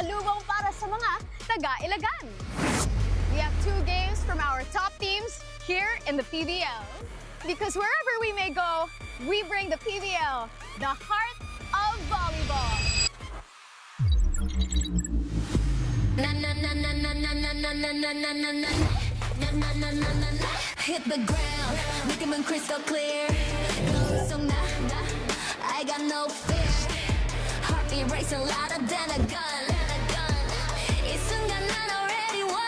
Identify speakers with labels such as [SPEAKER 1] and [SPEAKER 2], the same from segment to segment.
[SPEAKER 1] pasalubong para sa mga taga-Ilagan. We have 2 games from our top teams here in the PVL. Because wherever we may go, we bring the PVL, the heart of volleyball.
[SPEAKER 2] Hit the ground, 느낌은 crystal clear. I got no fear. Heartbeat racing louder than a gun. 이 순간 난 already won.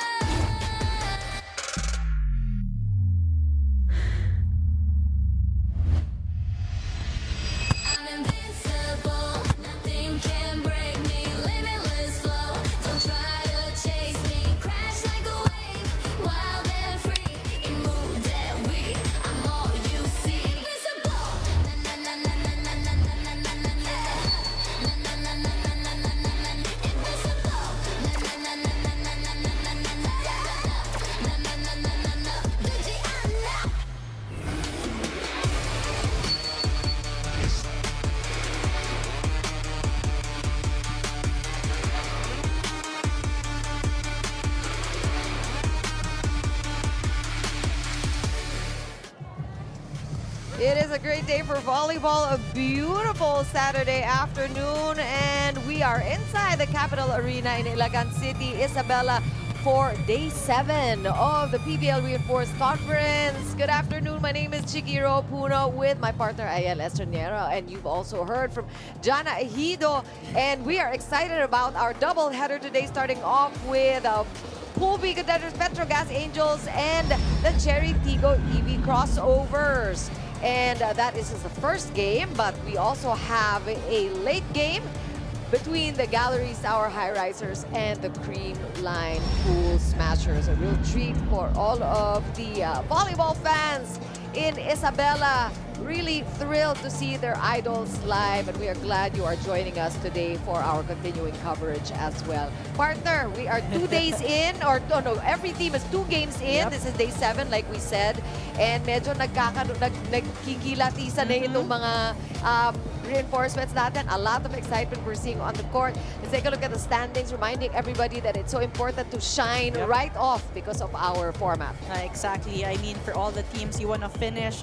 [SPEAKER 2] I'm invincible, nothing can break me. Limitless flow, don't try to chase me. Crash like a wave, wild and free. You move that weak, I'm all you see. Invincible, na na na na na na na na na na na na. Na na na na na na na na na. Invincible, na na na na na na na na na na na. Na na na na na na. DJ Anna.
[SPEAKER 3] It is a great day for volleyball, a beautiful Saturday afternoon, and we are inside the Capital Arena in Ilagan City, Isabela, for day 7 of the PVL Reinforced Conference. Good afternoon, my name is CHERY Puno with my partner Ayel Estranero, and you've also heard from Jana Ejido, and we are excited about our doubleheader today, starting off with Pool B contenders Petro Gazz Angels and the CHERY Tiggo EV Crossovers. And that is the first game, but we also have a late game between the Gallery Tower High Risers and the Cream Line Pool Smashers. A real treat for all of the volleyball fans in Isabela. Really thrilled to see their idols live, and we are glad you are joining us today for our continuing coverage as well. Partner, we are 2 days in, or no, every team is 2 games in. Yep. This is day 7, like we said, and medyo nagkikilatisan na itong mga reinforcements natin. A lot of excitement we're seeing on the court. Let's take a look at the standings, reminding everybody that it's so important to shine right off because of our format.
[SPEAKER 4] Exactly. I mean, for all the teams, you want to finish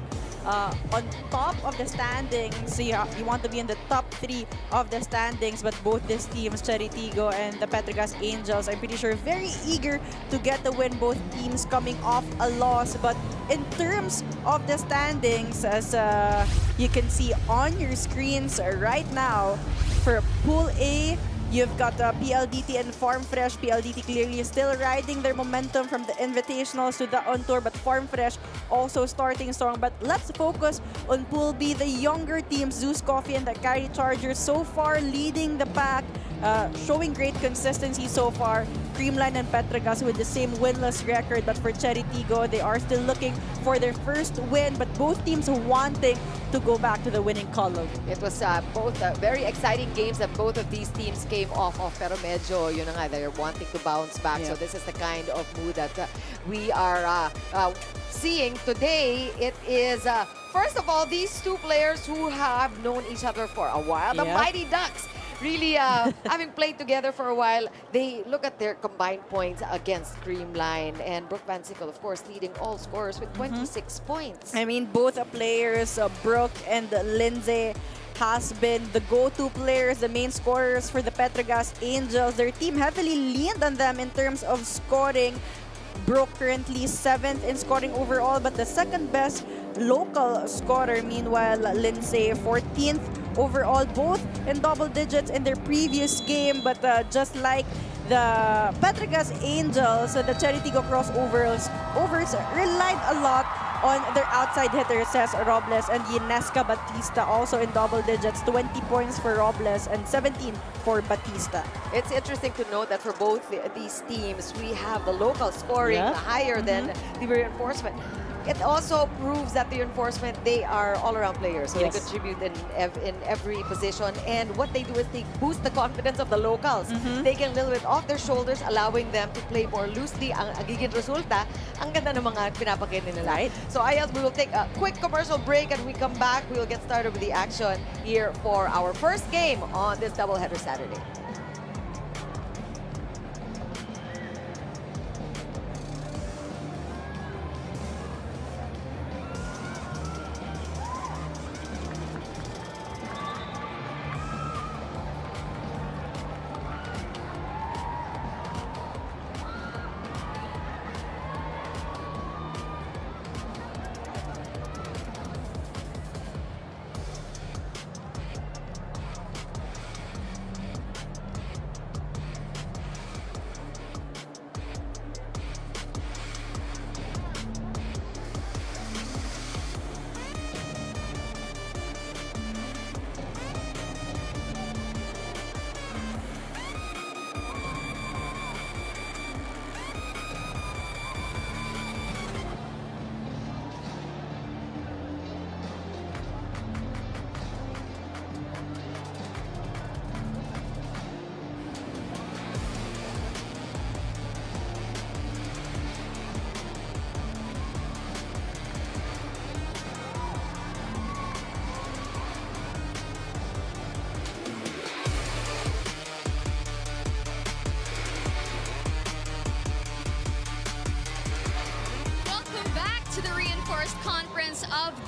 [SPEAKER 4] on top of the standings. So you want to be in the top 3 of the standings, but both these teams, CHERY Tiggo and the Petro Gazz Angels, I'm pretty sure very eager to get the win. Both teams coming off a loss, but in terms of the standings, as you can see on your screens right now, for Pool A, you've got PLDT and Farm Fresh. PLDT clearly still riding their momentum from the Invitationals to the On Tour, but Farm Fresh also starting strong. But let's focus on Pool B. The younger teams, Zeus Coffee and the Carry Chargers, so far leading the pack, showing great consistency so far. Creamline and Petro Gazz with the same winless record, but for CHERY Tiggo, they are still looking for their first win, but both teams wanting to go back to the winning column. It was both very exciting games that both of these teams came off of, pero medyo, yun na nga, they're wanting to bounce back. So this is the kind of mood that we are seeing today. It is, first of all, these 2 players who have known each other for a while, the Mighty Ducks. Really, having played together for a while, they look at their combined points against Creamline, and Brooke Van Sickle, of course, leading all scorers with 26 points. I mean, both players, Brooke and Lindsay, has been the go-to players, the main scorers for the Petro Gazz Angels. Their team heavily leaned on them in terms of scoring. Brooke currently 7th in scoring overall, but the second best local scorer. Meanwhile, Lindsay 14th overall, both in double digits in their previous game. But just like the Petro Gazz Angels, the CHERY Tiggo Crossovers relied a lot on their outside hitters, says Robles and Yinesca Batista, also in double digits. 20 points for Robles and 17 for Batista. It's interesting to note that for both these teams, we have the local scoring higher than the reinforcement. It also proves that the reinforcement, they are all-around players. So they contribute in every position. And what they do is they boost the confidence of the locals. Taking a little bit off their shoulders, allowing them to play more loosely. Ang agiging resulta, ang ganda ng mga pinapakita nila. Right. So Ayaz, we will take a quick commercial break, and we come back, we will get started with the action here for our first game on this doubleheader Saturday.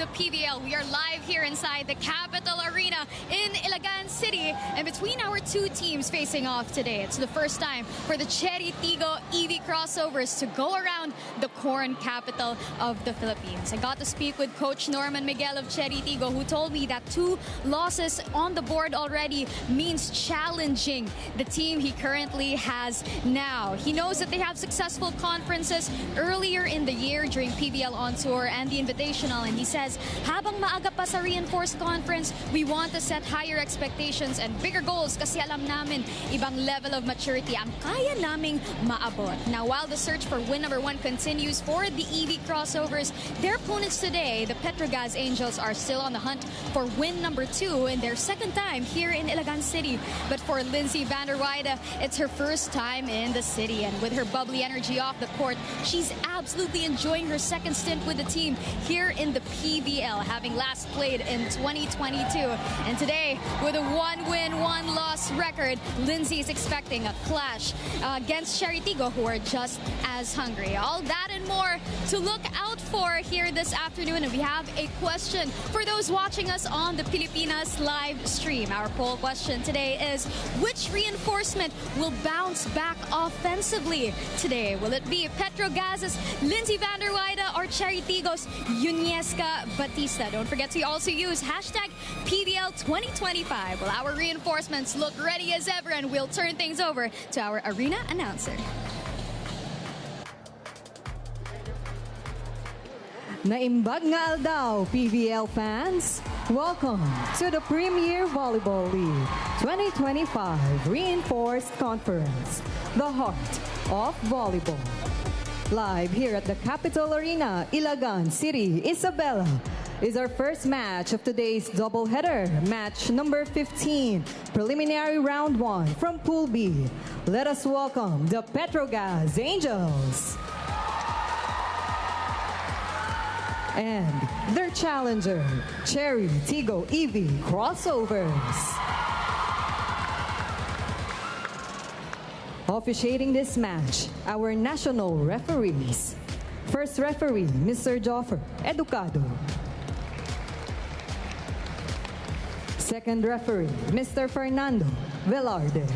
[SPEAKER 1] the PVL. We are live here inside the Capital Arena in Ilagan City. And between our two teams facing off today, it's the first time for the CHERY Tiggo EV Crossovers to go around the corn capital of the Philippines. I got to speak with Coach Norman Miguel of CHERY Tiggo, who told me that 2 losses on the board already means challenging the team he currently has now. He knows that they have successful conferences earlier in the year during PVL On Tour and the Invitational, and he says, habang maaga pa sa reinforced conference, we want to set higher expectations and bigger goals kasi alam namin ibang level of maturity ang kaya naming maabot. Now, while the search for win number 1 continues for the EV Crossovers, their opponents today, the Petro Gazz Angels, are still on the hunt for win number 2 in their second time here in Ilagan City. But for Lindsay Vanderweide, it's her first time in the city, and with her bubbly energy off the court, she's absolutely enjoying her second stint with the team here in the PVL, having last played in 2022. And today, with a 1-win, 1-loss record, Lindsay is expecting a clash against CHERY Tiggo, who are just as hungry. All that and more to look out for here this afternoon. And we have a question for those watching us on the Pilipinas live stream. Our poll question today is, which reinforcement will bounce back offensively today? Will it be Petro Gazz's Lindsay Vanderweide or CHERY Tiggo's Yunieska Batista? Don't forget to also use hashtag PVL 2025. Well, our reinforcements look ready as ever, and we'll turn things over to our arena announcer.
[SPEAKER 5] Naimbag nga aldaw, PVL fans! Welcome to the Premier Volleyball League 2025 Reinforced Conference, the heart of volleyball. Live here at the Capital Arena, Ilagan City, Isabela, is our first match of today's doubleheader, match number 15, preliminary round 1 from Pool B. Let us welcome the Petro Gazz Angels and their challenger, CHERY Tiggo EV Crossovers. Officiating this match, our national referees. First referee, Mr. Joffer Educado. Second referee, Mr. Fernando Velarde.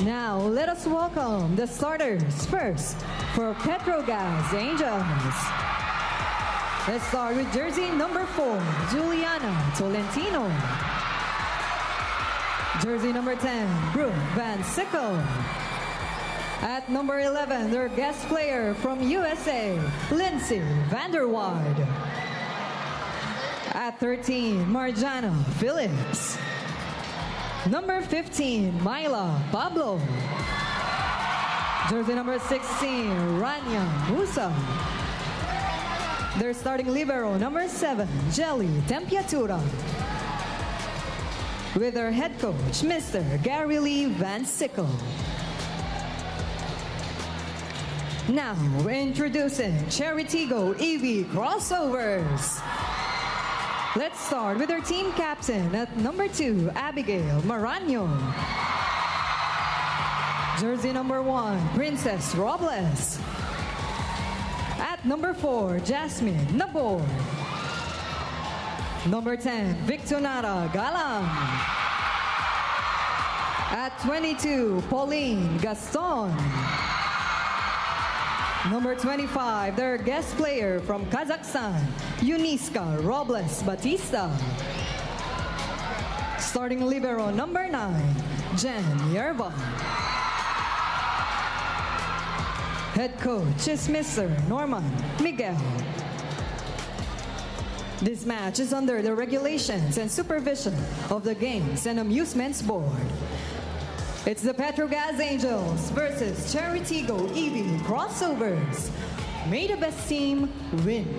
[SPEAKER 5] Now, let us welcome the starters. First, for Petro Gazz Angels. Let's start with jersey number 4, Juliana Tolentino. Jersey number 10, Brooke Van Sickle. At number 11, their guest player from USA, Lindsay Vanderweide. At 13, Marjana Phillips. Number 15, Myla Pablo. Jersey number 16, Rania Musa. Their starting libero, number 7, Jelly Tempiatura. With their head coach, Mr. Gary Lee Van Sickle. Now, introducing CHERY Tiggo EV Crossovers. Let's start with our team captain at number 2, Abigail Marano. Jersey number 1, Princess Robles. At number 4, Jasmine Nabor. Number 10, Victonara Galang. At 22, Pauline Gaston. Number 25, their guest player from Kazakhstan, Yuniska Robles Batista. Starting libero number 9, Jen Yerba. Head coach is Mr. Norman Miguel. This match is under the regulations and supervision of the Games and Amusements Board. It's the Petro Gazz Angels versus CHERY Tiggo EV Crossovers. May the best team win.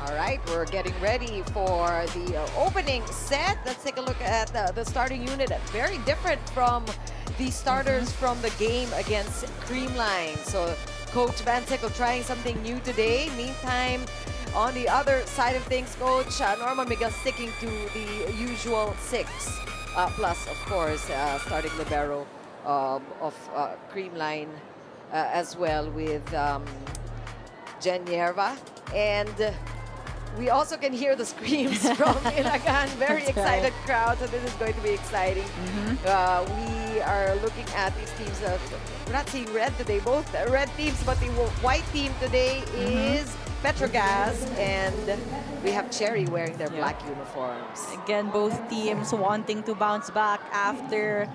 [SPEAKER 3] All right, we're getting ready for the opening set. Let's take a look at the starting unit. Very different from the starters from the game against Creamline. So Coach Van Sickle trying something new today. Meantime, on the other side of things, Coach Norma Miguel sticking to the usual 6. Plus, of course, starting libero of Creamline as well with Jen Yerva. And we also can hear the screams from Ilagan. Very excited crowd, so this is going to be exciting. We are looking at these teams. We're not seeing red today, both red teams, but the white team today is Petro Gazz, and we have CHERY wearing their black uniforms.
[SPEAKER 4] Again, both teams wanting to bounce back after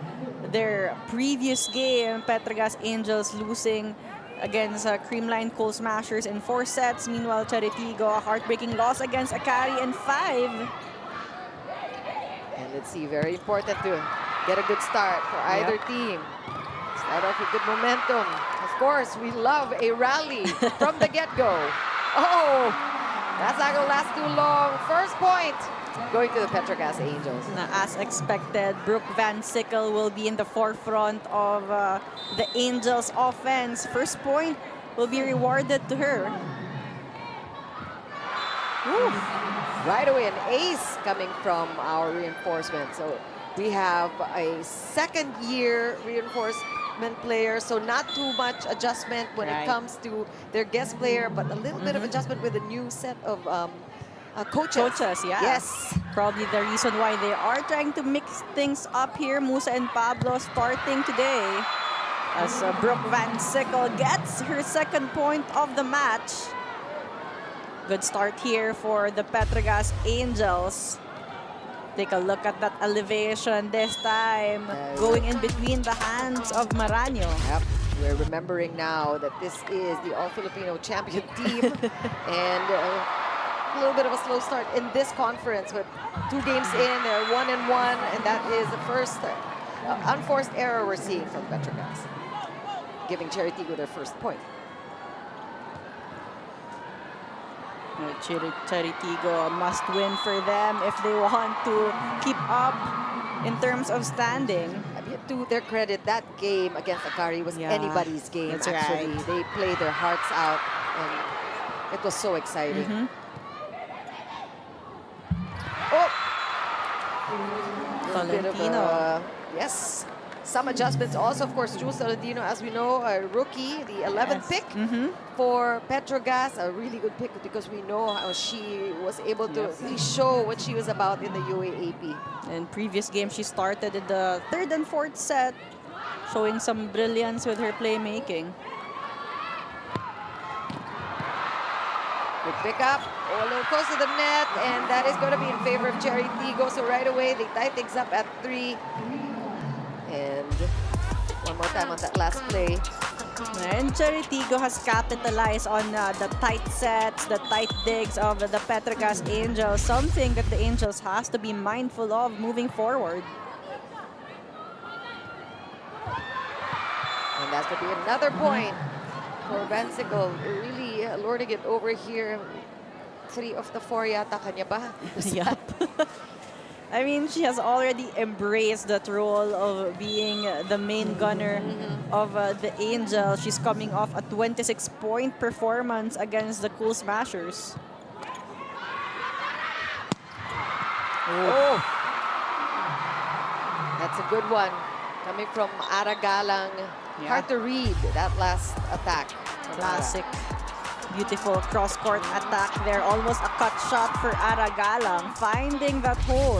[SPEAKER 4] their previous game. Petro Gazz Angels losing against Creamline Coal Smashers in 4 sets. Meanwhile, CHERY Tiggo, a heartbreaking loss against Akari in 5.
[SPEAKER 3] And let's see, very important to get a good start for either team. Start off with good momentum. Of course, we love a rally from the get-go. Oh, that's not gonna last too long. First point going to the Petro Gazz Angels.
[SPEAKER 4] Now, as expected, Brooke Van Sickle will be in the forefront of the Angels offense. First point will be rewarded to her.
[SPEAKER 3] Woo. Right away, an ace coming from our reinforcement. So we have a second-year reinforcement player, so not too much adjustment when it comes to their guest player, but a little bit of adjustment with a new set of coaches.
[SPEAKER 4] Yeah.
[SPEAKER 3] Yes.
[SPEAKER 4] Probably the reason why they are trying to mix things up here. Musa and Pablo starting today as Brooke Van Sickle gets her second point of the match. Good start here for the Petro Gazz Angels. Take a look at that elevation this time, going in between the hands of Maranyo.
[SPEAKER 3] Yep. We're remembering now that this is the All-Filipino champion team, and a little bit of a slow start in this conference with 2 games in. They're 1-1, and that is the first unforced error we're seeing from Petro Gazz, giving CHERY Tiggo their first point.
[SPEAKER 4] CHERY Tiggo must win for them if they want to keep up in terms of standing.
[SPEAKER 3] To their credit, that game against Akari was anybody's game.
[SPEAKER 4] That's
[SPEAKER 3] actually,
[SPEAKER 4] right.
[SPEAKER 3] They played their hearts out, and it was so exciting. Oh, a bit of a, yes, some adjustments. Also, of course, Jules Tolentino, as we know, a rookie, the 11th pick for Petro Gazz, a really good pick because we know how she was able to really show what she was about in the UAAP.
[SPEAKER 4] In previous games, she started in the 3rd and 4th set, showing some brilliance with her playmaking.
[SPEAKER 3] Good pick up, a little close to the net, and that is going to be in favor of CHERY Tiggo. So right away, they tie things up at 3. And one more time on that last play.
[SPEAKER 4] And CHERY Tiggo has capitalized on the tight sets, the tight digs of the Petro Gazz Angels, something that the Angels has to be mindful of moving forward.
[SPEAKER 3] And that's going to be another point for Van Sickle. Really lording it over here. 3 of the 4 yata kanya ba?
[SPEAKER 4] Yep. I mean, she has already embraced that role of being the main gunner of the Angels. She's coming off a 26-point performance against the Coal Smashers.
[SPEAKER 3] Oh, that's a good one. Coming from Aragalang. Hard to read that last attack.
[SPEAKER 4] Classic. Beautiful cross-court attack there. Almost a cut shot for Aragalang, finding that hole.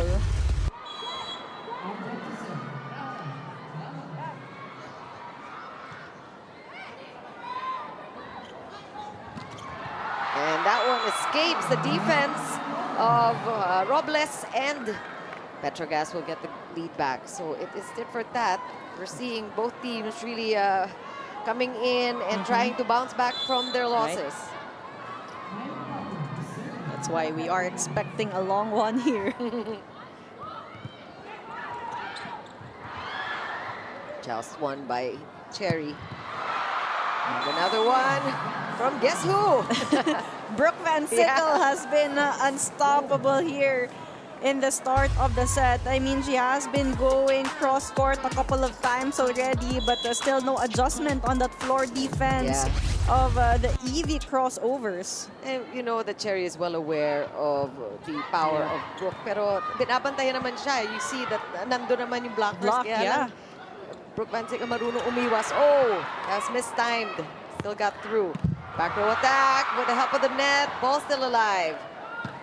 [SPEAKER 3] And that one escapes the defense of Robles, and Petro Gazz will get the lead back. So it is tit for tat. We're seeing both teams really coming in and trying to bounce back from their losses.
[SPEAKER 4] That's why we are expecting a long one here.
[SPEAKER 3] Just won by CHERY. And another one from guess who?
[SPEAKER 4] Brooke Van Sickle has been unstoppable here in the start of the set. I mean, she has been going cross-court a couple of times already, but still no adjustment on that floor defense of the EV crossovers.
[SPEAKER 3] And you know that CHERY is well aware of the power of Brooke. Pero binabantayan naman siya. You see that nandun naman yung blockers. Kaya lang, Brooke Van Sickle marunong umiwas. Oh, that's mistimed. Still got through. Back row attack with the help of the net. Ball still alive.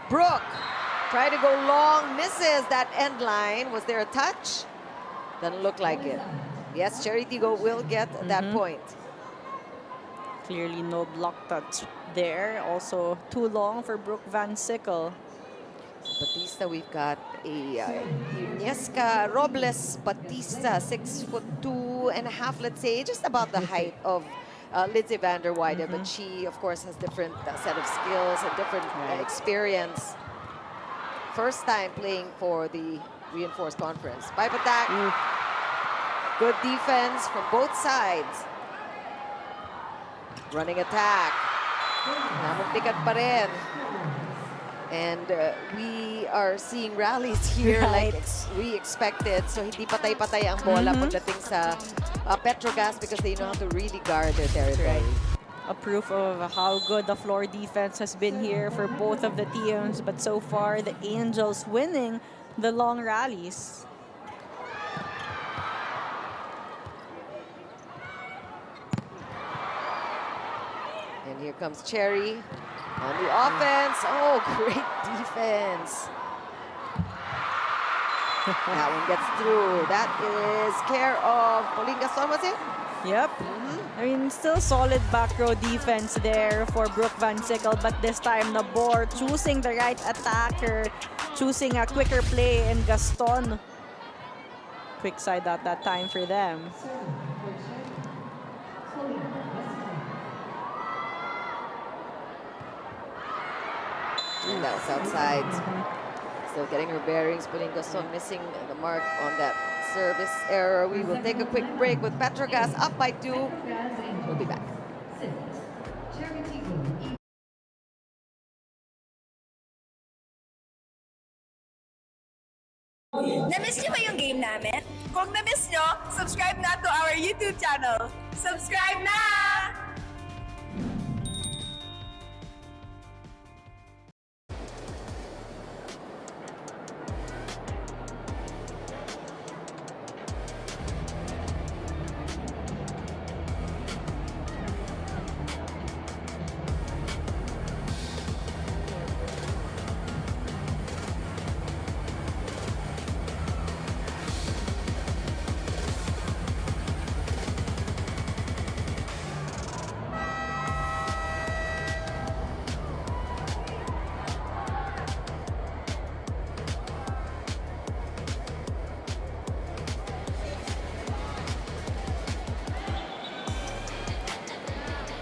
[SPEAKER 3] Brooke try to go long, misses that end line. Was there a touch? Doesn't look like it. Yes, CHERY Tiggo will get that point.
[SPEAKER 4] Clearly no block touch there. Also too long for Brooke Van Sickle.
[SPEAKER 3] Batista, we've got a Iniesca Robles Batista, 6'2.5", let's say, just about the height of Lindsay van der Weide, but she, of course, has different set of skills and different experience. First time playing for the reinforced conference. Pipe attack. Good defense from both sides. Running attack. Namuntikan pa rin. And we are seeing rallies here like we expected. So hindi patay-patay ang bola pagdating sa Petro Gazz because they know how to really guard their territory.
[SPEAKER 4] A proof of how good the floor defense has been here for both of the teams. But so far, the Angels winning the long rallies.
[SPEAKER 3] And here comes CHERY on the offense. Oh, great defense. That one gets through. That is care of Pauline Gaston, was it?
[SPEAKER 4] Yep. I mean, still solid back row defense there for Brooke Van Sickle, but this time Nabor choosing the right attacker, choosing a quicker play in Gaston. Quick side at that time for them.
[SPEAKER 3] And that was outside. Still getting her bearings. Pauline Gaston missing the mark on that service error. We will take a quick break with Petro Gazz up by 2. We'll be back.
[SPEAKER 6] Na-miss niyo ba yung game namin? Kung na-miss niyo, subscribe na to our YouTube channel. Subscribe na!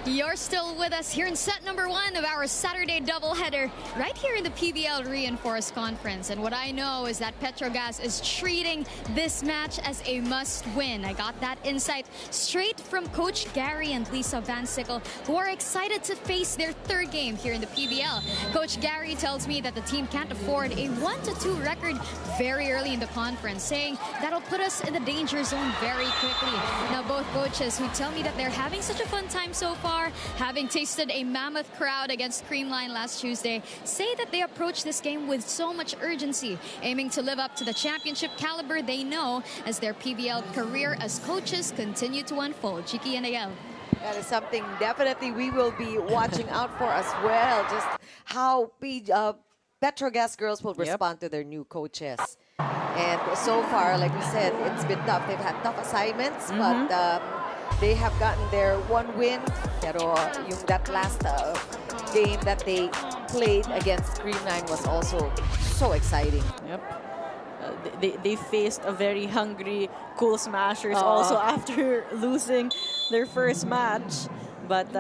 [SPEAKER 1] You're still with us here in set number 1 of our Saturday doubleheader right here in the PVL Reinforced Conference. And what I know is that Petro Gazz is treating this match as a must-win. I got that insight straight from Coach Gary and Lisa Van Sickle, who are excited to face their 3rd game here in the PVL. Coach Gary tells me that the team can't afford a 1-2 record very early in the conference, saying that'll put us in the danger zone very quickly. Now, both coaches who tell me that they're having such a fun time so far, having tasted a mammoth crowd against Creamline last Tuesday, say that they approach this game with so much urgency, aiming to live up to the championship caliber they know as their PVL career as coaches continue to unfold. Chiki and Ayel.
[SPEAKER 3] That is something definitely we will be watching out for as well. Just how Petro Gazz girls will respond to their new coaches. And so far, like we said, it's been tough. They've had tough assignments, but they have gotten their 1 win. Pero yung that last game that they played against Cream 9 was also so exciting.
[SPEAKER 4] Yep. They faced a very hungry Cool Smashers also after losing their first match. But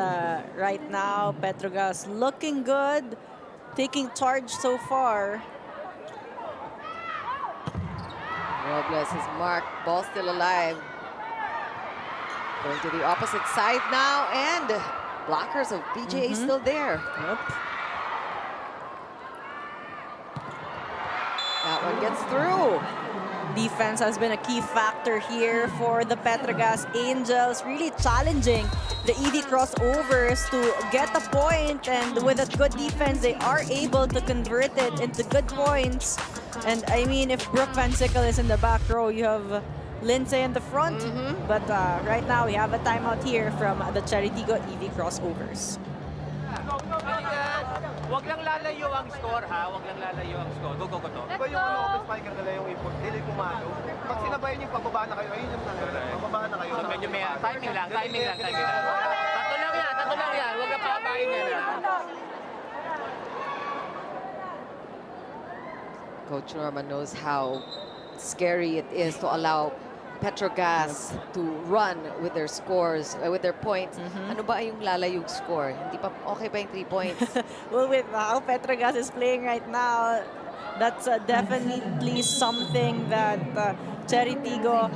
[SPEAKER 4] right now, Petro Gazz looking good, taking charge so far.
[SPEAKER 3] Robles is marked, ball still alive. Going to the opposite side now, and blockers of PGA still there.
[SPEAKER 4] Yep.
[SPEAKER 3] That one gets through.
[SPEAKER 4] Defense has been a key factor here for the Petro Gazz Angels, really challenging the EV Crossovers to get a point, and with a good defense, they are able to convert it into good points. And I mean, if Brooke Van Sickle is in the back row, you have Lindsay in the front. But right now, we have a timeout here from the CHERY Tiggo EV Crossovers.
[SPEAKER 7] Wag lang lalayo ang score, ha? Wag lang lalayo ang score. Go, go, go, go.
[SPEAKER 8] Iba yung open spiker nila yung import, dili pumalo. Pag sinabayan yung pababa na kayo, ayun yung talaga. Pababa na kayo.
[SPEAKER 7] So, medyo may timing lang, timing lang. Tatlo lang yan. Wag ka papain yan, ha?
[SPEAKER 3] Coach Norman knows how scary it is to allow Petro Gazz to run with their scores, with their points. Ano ba yung lalayong score? Hindi pa okay ba yung 3 points?
[SPEAKER 4] Well, with how Petro Gazz is playing right now, that's definitely something that CHERY Tiggo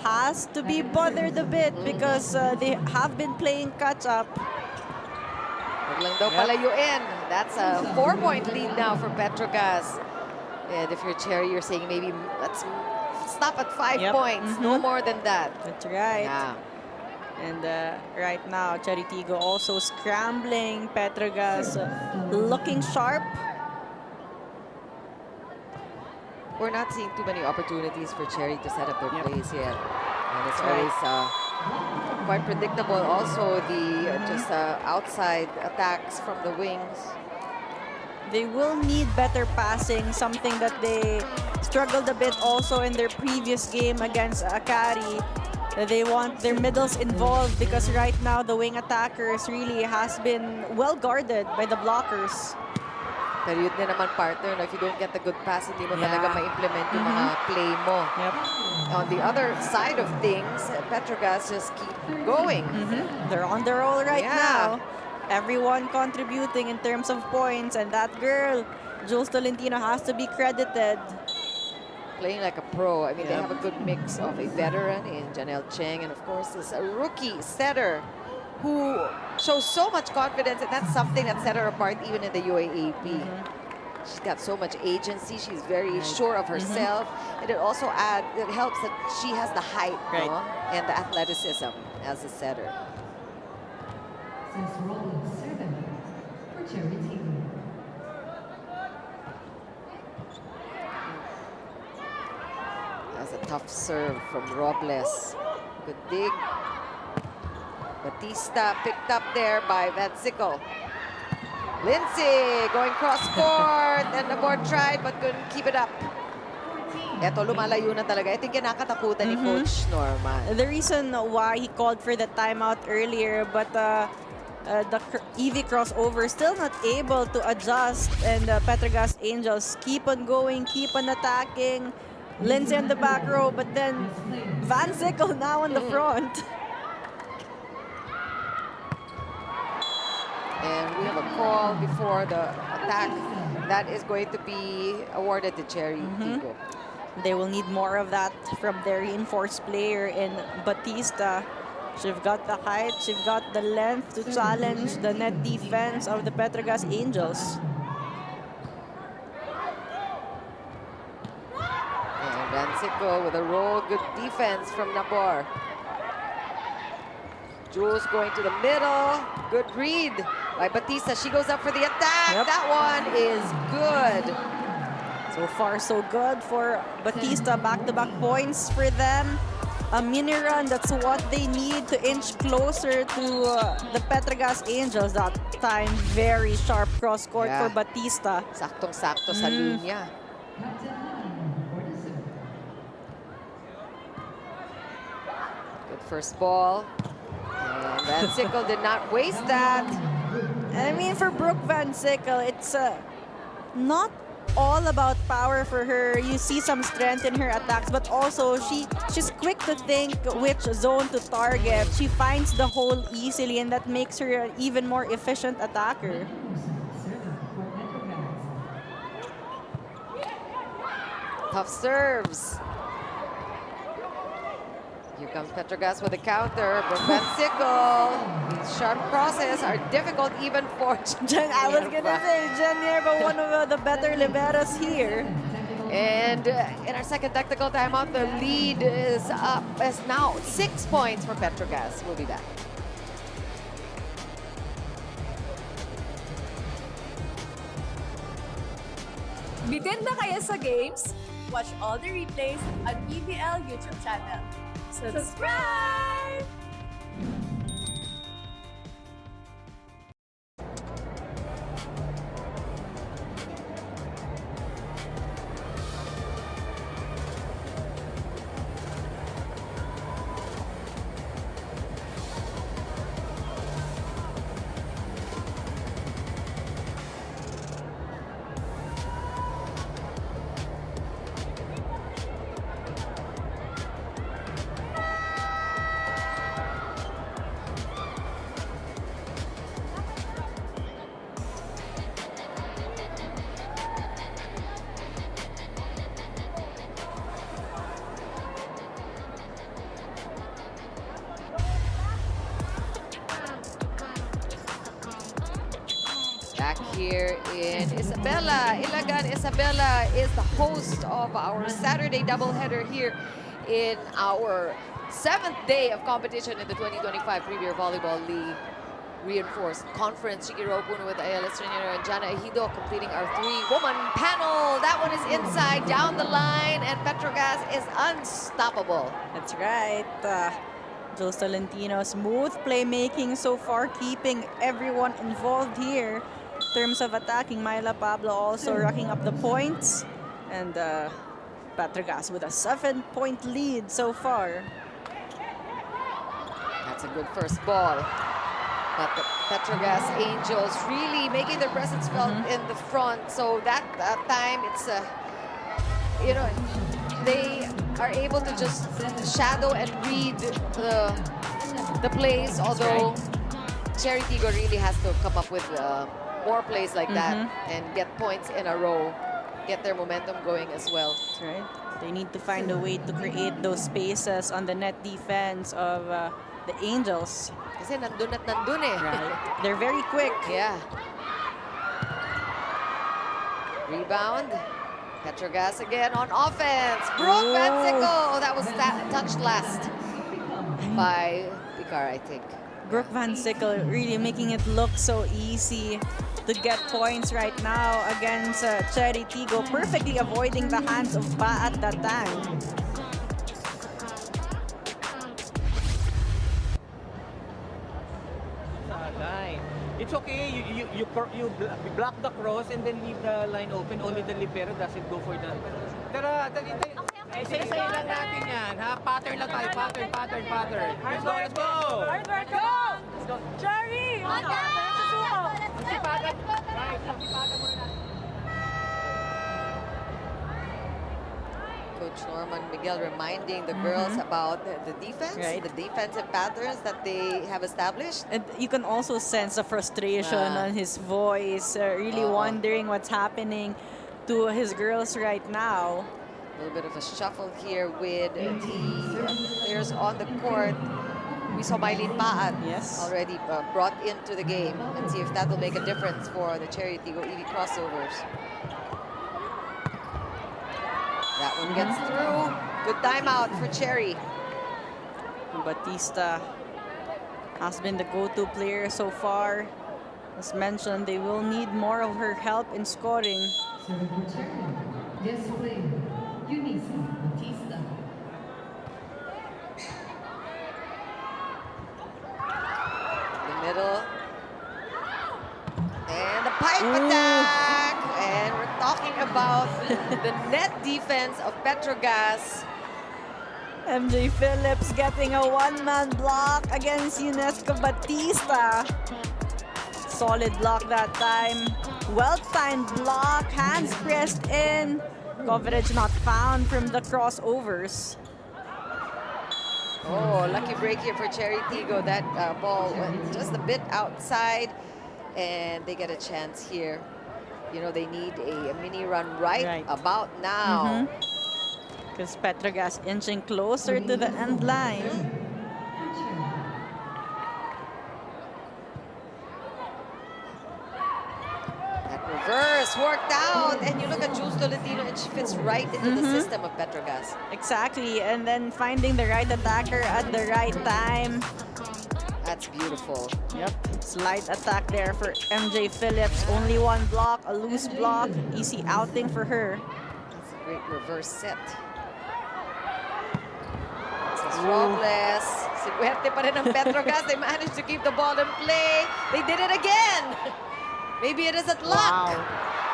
[SPEAKER 4] has to be bothered a bit because they have been playing catch-up.
[SPEAKER 3] Huwag lang daw palayuin. That's a 4-point lead now for Petro Gazz. And if you're CHERY, you're saying maybe let's stop at 5 points. No more than that.
[SPEAKER 4] That's right.
[SPEAKER 3] Yeah.
[SPEAKER 4] And right now, CHERY Tiggo also scrambling. Petro Gazz looking sharp.
[SPEAKER 3] We're not seeing too many opportunities for CHERY to set up their plays yet. And it's always quite predictable. Also, the just outside attacks from the wings.
[SPEAKER 4] They will need better passing, something that they struggled a bit also in their previous game against Akari. They want their middles involved because right now the wing attackers really has been well guarded by the blockers.
[SPEAKER 3] Pero yun din naman, partner, if you don't get the good pass, hindi mo talaga ma-implement yung mga play mo. On the other side of things, Petro Gazz just keep going.
[SPEAKER 4] They're on the roll right now. Everyone contributing in terms of points, and that girl, Jules Tolentino, has to be credited.
[SPEAKER 3] Playing like a pro. I mean, they have a good mix of a veteran in Janelle Cheng, and of course, this a rookie setter who shows so much confidence, and that's something that set her apart even in the UAAP. She's got so much agency. She's very sure of herself, and it also it helps that she has the height no? and the athleticism as a setter.
[SPEAKER 5] Since rolling 7 for CHERY Tiggo.
[SPEAKER 3] That's a tough serve from Robles. Good dig. Batista picked up there by Van Sickle. Lindsay going cross-court, and the board tried but couldn't keep it up. Eto, lumalayo na talaga. Ito yung kinakatakutan ni Coach Norman.
[SPEAKER 4] The reason why he called for the timeout earlier, but the EV crossover still not able to adjust, and Petro Gazz Angels keep on going, keep on attacking. Lindsay on the back row, but then Van Sickle now on the front.
[SPEAKER 3] And we have a call before the attack that is going to be awarded to CHERY Tiggo.
[SPEAKER 4] They will need more of that from their reinforced player in Batista. She's got the height, she's got the length to challenge the net defense of the Petro Gazz Angels.
[SPEAKER 3] And Van Sickle with a roll, good defense from Nabor. Jules going to the middle, good read by Batista. She goes up for the attack. That one is good.
[SPEAKER 4] So far, so good for Batista. Back-to-back points for them. A mini run, that's what they need to inch closer to the Petro Gazz Angels. That time, very sharp cross-court for Batista.
[SPEAKER 3] Saktong-sakto sa linya. Good first ball. And Van Sickle did not waste that.
[SPEAKER 4] And I mean, for Brooke Van Sickle, it's not all about power for her. You see some strength in her attacks, but also she's quick to think which zone to target. She finds the hole easily, and that makes her an even more efficient attacker.
[SPEAKER 3] Tough serves. Here comes Petro Gazz with a counter. Brooke Van Sickle. These sharp crosses are difficult even for
[SPEAKER 4] Jen, I was gonna say Jen Yerba, one of the better liberos here.
[SPEAKER 3] And in our second tactical timeout, the lead is up as now 6 points for Petro Gazz. We'll be back.
[SPEAKER 6] Bitin na kayo sa games? Watch all the replays on PVL YouTube channel. Subscribe!
[SPEAKER 3] Back here in Isabela. Ilagan Isabela is the host of our Saturday doubleheader here in our 7th day of competition in the 2025 Premier Volleyball League Reinforced Conference. Chikiro Puno with Ayala Estreniero and Jana Ejido completing our 3-woman panel. That one is inside, down the line, and Petro Gazz is unstoppable.
[SPEAKER 4] That's right. Joe Tolentino, smooth playmaking so far, keeping everyone involved here. In terms of attacking, Myla Pablo also racking up the points. And Petro Gazz with a 7-point lead so far.
[SPEAKER 3] That's a good first ball. But the Petro Gazz Angels really making their presence felt in the front. So that time, it's, you know, they are able to just shadow and read the plays. Although CHERY Tiggo really has to come up with more plays like that and get points in a row, get their momentum going as well.
[SPEAKER 4] That's right. They need to find a way to create those spaces on the net defense of the Angels.
[SPEAKER 3] Kasi nandun at nandun eh.
[SPEAKER 4] Right. They're very quick.
[SPEAKER 3] Yeah. Rebound. Petro Gazz again on offense. Brooke Van Sickle. That was touched last by Picar, I think.
[SPEAKER 4] Brooke Van Sickle really making it look so easy to get points right now against CHERY Tiggo, perfectly avoiding the hands of Ba at that time.
[SPEAKER 7] Line. It's okay. You block the cross and then leave the line open. Only the libero doesn't go for that. Tara, isa-isayin lang natin yan. Ha? Pattern lang tayo. Pattern. Let's go.
[SPEAKER 6] Hard go! Cherry!
[SPEAKER 7] Sipagan. Right, sipagan muna natin.
[SPEAKER 3] Coach Norman Miguel reminding the girls about the defense,
[SPEAKER 4] Right.
[SPEAKER 3] the defensive patterns that they have established.
[SPEAKER 4] And you can also sense the frustration on his voice, really wondering what's happening to his girls right now.
[SPEAKER 3] A little bit of a shuffle here with the players on the court. We saw Mylene Paat already brought into the game. Let's see if that will make a difference for the CHERY Tiggo EV Crossovers. That one gets through. Good timeout for CHERY.
[SPEAKER 4] Batista has been the go-to player so far. As mentioned, they will need more of her help in scoring.
[SPEAKER 3] The middle. And the pipe attack. And we're talking about the net defense of Petro Gazz.
[SPEAKER 4] MJ Phillips getting a one-man block against UNESCO Batista. solid block that time. Well-timed block, hands pressed in. Coverage not found from the crossovers.
[SPEAKER 3] Oh, lucky break here for CHERY Tiggo. That ball went just a bit outside, and they get a chance here. You know, they need a mini run right about now.
[SPEAKER 4] Because Petro Gazz inching closer to the end line.
[SPEAKER 3] That reverse worked out, and you look at Jules Tolentino, and she fits right into the system of Petro Gazz.
[SPEAKER 4] Exactly, and then finding the right attacker at the right time.
[SPEAKER 3] That's beautiful.
[SPEAKER 4] Yep, slight attack there for MJ Phillips. Only one block, a loose block. Easy outing for her.
[SPEAKER 3] It's a great reverse set. Robles. Sinuwerte pa rin ng Petro Gazz. They managed to keep the ball in play. They did it again. Maybe it isn't luck.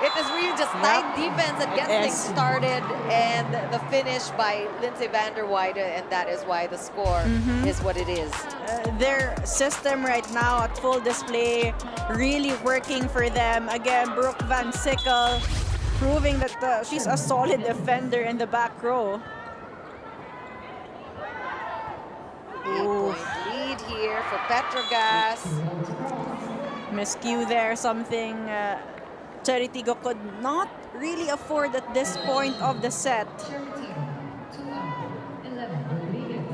[SPEAKER 3] It is really just tight defense that gets things started, and the finish by Lindsay van der Weyde, and that is why the score is what it is.
[SPEAKER 4] Their system right now at full display, really working for them. Again, Brooke Van Sickle proving that she's a solid defender in the back row.
[SPEAKER 3] 8-point lead here for Petro Gazz.
[SPEAKER 4] Miscue there, something CHERY Tiggo could not really afford at this point of the set.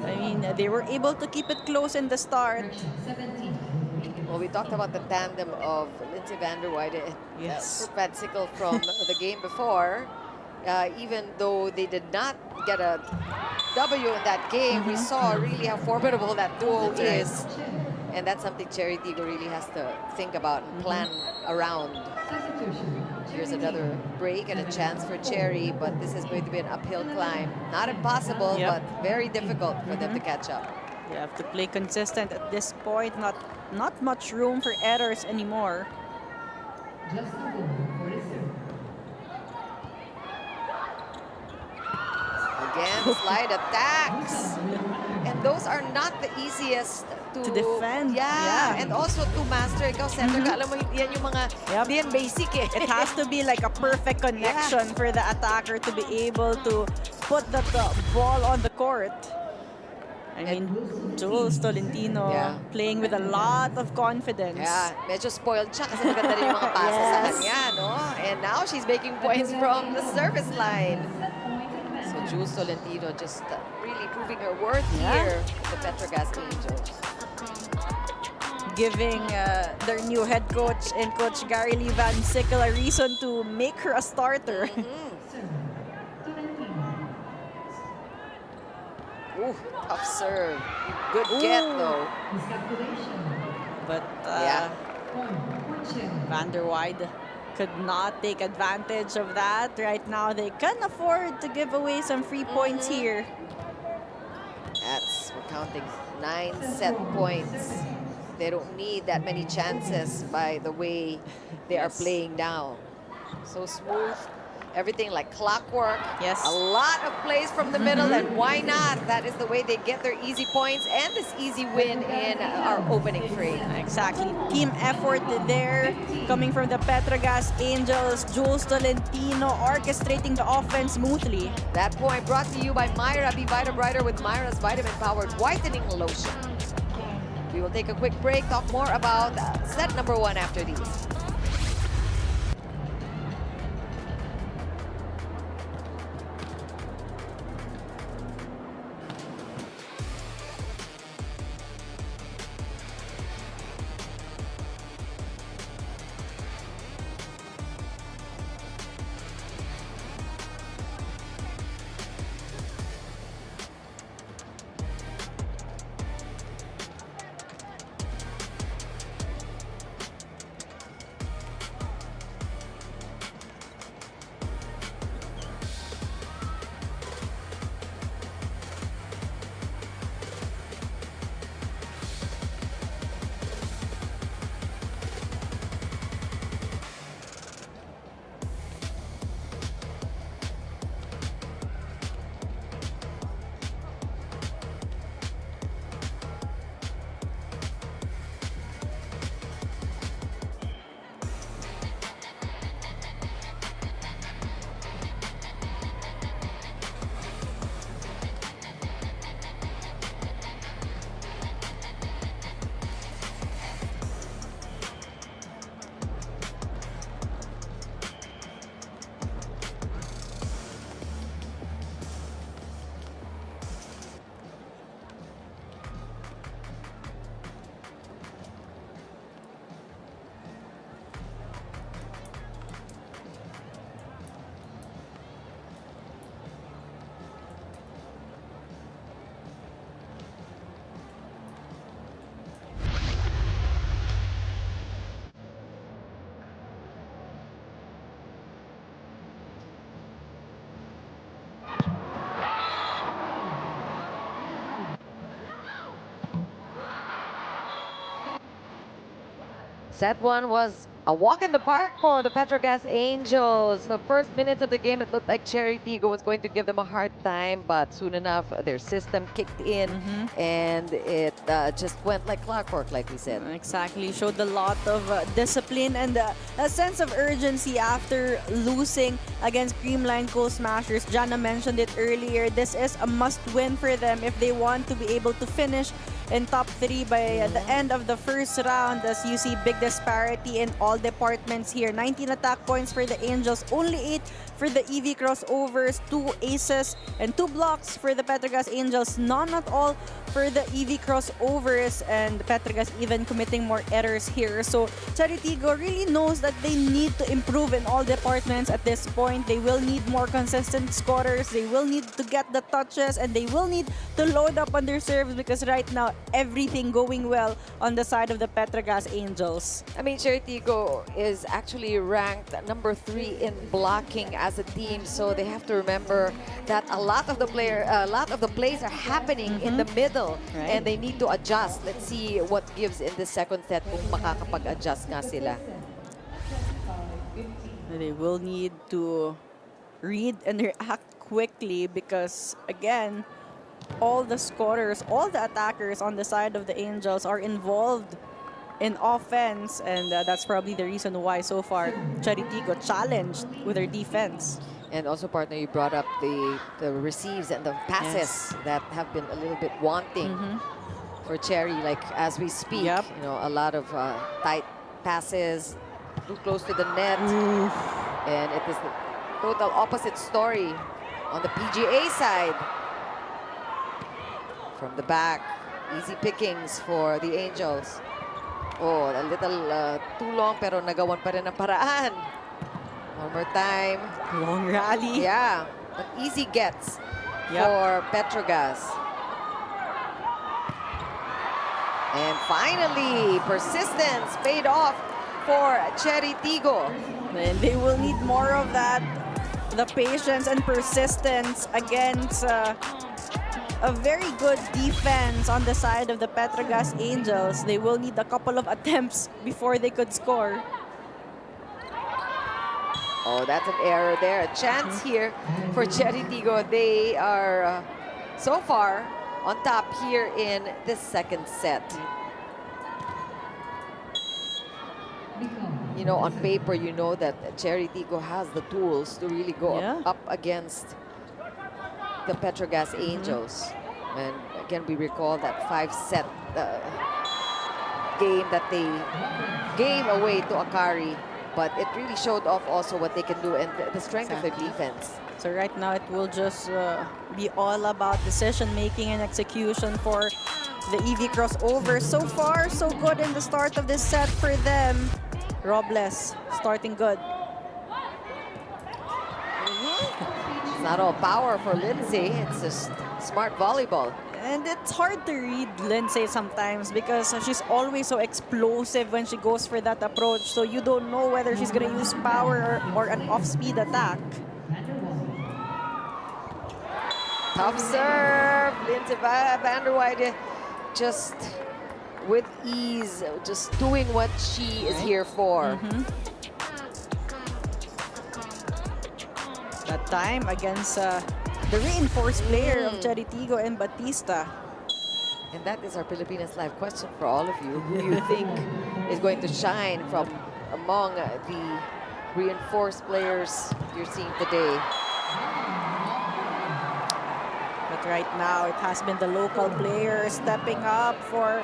[SPEAKER 4] I mean, they were able to keep it close in the start.
[SPEAKER 3] Well, we talked about the tandem of Lindsay van der Weyde and Brooke Van Sickle from the game before. Even though they did not get a W in that game, we saw really how formidable that duo is. And that's something CHERY Tiggo really has to think about and plan around. Here's another break and a chance for CHERY, but this is going to be an uphill climb. Not impossible, but very difficult for them to catch up.
[SPEAKER 4] You have to play consistent at this point. Not much room for errors anymore.
[SPEAKER 3] Again, slide attacks. And those are not the easiest to
[SPEAKER 4] defend.
[SPEAKER 3] Yeah, and also to master. Ikaw, center ka, alam mo, yan yung mga, yan basic eh.
[SPEAKER 4] It has to be like a perfect connection for the attacker to be able to put the ball on the court. I mean, Jules Tolentino playing with a lot of confidence.
[SPEAKER 3] Yeah, medyo spoiled siya kasi maganda rin yung mga passes sa kanya, no? And now she's making points from the service line. So Jules Tolentino just really proving her worth here with the Petro Gazz Angels.
[SPEAKER 4] Giving their new head coach and coach Gary Lee Van Sickle a reason to make her a starter.
[SPEAKER 3] Ooh, tough serve. Good get, though.
[SPEAKER 4] But Van der Weyde could not take advantage of that. Right now, they can afford to give away some free points here.
[SPEAKER 3] We're counting 9 set points. They don't need that many chances by the way they are playing now. So smooth. Everything like clockwork.
[SPEAKER 4] Yes.
[SPEAKER 3] A lot of plays from the middle, and why not? That is the way they get their easy points and this easy win in our opening frame.
[SPEAKER 4] Exactly. Team effort there coming from the Petro Gazz Angels. Jules Tolentino orchestrating the offense smoothly.
[SPEAKER 3] That point brought to you by Myra. Be Vita Brighter with Myra's vitamin-powered whitening lotion. We will take a quick break, talk more about set number 1 after these. Set one was a walk in the park for the Petro Gazz Angels. The first minutes of the game, it looked like CHERY Tiggo was going to give them a hard time, but soon enough, their system kicked in, and it just went like clockwork, like we said.
[SPEAKER 4] Exactly. Showed a lot of discipline and a sense of urgency after losing against Creamline Coal Smashers. Jana mentioned it earlier. This is a must-win for them if they want to be able to finish in top 3 by the end of the first round. As you see, big disparity in all departments here. 19 attack points for the Angels, only 8 for the EV Crossovers, 2 aces and 2 blocks for the Petro Gazz Angels. None at all for the EV Crossovers, and Petro Gazz even committing more errors here. So CHERY Tiggo really knows that they need to improve in all departments at this point. They will need more consistent scorers. They will need to get the touches, and they will need to load up on their serves, because right now everything going well on the side of the Petro Gazz Angels.
[SPEAKER 3] I mean, CHERY Tiggo is actually ranked number 3 in blocking as a team, so they have to remember that a lot of the plays are happening in the middle, and they need to adjust. Let's see what gives in the second set kung makakapag-adjust nga sila.
[SPEAKER 4] They will need to read and react quickly, because again, all the scorers, all the attackers on the side of the Angels are involved in offense, and that's probably the reason why so far CHERY Tiggo challenged with their defense.
[SPEAKER 3] And also, partner, you brought up the receives and the passes that have been a little bit wanting for CHERY, like as we speak.
[SPEAKER 4] Yep.
[SPEAKER 3] You know, a lot of tight passes, too close to the net. And it is the total opposite story on the PGA side. From the back, easy pickings for the Angels. Oh, a little too long, pero nagawan pa rin ang paraan. One more time.
[SPEAKER 4] Long rally.
[SPEAKER 3] Yeah, but easy gets for Petro Gazz. And finally, persistence paid off for CHERY Tiggo.
[SPEAKER 4] And they will need more of that. The patience and persistence against a very good defense on the side of the Petro Gazz Angels. They will need a couple of attempts before they could score.
[SPEAKER 3] Oh, that's an error there. A chance here for CHERY Tiggo. They are so far on top here in this second set. You know, on paper, you know that CHERY Tiggo has the tools to really go up against the Petro Gazz Angels. And again, we recall that 5-set game that they gave away to Akari, but it really showed off also what they can do and the strength of their defense.
[SPEAKER 4] So right now it will just be all about decision making and execution for the EV Crossovers. So far, so good in the start of this set for them. Robles starting good.
[SPEAKER 3] It's not all power for Lindsay. It's just smart volleyball.
[SPEAKER 4] And it's hard to read Lindsay sometimes, because she's always so explosive when she goes for that approach. So you don't know whether she's going to use power or an off-speed attack.
[SPEAKER 3] Tough serve. Lindsay van der Weide just with ease, just doing what she is here for.
[SPEAKER 4] That time against the reinforced player of CHERY Tiggo and Batista.
[SPEAKER 3] And that is our Pilipinas Live question for all of you. Who do you think is going to shine from among the reinforced players you're seeing today?
[SPEAKER 4] But right now, it has been the local players stepping up for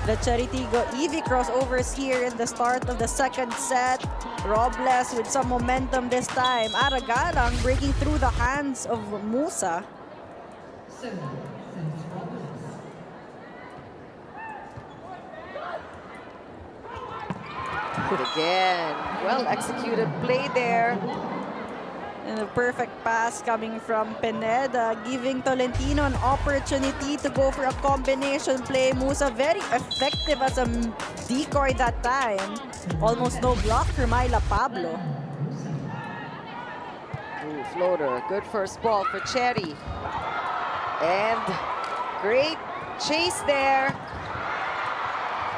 [SPEAKER 4] the CHERY Tiggo EV Crossovers here in the start of the second set. Robles with some momentum this time. Aragalang breaking through the hands of Musa.
[SPEAKER 3] Again, well-executed play there.
[SPEAKER 4] And a perfect pass coming from Pineda, giving Tolentino an opportunity to go for a combination play. Musa very effective as a decoy that time. Almost no block for Myla Pablo.
[SPEAKER 3] Ooh, floater, good first ball for CHERY. And great chase there.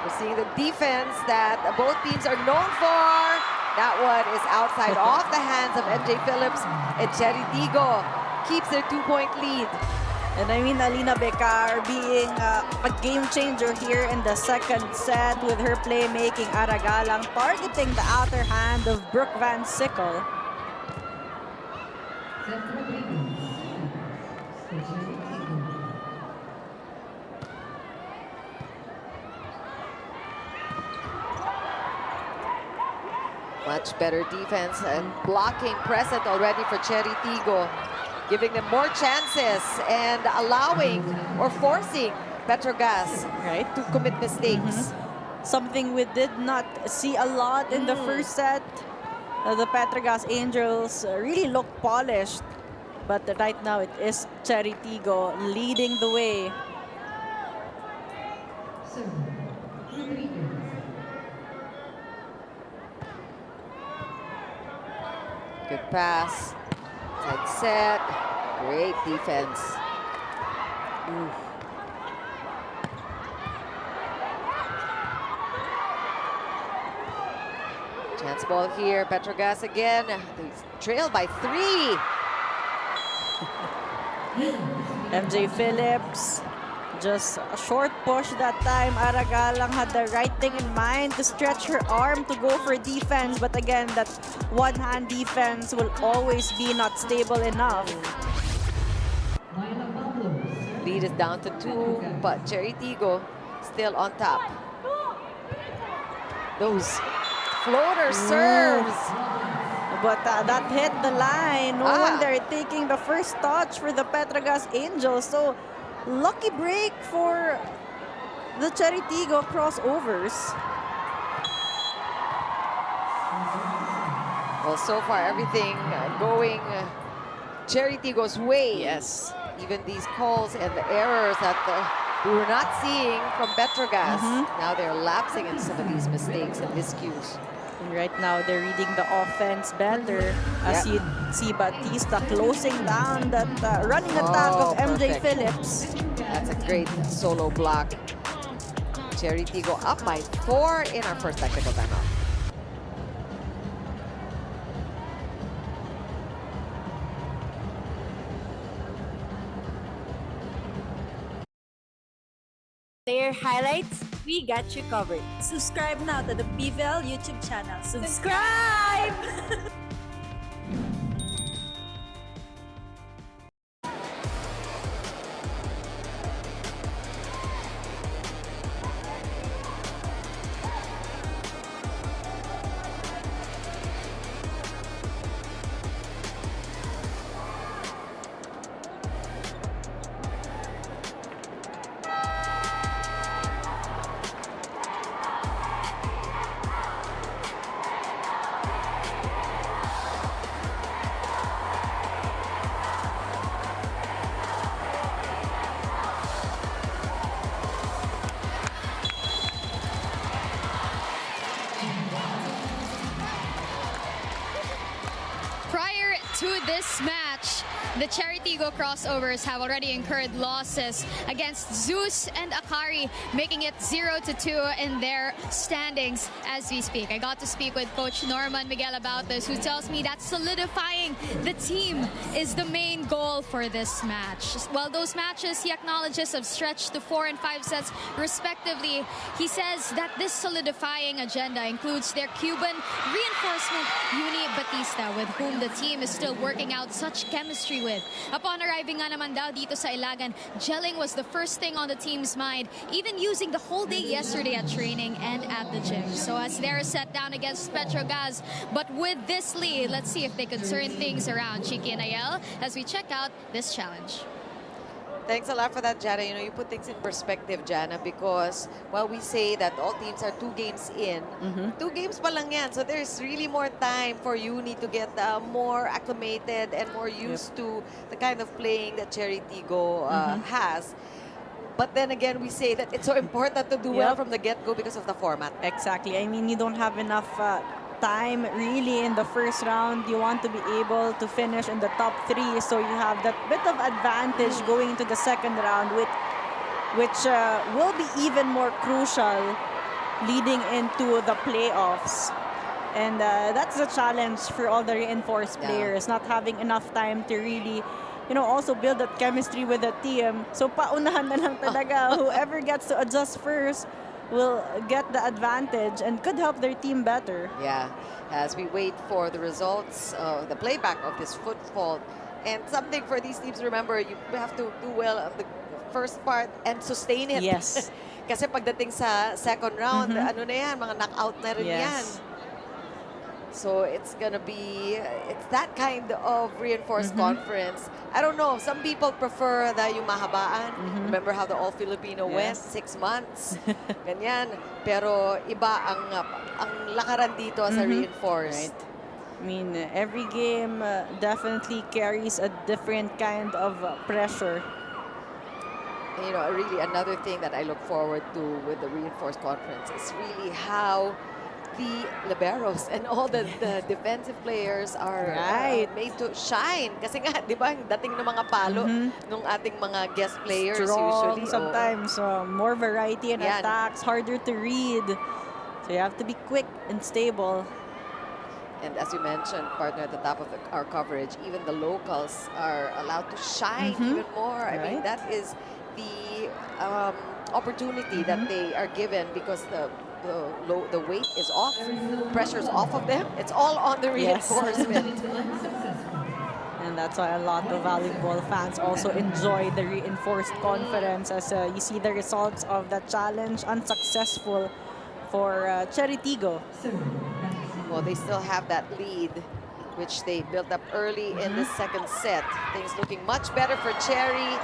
[SPEAKER 3] We're seeing the defense that both teams are known for. That one is outside off the hands of MJ Phillips, and CHERY Tiggo keeps their 2-point lead.
[SPEAKER 4] And I mean, Alina Becar being a game changer here in the second set with her playmaking. Aragalang targeting the outer hand of Brooke Van Sickle.
[SPEAKER 3] Much better defense and blocking present already for CHERY Tiggo, giving them more chances and allowing or forcing Petro Gazz to commit mistakes.
[SPEAKER 4] Something we did not see a lot in the first set. The Petro Gazz Angels really look polished, but right now it is CHERY Tiggo leading the way.
[SPEAKER 3] Good pass, tight set, great defense. Chance ball here, Petro Gazz again. They trail by 3.
[SPEAKER 4] MJ Phillips, just a short push that time. Aragalang had the right thing in mind to stretch her arm to go for defense. But again, that one-hand defense will always be not stable enough.
[SPEAKER 3] Lead is down to 2, but CHERY Tiggo still on top. Those floater serves.
[SPEAKER 4] But that hit the line. No wonder taking the first touch for the Petro Gazz Angels. So lucky break for the CHERY Tiggo crossovers.
[SPEAKER 3] Well, so far everything going CHERY Tiggo's way.
[SPEAKER 4] Yes.
[SPEAKER 3] Even these calls and the errors that we were not seeing from Petro Gazz. Now they're lapsing in some of these mistakes and miscues.
[SPEAKER 4] And right now, they're reading the offense better as you see Batista closing down that running attack of MJ Phillips.
[SPEAKER 3] That's a great solo block. CHERY Tiggo up by 4 in our first technical timeout.
[SPEAKER 6] Player highlights, we got you covered. Subscribe now to the PVL YouTube channel. Subscribe!
[SPEAKER 1] To this match, the CHERY Tiggo crossovers have already incurred losses against Zeus and Akari, making it 0-2 in their standings as we speak. I got to speak with Coach Norman Miguel about this, who tells me that solidifying the team is the main goal for this match. While those matches he acknowledges have stretched to 4 and 5 sets respectively, he says that this solidifying agenda includes their Cuban reinforcement, Uni Batista, with whom the team is still working out such chemistry with. Upon arriving nga naman daw dito sa Ilagan, gelling was the first thing on the team's mind, even using the whole day yesterday at training and at the gym. So as they're set down against Petro Gazz, but with this lead, let's see if they can turn things around. Chiki and Ayel, as we check out this challenge.
[SPEAKER 3] Thanks a lot for that, Jana. You know, you put things in perspective, Jana, because while we say that all teams are 2 games in, 2 games pa lang yan. So there's really more time for Uni to get more acclimated and more used to the kind of playing that CHERY Tiggo has. But then again, we say that it's so important to do well from the get-go because of the format.
[SPEAKER 4] Exactly. I mean, you don't have enough time really in the first round. You want to be able to finish in the top 3, so you have that bit of advantage going into the second round, which will be even more crucial leading into the playoffs. And that's the challenge for all the reinforced players, not having enough time to really, also build that chemistry with the team. So paunahan na lang talaga. Whoever gets to adjust first will get the advantage and could help their team better.
[SPEAKER 3] Yeah, as we wait for the results, the playback of this foot fault. And something for these teams, remember, you have to do well on the first part and sustain it.
[SPEAKER 4] Yes.
[SPEAKER 3] Kasi pagdating sa second round, ano na yan, mga knockout na rin yan. So it's gonna be, it's that kind of reinforced conference. I don't know, some people prefer the yung mahabaan. Remember how the All-Filipino went? 6 months. Ganyan. Pero iba ang lakaran dito sa reinforced.
[SPEAKER 4] Right. I mean, every game definitely carries a different kind of pressure.
[SPEAKER 3] You know, really another thing that I look forward to with the reinforced conference is really how the liberos and all the defensive players are made to shine. Kasi nga, di ba, dating ng mga palo nung ating mga guest players
[SPEAKER 4] Strong,
[SPEAKER 3] usually.
[SPEAKER 4] sometimes more variety in attacks, harder to read. So you have to be quick and stable.
[SPEAKER 3] And as you mentioned, partner, at the top of our coverage, even the locals are allowed to shine even more. I mean, that is the opportunity that they are given because the weight is off, pressure's off of them. It's all on the reinforcement.
[SPEAKER 4] And that's why a lot of volleyball fans also enjoy the reinforced conference as you see the results of the challenge unsuccessful for CHERY Tiggo.
[SPEAKER 3] Well, they still have that lead, which they built up early in the second set. Things looking much better for CHERY.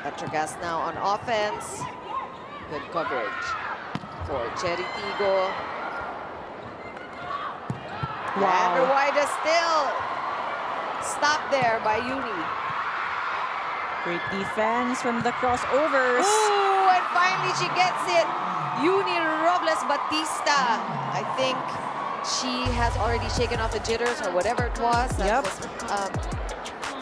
[SPEAKER 3] Petro Gazz now on offense. Good coverage for CHERY Tiggo. And wide is still stopped there by Uni.
[SPEAKER 4] Great defense from the crossovers.
[SPEAKER 3] Ooh, and finally she gets it. Uni Robles Batista. I think she has already shaken off the jitters or whatever it was. That was,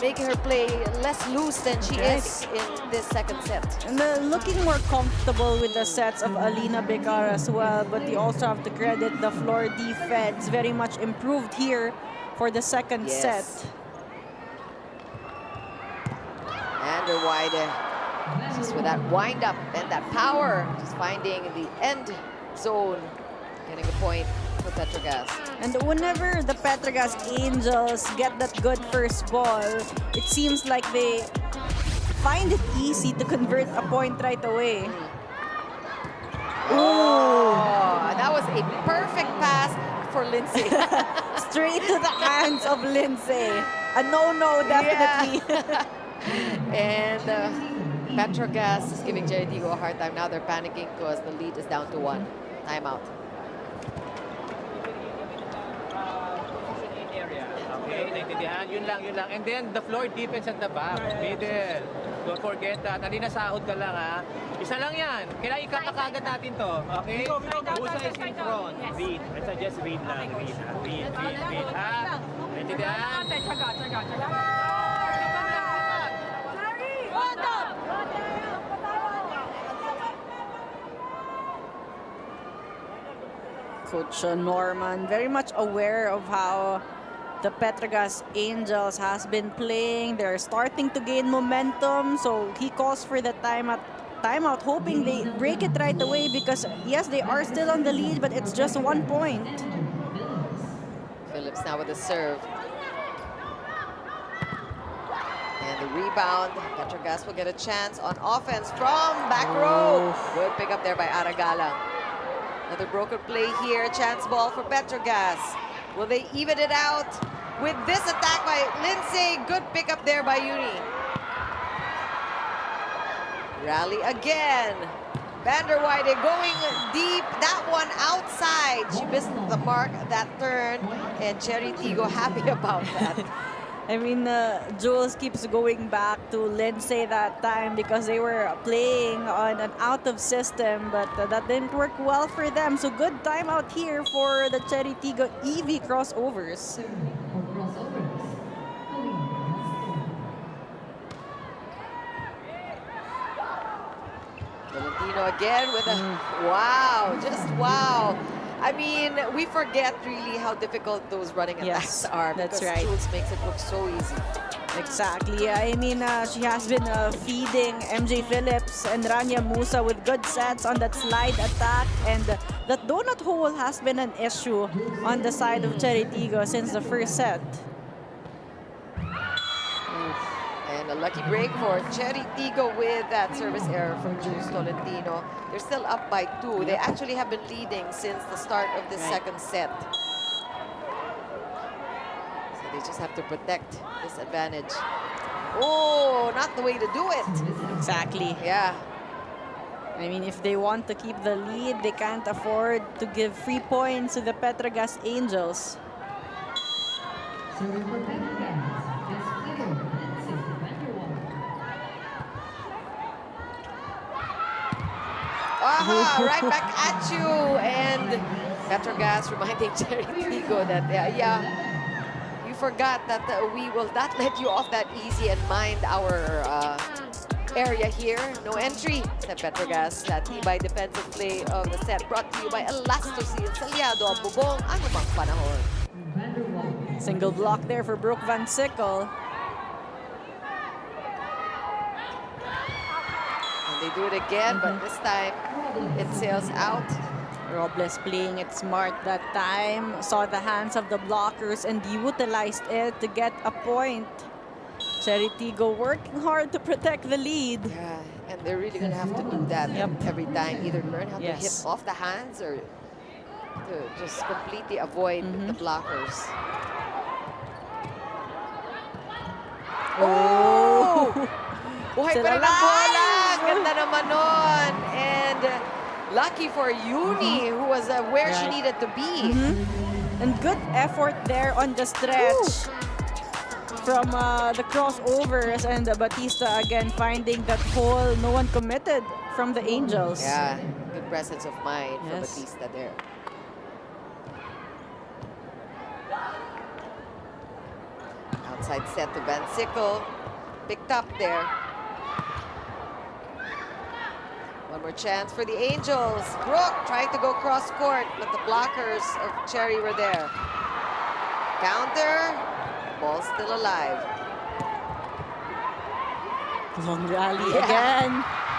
[SPEAKER 3] making her play less loose than she is in this second set.
[SPEAKER 4] And looking more comfortable with the sets of Alina Becar as well, but you also have to credit the floor defense, very much improved here for the second set.
[SPEAKER 3] And her wide, just with that wind up and that power, just finding the end zone, getting a point for Petro Gazz.
[SPEAKER 4] And whenever the Petro Gazz Angels get that good first ball, it seems like they find it easy to convert a point right away.
[SPEAKER 3] Oh, that was a perfect pass for Lindsay.
[SPEAKER 4] Straight to the hands of Lindsay. A no-no, definitely.
[SPEAKER 3] And Petro Gazz is giving CHERY Tiggo a hard time. Now they're panicking because the lead is down to 1. Timeout.
[SPEAKER 7] Okay, naintindihan. Yun lang, yun lang. And then the floor defense at the back, middle. Don't forget that. Alina, sahod ka lang, ha? Isa lang yan. Kailangan ikakagad natin to. Okay? Busa is in front. Read. I suggest read lang. Read, ha? Read, ha? Naintindihan?
[SPEAKER 4] Coach Norman very much aware of how the Petro Gazz Angels has been playing. They're starting to gain momentum, so he calls for the timeout, hoping they break it right away because yes, they are still on the lead, but it's just 1 point.
[SPEAKER 3] Phillips now with the serve. And the rebound. Petro Gazz will get a chance on offense from back row. Good pick up there by Aragala. Another broken play here. Chance ball for Petro Gazz. Will they even it out with this attack by Lindsay? Good pick up there by Uni. Rally again. Vanderweide going deep. That one outside. She missed the mark that turn. And CHERY Tiggo happy about that.
[SPEAKER 4] I mean, Jules keeps going back to Lindsay that time because they were playing on an out-of system, but that didn't work well for them. So good timeout here for the CHERY Tiggo EV Crossovers.
[SPEAKER 3] Valentino again with a wow, just wow. I mean, we forget really how difficult those running attacks
[SPEAKER 4] Yes,
[SPEAKER 3] are
[SPEAKER 4] that's
[SPEAKER 3] because
[SPEAKER 4] right.
[SPEAKER 3] Jules makes it look so easy.
[SPEAKER 4] Exactly. I mean, she has been feeding MJ Phillips and Rania Musa with good sets on that slide attack. And that donut hole has been an issue on the side of CHERY Tiggo since the first set.
[SPEAKER 3] And a lucky break for CHERY Tiggo with that service error from Jules Tolentino. They're still up by 2. They actually have been leading since the start of the second set. So they just have to protect this advantage. Oh, not the way to do it.
[SPEAKER 4] Exactly.
[SPEAKER 3] Yeah.
[SPEAKER 4] I mean, if they want to keep the lead, they can't afford to give free points to the Petro Gazz Angels.
[SPEAKER 3] Aha, right back at you. And Petro Gazz reminding CHERY Tiggo that, yeah, you forgot that we will not let you off that easy and mind our area here. No entry, said Petro Gazz. That tibay defensive play of the set brought to you by Elastosin Saliado, bubong anumang panahon.
[SPEAKER 4] Single block there for Brooke Van Sickle.
[SPEAKER 3] They do it again, but this time it sails out.
[SPEAKER 4] Robles playing it smart that time, saw the hands of the blockers and utilized it to get a point. CHERY Tiggo working hard to protect the lead.
[SPEAKER 3] Yeah, and they're really going to have to do that every time. Either learn how to hit off the hands or to just completely avoid the blockers. Oh! Buhay pa rin ang bola! Ganda naman nun! And lucky for Uni, who was where she needed to be.
[SPEAKER 4] And good effort there on the stretch from the crossovers, and Batista again finding that hole no one committed from the Angels.
[SPEAKER 3] Yeah, good presence of mind for Batista there. Outside set to Van Sickle. Picked up there. One more chance for the Angels. Brooke trying to go cross court, but the blockers of CHERY were there. Counter. Ball still alive.
[SPEAKER 4] Long rally again.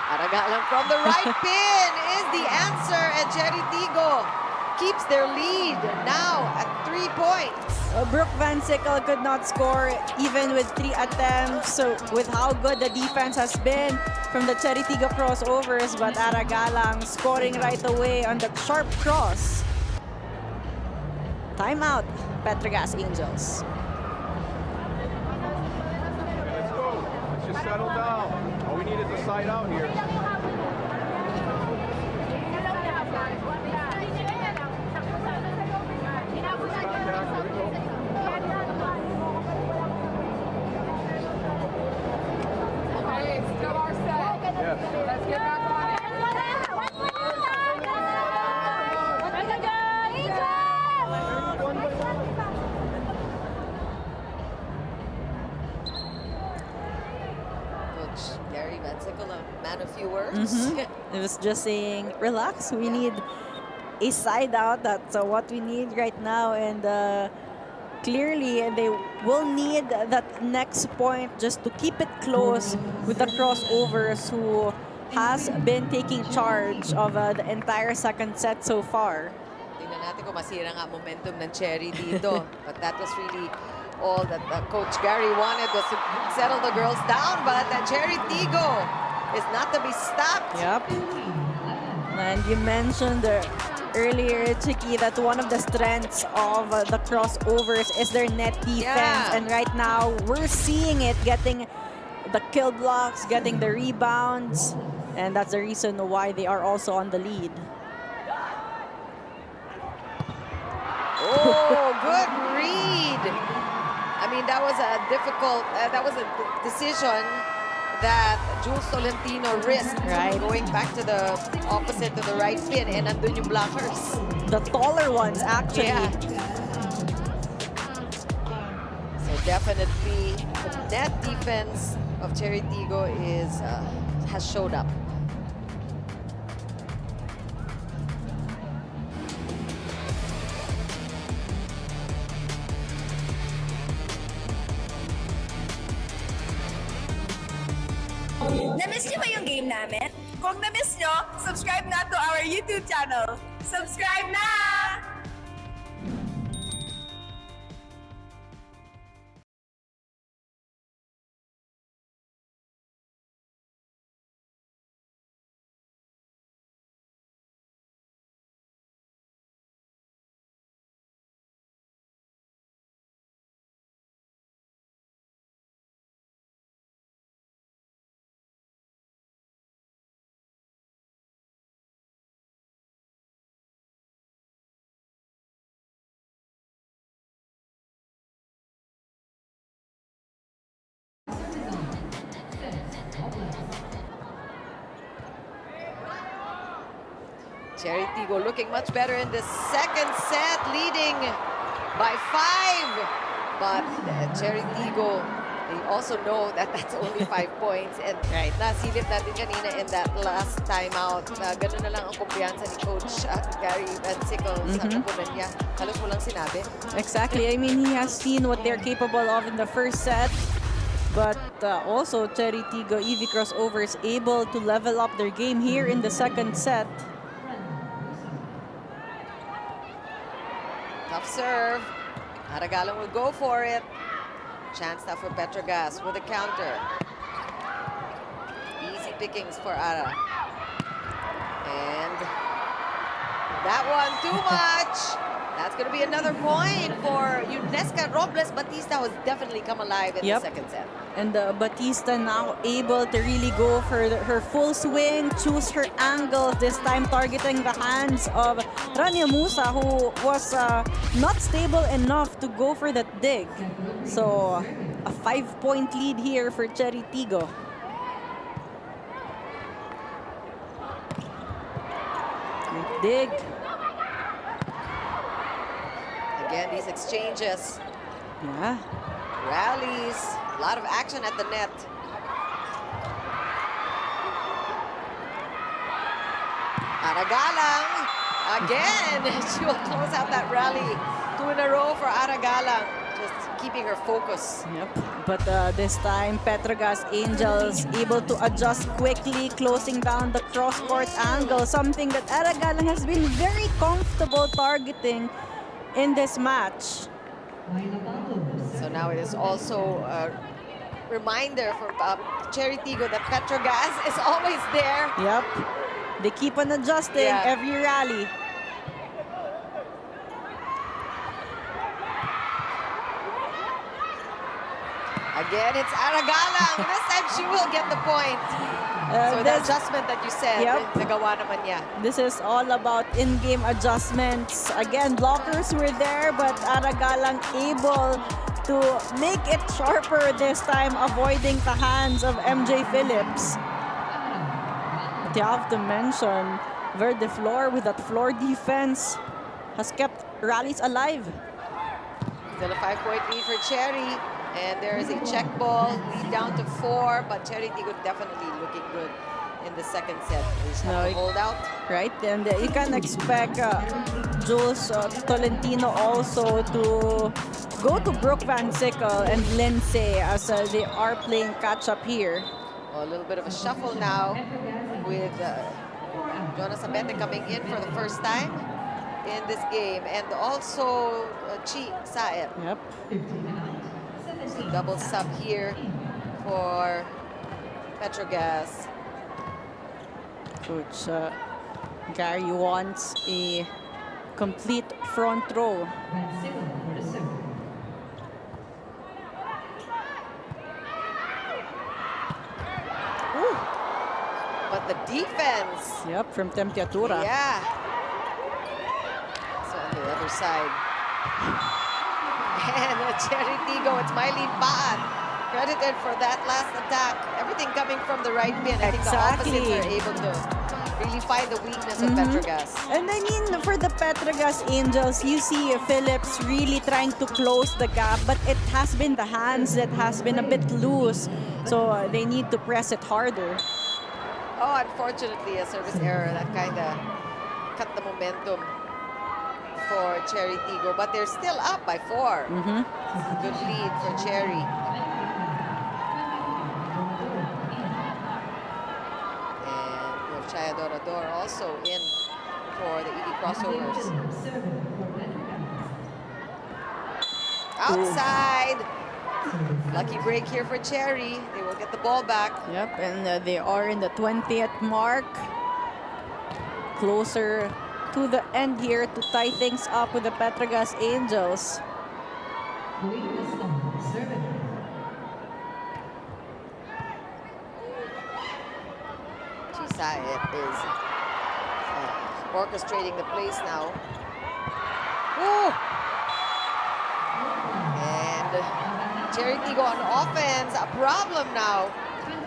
[SPEAKER 3] Aragalang from the right pin is the answer, and CHERY Tiggo keeps their lead now at 3 points.
[SPEAKER 4] Brooke Van Sickle could not score even with 3 attempts, so with how good the defense has been from the CHERY Tiggo crossovers, but Aragalang scoring right away on the sharp cross. Timeout, Petro Gazz Angels.
[SPEAKER 8] Let's go. Let's just settle down. All we need is a side out here.
[SPEAKER 3] Gary Van Sickle, a man of few words.
[SPEAKER 4] It was just saying, relax, we need a side out. That's what we need right now. And clearly, they will need that next point just to keep it close with the crossovers, who has been taking charge of the entire second set so far.
[SPEAKER 3] Tingnan natin kung masira nga momentum ng CHERY dito. But that was really all that Coach Gary wanted, was to settle the girls down. But CHERY Tiggo is not to be stopped.
[SPEAKER 4] Yep. And you mentioned earlier, Chicky, that one of the strengths of the crossovers is their net defense. And right now, we're seeing it, getting the kill blocks, getting the rebounds. And that's the reason why they are also on the lead.
[SPEAKER 3] Oh, good read. I mean, that was a difficult, that was a decision that Jules Tolentino risked. Going back to the opposite, to the right pin, and nandun yung blockers.
[SPEAKER 4] The taller ones, actually.
[SPEAKER 3] Yeah. So definitely, the net defense of CHERY Tiggo is, has showed up.
[SPEAKER 6] galing namin? Kung na-miss nyo, subscribe na to our YouTube channel. Subscribe na!
[SPEAKER 3] CHERY Tiggo looking much better in the second set, leading by 5. But CHERY Tiggo, they also know that that's only 5 points. And nasilip natin kanina in that last timeout. Ganun na lang ang kumpiyansa ni Coach Gary Van Sickles sa kupunan niya. Halos mo lang sinabi.
[SPEAKER 4] Exactly. I mean, he has seen what they're capable of in the first set. But also, CHERY Tiggo EV Crossovers able to level up their game here in the second set.
[SPEAKER 3] Tough serve. Aragalang will go for it. Chance now for Petro Gazz with a counter. Easy pickings for Ara. And that one too much. That's going to be another point for Unesca. Robles Batista has definitely come alive in the second set.
[SPEAKER 4] And Batista now able to really go for her full swing, choose her angles, this time targeting the hands of Rania Musa, who was not stable enough to go for that dig. So a 5-point lead here for CHERY Tiggo. Dig.
[SPEAKER 3] Again, these exchanges.
[SPEAKER 4] Yeah.
[SPEAKER 3] Rallies. A lot of action at the net. Aragalang. Again, she will close out that rally. 2 in a row for Aragalang. Just keeping her focus.
[SPEAKER 4] Yep. But this time, Petro Gazz Angels able to adjust quickly, closing down the cross-court angle, something that Aragalang has been very comfortable targeting in this match.
[SPEAKER 3] So now it is also a reminder for CHERY Tiggo that Petro Gazz is always there.
[SPEAKER 4] Yep. They keep on adjusting every rally.
[SPEAKER 3] Again, it's Aragalang. This time she will get the point. So the adjustment that you said, nagawa naman niya.
[SPEAKER 4] This is all about in-game adjustments. Again, blockers were there, but Aragalang able to make it sharper this time, avoiding the hands of MJ Phillips. But you have to mention, Verde Floor with that floor defense has kept rallies alive.
[SPEAKER 3] Still a 5-point lead for CHERY. And there is a check ball, lead down to 4, but CHERY Tiggo definitely looking good in the second set. They just have to hold out.
[SPEAKER 4] Right, and you can expect Jules Tolentino also to go to Brooke Van Sickle and Lindsay as they are playing catch-up here.
[SPEAKER 3] A little bit of a shuffle now with Jonas Abete coming in for the first time in this game. And also Chi Saeb.
[SPEAKER 4] Yep.
[SPEAKER 3] So double sub here for Petro Gazz.
[SPEAKER 4] Coach Gary wants a complete front row.
[SPEAKER 3] Ooh. But the defense.
[SPEAKER 4] Yep, from Tempiatura.
[SPEAKER 3] Yeah. So on the other side. And CHERY Tiggo, it's Mylene Paan, credited for that last attack. Everything coming from the right pin. I think the opposites are able to really find the weakness of Petro Gazz.
[SPEAKER 4] And I mean, for the Petro Gazz Angels, you see Phillips really trying to close the gap, but it has been the hands that has been a bit loose. So they need to press it harder.
[SPEAKER 3] Oh, unfortunately, a service error that kind of cut the momentum for CHERY Tiggo, but they're still up by 4. Good lead for CHERY. Salvador also in for the EV Crossovers. Outside. Lucky break here for Cherry. They will get the ball back.
[SPEAKER 4] Yep, and they are in the 20th mark. Closer to the end here to tie things up with the Petro Gazz Angels.
[SPEAKER 3] Chisaet is orchestrating the plays now. Ooh! And CHERY Tiggo on offense. A problem now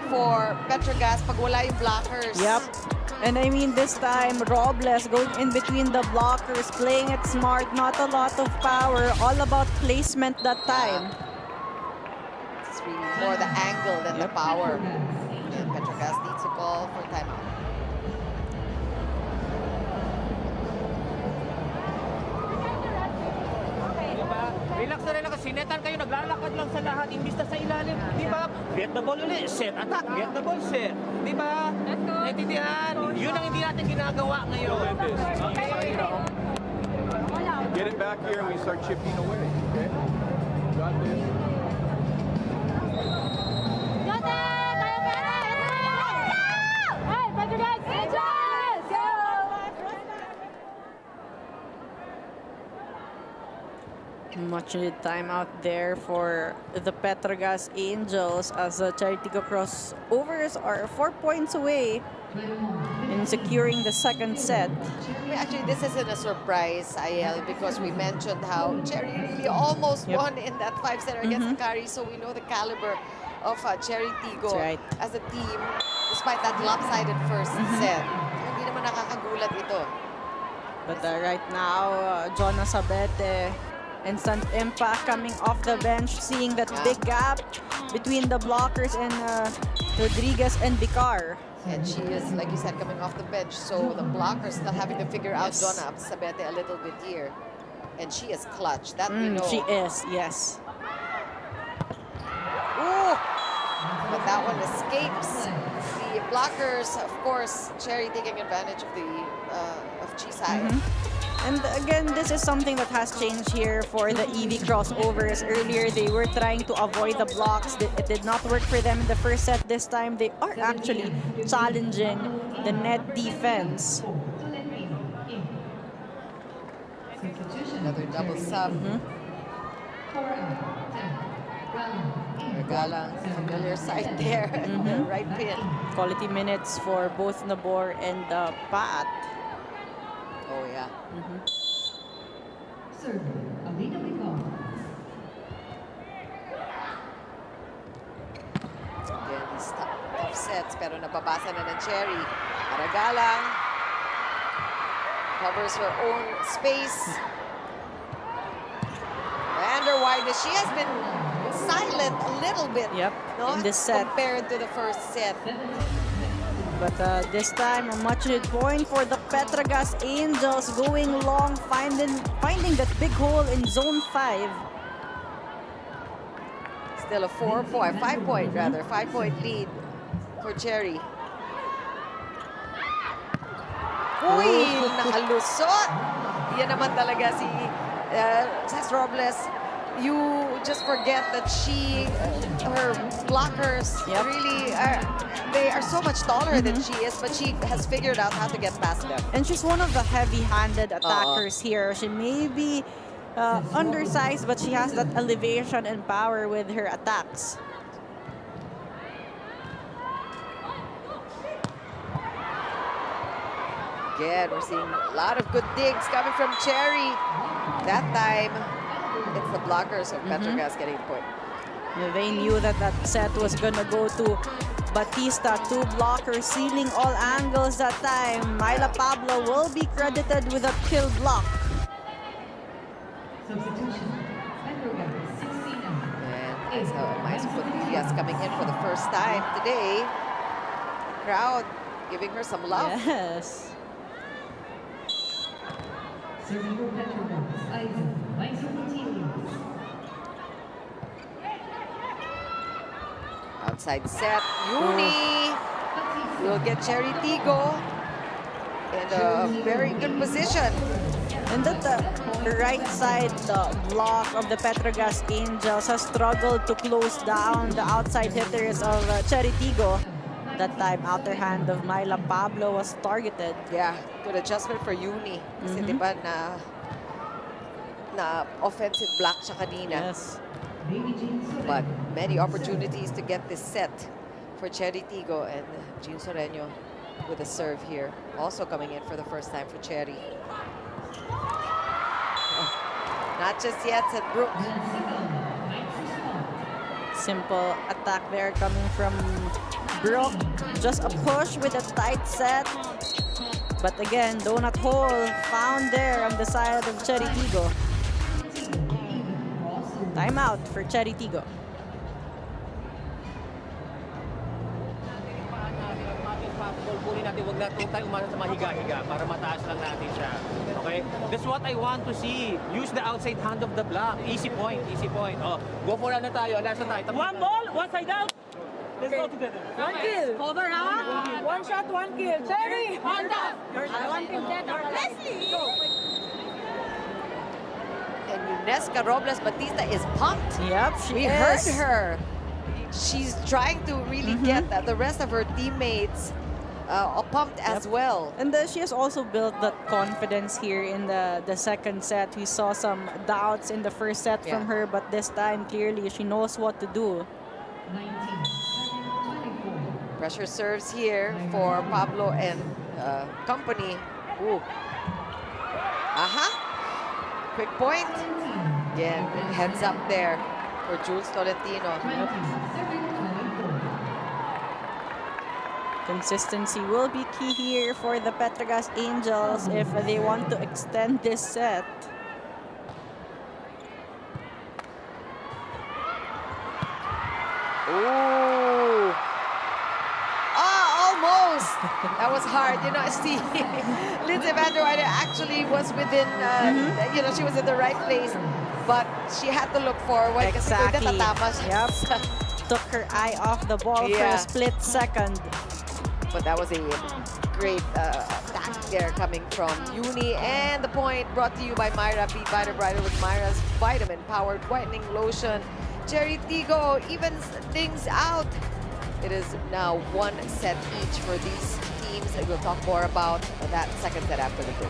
[SPEAKER 3] for Petro Gazz pag wala yung blockers.
[SPEAKER 4] Yep. And I mean, this time, Robles going in between the blockers, playing it smart, not a lot of power, all about placement that time.
[SPEAKER 3] It's really more the angle than the power. And Petro Gazz needs a call for timeout.
[SPEAKER 7] Relax na relax. Sinetan kayo, naglalakad lang sa lahat. Imbis na sa ilalim. Di ba? Get the ball ulit. Set, attack. Get the ball, set. Di ba? Naintindihan? Yun ang hindi natin ginagawa ngayon. Okay.
[SPEAKER 8] Get it back here and we start chipping away. Okay? Got this.
[SPEAKER 4] Much needed time out there for the Petro Gazz Angels as the CHERY Tiggo Crossovers are 4 points away in securing the second set.
[SPEAKER 3] Actually, this isn't a surprise, IL, because we mentioned how CHERY really almost won in that 5-setter against Kari, so we know the caliber of CHERY Tiggo as a team, despite that lopsided first set. Hindi naman nakakagulat ito.
[SPEAKER 4] But right now, Jonas Abete, instant impact coming off the bench, seeing that big gap between the blockers and Rodriguez and Vicar.
[SPEAKER 3] And she is, like you said, coming off the bench, so the blockers still having to figure out Donna Sabete a little bit here. And she is clutch, that we know.
[SPEAKER 4] She is, yes.
[SPEAKER 3] Ooh! But that one escapes the blockers. Of course, CHERY taking advantage of the of Chisaet.
[SPEAKER 4] And again, this is something that has changed here for the EV Crossovers. Earlier, they were trying to avoid the blocks. It did not work for them in the first set. This time, they are actually challenging the net defense.
[SPEAKER 3] Another double sub. Galang, familiar side there. Right pin.
[SPEAKER 4] Quality minutes for both Nabor and Pat.
[SPEAKER 3] Oh, yeah. Again, these tough sets, pero nababasa na ng CHERY. Galang covers her own space. Vanderwide, she has been silent a little bit
[SPEAKER 4] in this set
[SPEAKER 3] compared to the first set.
[SPEAKER 4] But this time, a much-needed point for the Petro Gazz Angels, going long, finding that big hole in zone 5.
[SPEAKER 3] Still a 5-point rather, 5-point lead for CHERY. Uy, nakalusot! Yan naman talaga si Cesc Robles. You just forget that her blockers really they are so much taller than she is, but she has figured out how to get past them.
[SPEAKER 4] And she's one of the heavy-handed attackers here. She may be undersized, but she has that elevation and power with her attacks.
[SPEAKER 3] Again, we're seeing a lot of good digs coming from CHERY. That time, it's the blockers of Petro Gazz getting the point.
[SPEAKER 4] They knew that that set was gonna go to Batista, 2 blockers, sealing all angles that time. Myla Pablo will be credited with a kill block.
[SPEAKER 3] And that's how Miles Putillas coming in for the first time today. The crowd giving her some love.
[SPEAKER 4] Yes.
[SPEAKER 3] Outside set, Uni will get CHERY Tiggo. in a very good position.
[SPEAKER 4] And that the right side block of the Petro Gazz Angels has struggled to close down the outside hitters of CHERY Tiggo. That time, outer hand of Myla Pablo was targeted.
[SPEAKER 3] Yeah, good adjustment for Uni. Kasi di ba na offensive block siya kanina.
[SPEAKER 4] Yes.
[SPEAKER 3] But many opportunities to get this set for CHERY Tiggo, and Jean Soreño with a serve here. Also coming in for the first time for CHERY. Oh, not just yet, said Brooke.
[SPEAKER 4] Simple attack there coming from Brooke. Just a push with a tight set. But again, donut hole found there on the side of CHERY Tiggo. Timeout for CHERY Tiggo.
[SPEAKER 7] Kunin natin, huwag natin tayo umasa sa mahiga-higa para mataas lang natin siya. Okay? That's what I want to see. Use the outside hand of the block. Easy point, easy point. Oh, go for ano tayo. Last na tayo.
[SPEAKER 9] One ball, one side out. Let's go together.
[SPEAKER 6] One kill. Cover, ha? One shot, one kill. Cherry, Honda. I want him dead or alive. Go.
[SPEAKER 3] And Yunesca Robles Batista is pumped.
[SPEAKER 4] Yep,
[SPEAKER 3] We heard her. She's trying to really get the rest of her teammates pumped as well.
[SPEAKER 4] And she has also built that confidence here in the second set. We saw some doubts in the first set from her, but this time, clearly, she knows what to do.
[SPEAKER 3] Pressure serves here for Pablo and company. Ooh. Aha. Quick point. Again, heads up there for Jules Tolentino.
[SPEAKER 4] Consistency will be key here for the Petro Gazz Angels if they want to extend this set.
[SPEAKER 3] Ooh. Almost. That was hard. You know, see, Lindsay Van der Weide actually was within, you know, she was in the right place, but she had to look forward.
[SPEAKER 4] Exactly.
[SPEAKER 3] Kasi natatama siya.
[SPEAKER 4] Yep. Took her eye off the ball for a split second.
[SPEAKER 3] But that was a great attack there coming from Uni. And the point brought to you by Myra. Be Vita Brighter with Myra's vitamin-powered whitening lotion. CHERY Tiggo evens things out. It is now one set each for these teams. And we'll talk more about that second set after the break.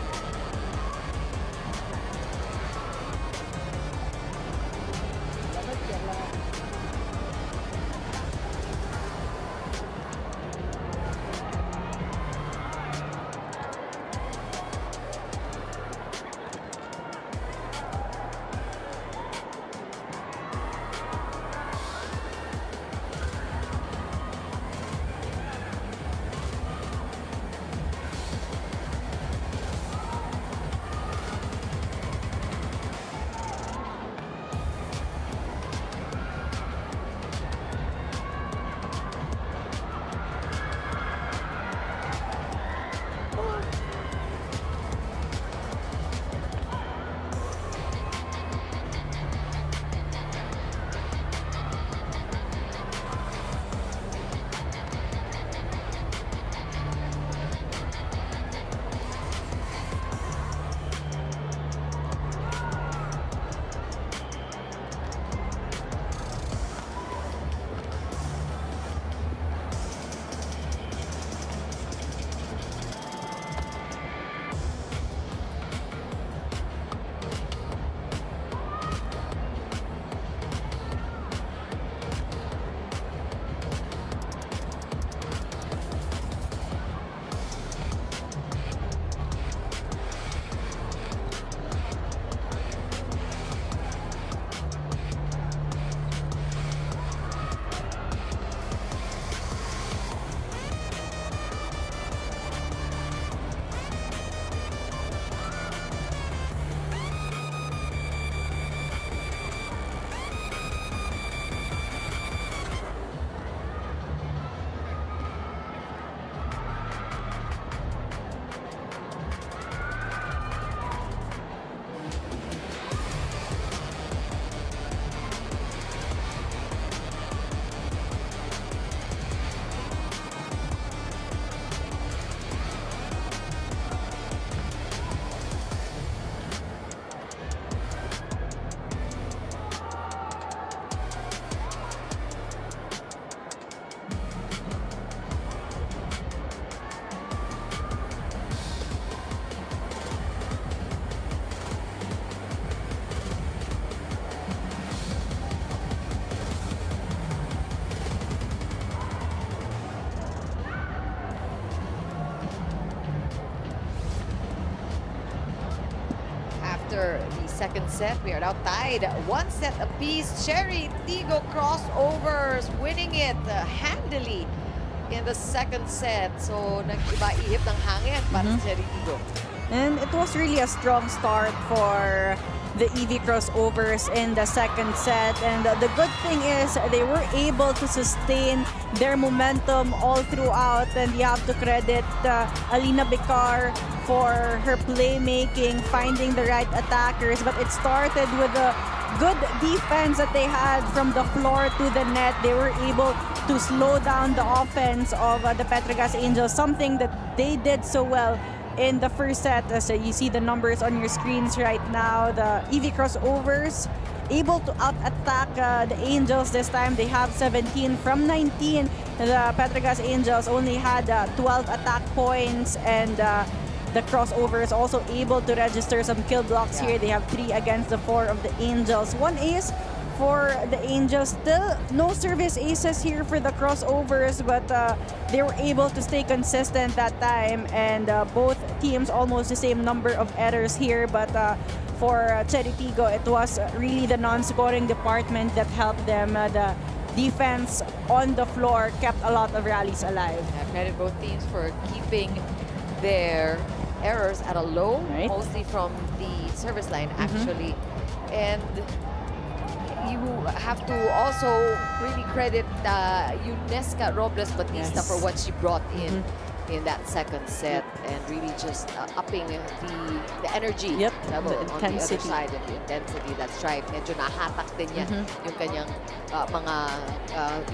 [SPEAKER 3] after the second set. We are now tied 1 set apiece. CHERY Tiggo Crossovers winning it handily in the second set. So nag-iba-ihip ng hangin para sa CHERY Tiggo.
[SPEAKER 4] And it was really a strong start for the EV Crossovers in the second set. And the good thing is they were able to sustain their momentum all throughout. And you have to credit Alina Bicar for her playmaking, finding the right attackers. But it started with a good defense that they had from the floor to the net. They were able to slow down the offense of the Petro Gazz Angels, something that they did so well in the first set. As you see the numbers on your screens right now, the EV Crossovers able to out-attack the Angels this time. They have 17 from 19. The Petro Gazz Angels only had 12 attack points, and the Crossovers also able to register some kill blocks here. They have 3 against the 4 of the Angels. 1 ace for the Angels. Still no service aces here for the Crossovers, but they were able to stay consistent that time, and both teams almost the same number of errors here. But for CHERY Tiggo, it was really the non-scoring department that helped them. The defense on the floor kept a lot of rallies alive.
[SPEAKER 3] I credit both teams for keeping their errors at a low, mostly from the service line actually. And you have to also really credit Unesca Robles Batista for what she brought in that second set, and really just upping the energy level on the other side, and the intensity. That's right. Medyo nahatak din yan yung kanyang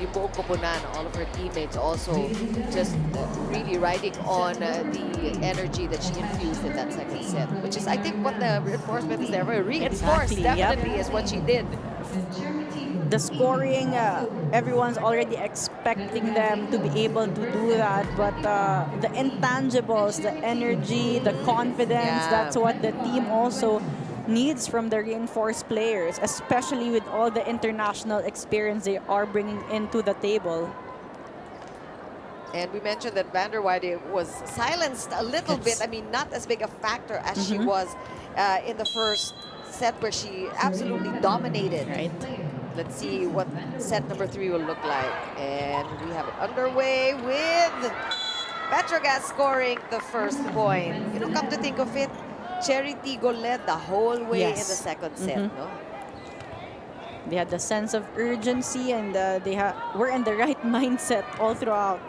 [SPEAKER 3] yung buong koponan, all of her teammates also just really riding on the energy that she infused in that second set, which is, I think, what the reinforcement is there. Reinforced definitely is what she did.
[SPEAKER 4] The scoring, everyone's already expecting them to be able to do that, but the intangibles, the energy, the confidence, that's what the team also needs from the reinforced players, especially with all the international experience they are bringing into the table.
[SPEAKER 3] And we mentioned that van der Weyde was silenced a little bit. I mean, not as big a factor as she was in the first set, where she absolutely dominated. Let's see what set number 3 will look like. And we have it underway with Petro Gazz scoring the first point. You know, come to think of it, CHERY Tiggo led the whole way in the second set, no?
[SPEAKER 4] They had the sense of urgency, and they were in the right mindset all throughout.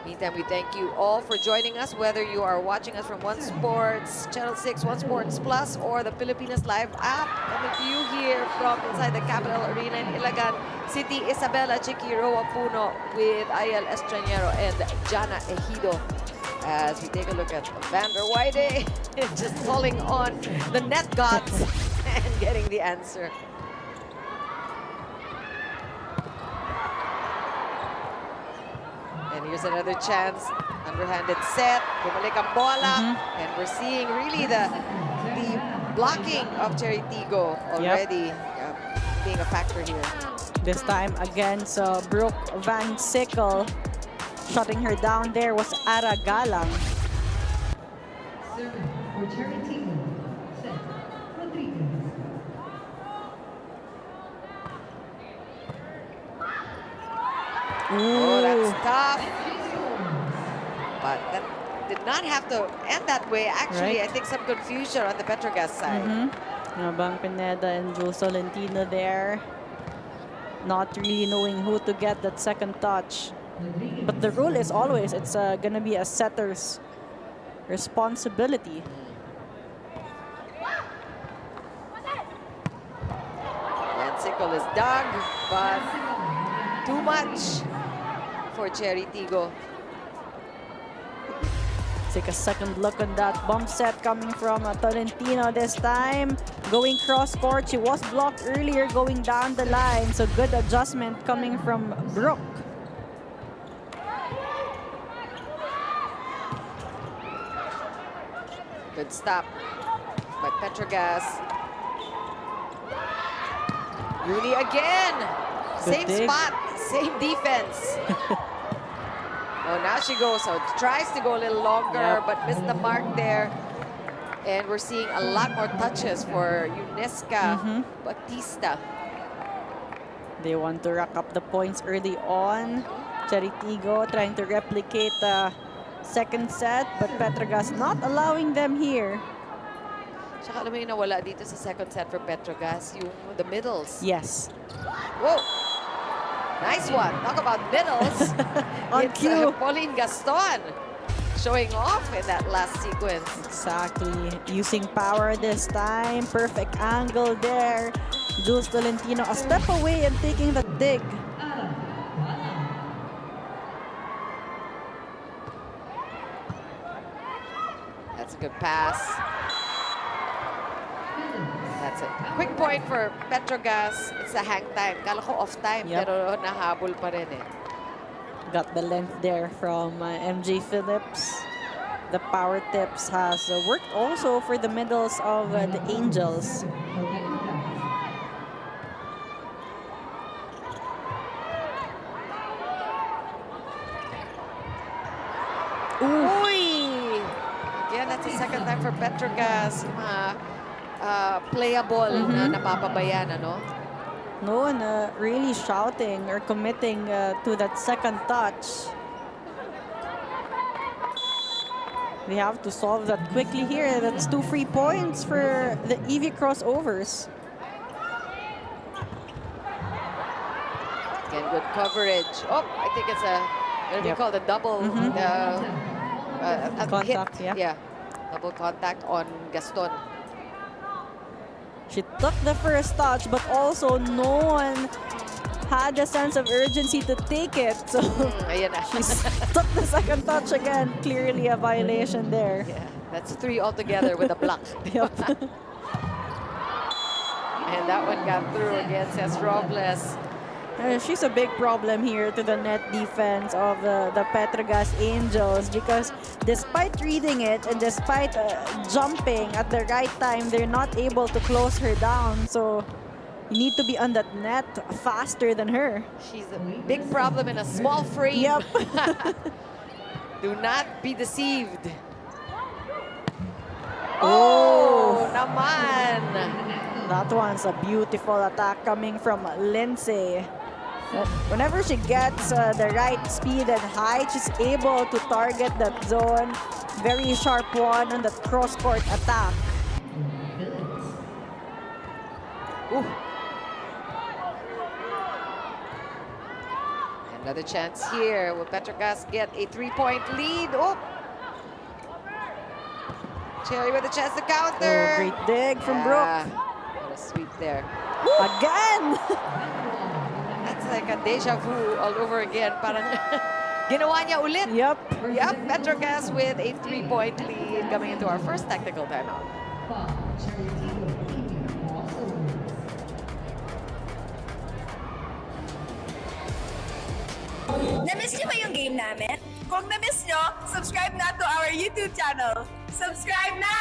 [SPEAKER 3] Meantime, we thank you all for joining us, whether you are watching us from One Sports, Channel 6, One Sports Plus, or the Pilipinas Live app. Coming to you here from inside the Capital Arena in Ilagan City, Isabela Chiqui Roa Puno with Ayel Estranero and Jana Ejido. As we take a look at van der Weyde, just falling on the net gods and getting the answer. And here's another chance, underhanded set, bumalik ang bola, and we're seeing really the blocking of CHERY Tiggo already being a factor here.
[SPEAKER 4] This time against Brooke Van Sickle. Shutting her down there was Ara Galang.
[SPEAKER 5] For CHERY Tiggo, set Rodriguez.
[SPEAKER 3] Oh, that's tough. But that did not have to end that way. Actually, I think some confusion on the Petro Gazz side.
[SPEAKER 4] Bang Pineda and Jules Tolentino there. Not really knowing who to get that second touch. But the rule is always, it's going to be a setter's responsibility.
[SPEAKER 3] Van Sickle is dug, but too much for CHERY Tiggo.
[SPEAKER 4] Take a second look on that bump set coming from Tolentino this time. Going cross-court, she was blocked earlier going down the line. So good adjustment coming from Brooke.
[SPEAKER 3] Good stop by Petro Gazz. Rooney again. Same spot, same defense. Oh, now she goes. So tries to go a little longer, but missed the mark there. And we're seeing a lot more touches for Unesca Batista.
[SPEAKER 4] They want to rack up the points early on. CHERY Tiggo trying to replicate the second set, but Petro Gazz not allowing them here.
[SPEAKER 3] Tsaka alam mo yung nawala dito sa second set for Petro Gazz, the middles.
[SPEAKER 4] Yes.
[SPEAKER 3] Whoa! Nice one. Talk about middles.
[SPEAKER 4] On
[SPEAKER 3] It's
[SPEAKER 4] cue.
[SPEAKER 3] Pauline Gaston showing off in that last sequence.
[SPEAKER 4] Exactly. Using power this time. Perfect angle there. Jules Tolentino a step away and taking the dig.
[SPEAKER 3] That's a good pass. That's it. Quick point for Petro Gazz. It's a hang time. Kala ko off time,
[SPEAKER 4] Yep.
[SPEAKER 3] pero nahabol pa rin eh.
[SPEAKER 4] Got the length there from MJ Phillips. The power tips has worked also for the middles of the Angels.
[SPEAKER 3] Uy! Again, that's the second time for Petro Gazz. Playable na napapabayan, ano?
[SPEAKER 4] No one really shouting or committing to that second touch. We have to solve that quickly here. That's 2 free points for the EV Crossovers.
[SPEAKER 3] Again, good coverage. Oh, I think it's what do you call the double a
[SPEAKER 4] Contact,
[SPEAKER 3] hit.
[SPEAKER 4] yeah.
[SPEAKER 3] Double contact on Gaston.
[SPEAKER 4] She took the first touch, but also no one had a sense of urgency to take it. So
[SPEAKER 3] Ayan na.
[SPEAKER 4] she took the second touch again. Clearly a violation there.
[SPEAKER 3] Yeah, that's 3 altogether with a block.
[SPEAKER 4] Yep.
[SPEAKER 3] And that one got through against Robles.
[SPEAKER 4] She's a big problem here to the net defense of the Petro Gazz Angels, because despite reading it and despite jumping at the right time, they're not able to close her down. So you need to be on that net faster than her.
[SPEAKER 3] She's a big problem in a small frame.
[SPEAKER 4] Yep.
[SPEAKER 3] Do not be deceived. Oh, naman.
[SPEAKER 4] That one's a beautiful attack coming from Lindsay. Whenever she gets the right speed and height, she's able to target that zone. Very sharp one on the cross-court attack.
[SPEAKER 3] Ooh. Another chance here. Will Petro Gazz get a 3-point lead? Oh. CHERY with a chance to counter.
[SPEAKER 4] Oh, great dig from Brooke.
[SPEAKER 3] What a sweep there.
[SPEAKER 4] Again!
[SPEAKER 3] That's like a deja vu all over again. Parang ginawa niya ulit.
[SPEAKER 4] Yep.
[SPEAKER 3] Yep, Petro Gazz with a 3-point lead coming into our first technical timeout.
[SPEAKER 6] Na-miss niyo ba yung game namin? Kung na-miss niyo, subscribe na to our YouTube channel. Subscribe na!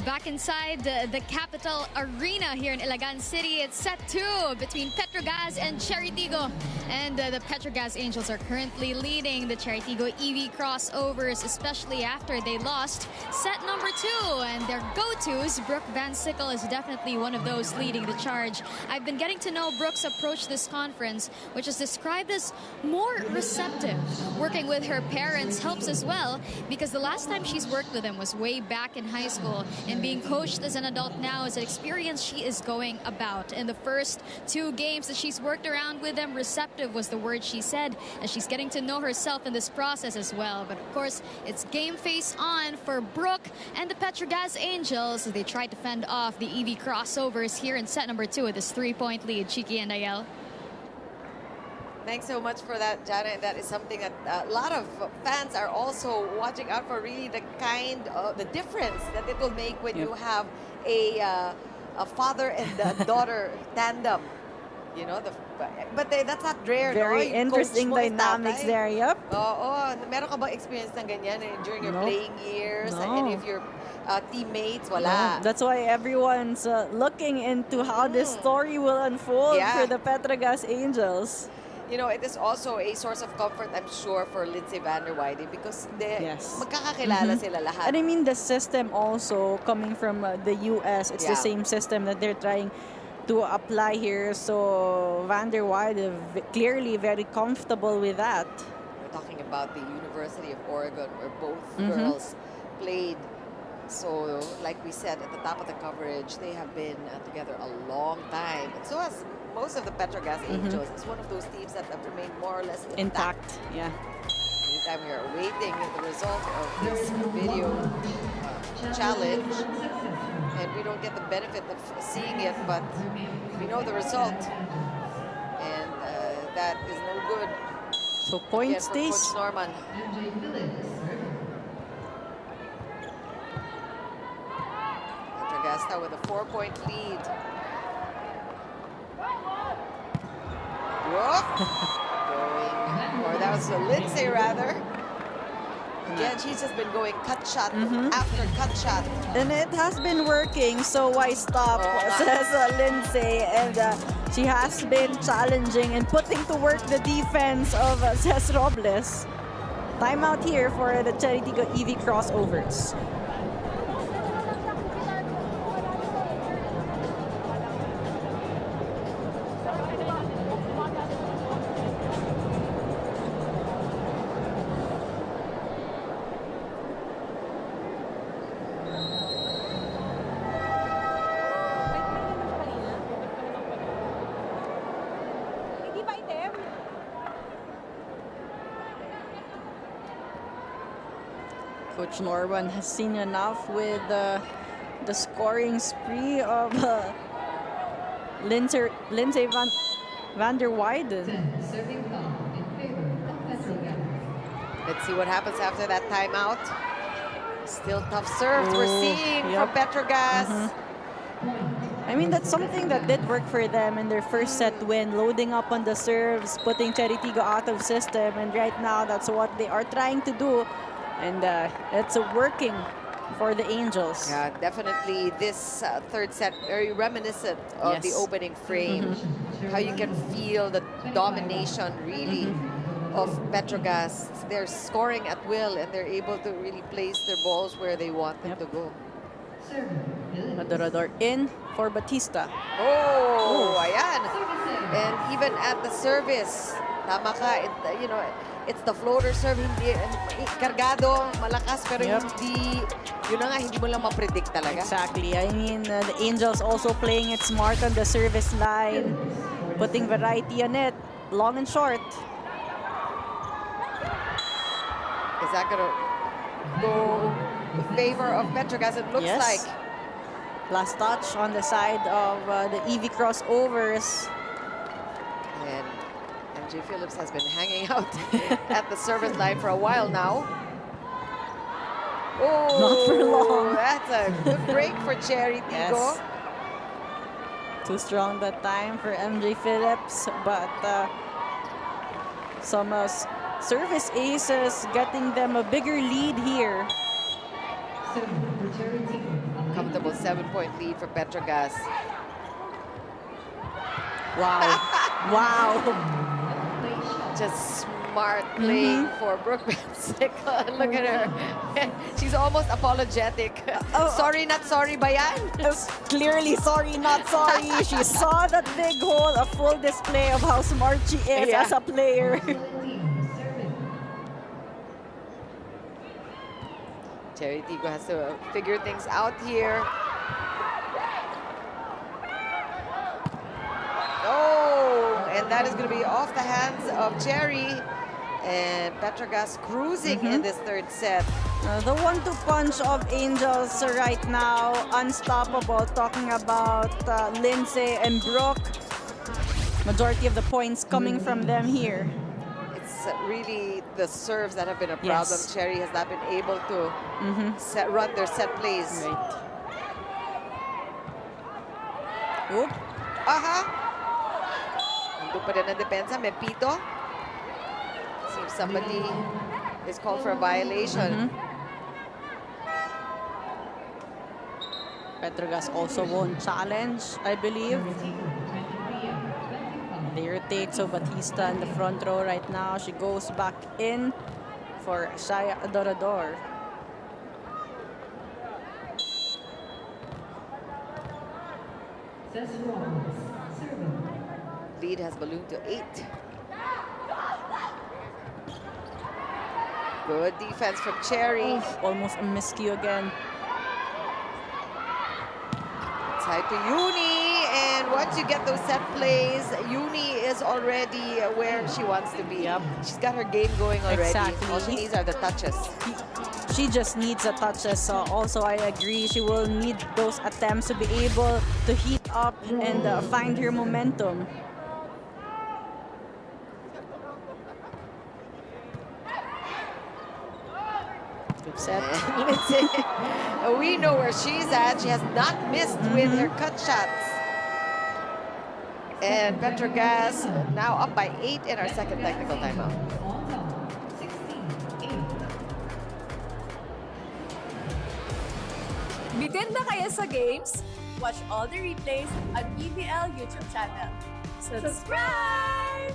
[SPEAKER 1] Back inside the Capital Arena here in Ilagan City, it's set 2 between Petro Gazz and CHERY Tiggo. And the Petro Gazz Angels are currently leading the CHERY Tiggo EV Crossovers, especially after they lost set number 2. And their go-tos, Brooke Van Sickle is definitely one of those leading the charge. I've been getting to know Brooke's approach this conference, which is described as more receptive. Working with her parents helps as well, because the last time she's worked with them was way back in high school.
[SPEAKER 10] and being coached as an adult now is an experience she is going about. In the first 2 games that she's worked around with them, receptive was the word she said, and she's getting to know herself in this process as well. But of course, it's game face on for Brooke and the Petro Gazz Angels as they try to fend off the EV Crossovers here in set number 2 with this 3-point lead. Chiki and Ayel.
[SPEAKER 3] Thanks so much for that, Janet. That is something that a lot of fans are also watching out for. Really, the kind of the difference that it will make when you have a father and a daughter tandem. You know, that's not rare.
[SPEAKER 4] Very
[SPEAKER 3] no?
[SPEAKER 4] interesting dynamics there. Yep.
[SPEAKER 3] Oo, meron ka bang experience ng ganyan during your playing years? And if your teammates, wala.
[SPEAKER 4] No. That's why everyone's looking into how this story will unfold for the Petro Gazz Angels.
[SPEAKER 3] You know, it is also a source of comfort, I'm sure, for Lindsay van der Weyden because magkakakilala sila lahat.
[SPEAKER 4] And I mean, the system also coming from the US, it's the same system that they're trying to apply here. So van der Weyden clearly very comfortable with that.
[SPEAKER 3] We're talking about the University of Oregon where both girls played. So, like we said at the top of the coverage, they have been together a long time. And so has most of the Petro Gazz Angels. It's one of those teams that have remained more or less intact.
[SPEAKER 4] Yeah.
[SPEAKER 3] Meantime, we are awaiting the result of this video challenge. And we don't get the benefit of seeing it, but we know the result. And that is no good.
[SPEAKER 4] So point stays.
[SPEAKER 3] Coach Norman. Petro with a 4-point lead. Or that was Lindsay rather. Again, she's just been going cut shot after cut shot.
[SPEAKER 4] And it has been working, so why stop, says Lindsay. And she has been challenging and putting to work the defense of Cez Robles. Timeout here for the CHERY Tiggo EV Crossovers. Coach Norman has seen enough with the scoring spree of Lindsay van der Weyden.
[SPEAKER 3] Let's see what happens after that timeout. Still tough serves we're seeing from Petro Gazz.
[SPEAKER 4] I mean, that's something that did work for them in their first set win, loading up on the serves, putting CHERY Tiggo out of system, and right now that's what they are trying to do. And it's working for the Angels.
[SPEAKER 3] Yeah, definitely this third set, very reminiscent of the opening frame. How you can feel the domination, really, of Petro Gazz. They're scoring at will, and they're able to really place their balls where they want them to go.
[SPEAKER 4] Adorador in for Batista.
[SPEAKER 3] Oh, ayan. And even at the service, tama ka, you know, it's the floater serve, hindi kargado, malakas, pero hindi, yun na nga, hindi mo lang ma-predict talaga.
[SPEAKER 4] Exactly. I mean, the Angels also playing it smart on the service line, putting variety on it, long and short.
[SPEAKER 3] Is that going to go in favor of Petro Gazz? It looks like.
[SPEAKER 4] Last touch on the side of the EV Crossovers.
[SPEAKER 3] And MJ Phillips has been hanging out at the service line for a while now. Oh,
[SPEAKER 4] not for long.
[SPEAKER 3] That's a good break for CHERY Tiggo.
[SPEAKER 4] Too strong that time for MJ Phillips, but some service aces getting them a bigger lead here.
[SPEAKER 3] Comfortable 7-point lead for Petro Gazz.
[SPEAKER 4] Wow. Wow.
[SPEAKER 3] Just smart playing for Brooke Bensica. Look at her. She's almost apologetic. Sorry, not sorry ba yan?
[SPEAKER 4] Clearly sorry, not sorry. She saw that big hole, a full display of how smart she is as a player.
[SPEAKER 3] CHERY Tiggo has to figure things out here. Oh, and that is going to be off the hands of CHERY. And Petro Gazz cruising in this third set.
[SPEAKER 4] The 1-2 punch of Angels right now, unstoppable. Talking about Lindsay and Brooke. Majority of the points coming from them here.
[SPEAKER 3] It's really the serves that have been a problem.
[SPEAKER 4] Yes.
[SPEAKER 3] CHERY has not been able to run their set plays.
[SPEAKER 4] Right. Oop.
[SPEAKER 3] Nandun pa rin ang depensa. May pito. Seems somebody is called for a violation.
[SPEAKER 4] Petro Gazz also won't challenge, I believe. They rotate, so Batista in the front row right now. She goes back in for Shaya Adorador.
[SPEAKER 3] Lead has ballooned to 8. Good defense from CHERY.
[SPEAKER 4] Almost a miscue again.
[SPEAKER 3] Side to Uni, and once you get those set plays, Uni is already where she wants to be. She's got her game going already.
[SPEAKER 4] Exactly.
[SPEAKER 3] All she needs are the touches.
[SPEAKER 4] She just needs the touches. So also, I agree. She will need those attempts to be able to heat up and find her momentum. Good set.
[SPEAKER 3] We know where she's at. She has not missed with her cut shots. And Petro Gazz now up by 8 in our second technical timeout.
[SPEAKER 6] Bitin na kaya sa games? Watch all the replays at PVL YouTube channel. Subscribe!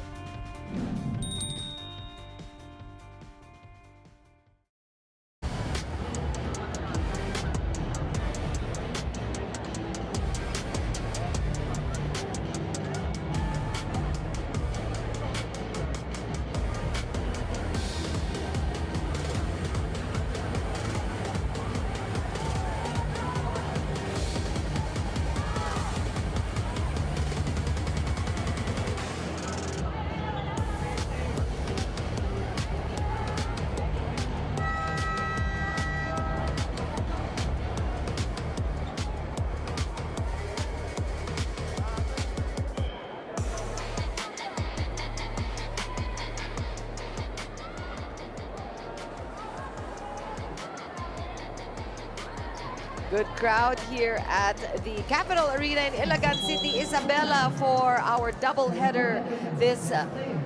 [SPEAKER 3] Good crowd here at the Capital Arena in Ilagan City, Isabela, for our doubleheader this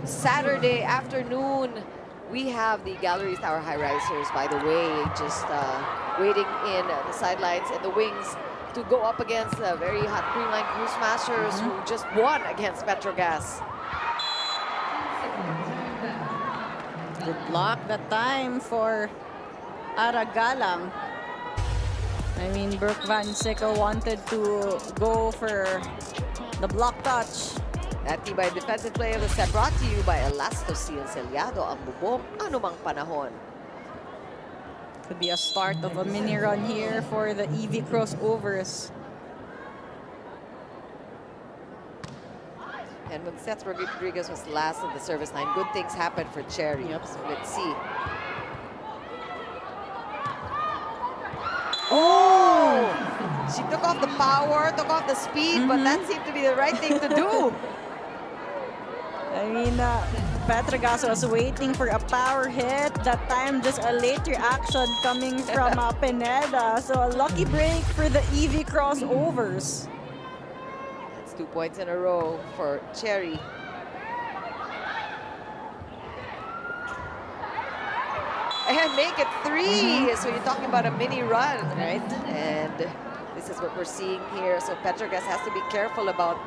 [SPEAKER 3] Saturday afternoon. We have the Galleries Tower high-risers, by the way, just waiting in the sidelines and the wings to go up against the very hot Greenline Crew Smashers who just won against Petro Gazz.
[SPEAKER 4] Good block that time for Aragalang. I mean, Brooke Van Sickle wanted to go for the block touch.
[SPEAKER 3] That tibay defensive play of the set brought to you by Elastocil Selyado, ang bubong anumang panahon.
[SPEAKER 4] Could be a start of a mini run here for the EV Crossovers.
[SPEAKER 3] And when Seth Rodriguez was last in the service line, good things happened for CHERY. So let's see. Oh! She took off the power, took off the speed, but that seemed to be the right thing to do.
[SPEAKER 4] I mean, Petro Gazz was waiting for a power hit. That time, just a late reaction coming from Pineda. So a lucky break for the EV Crossovers.
[SPEAKER 3] That's 2 points in a row for CHERY. And make it 3. So you're talking about a mini run, right? And this is what we're seeing here. So Petro Gazz has to be careful about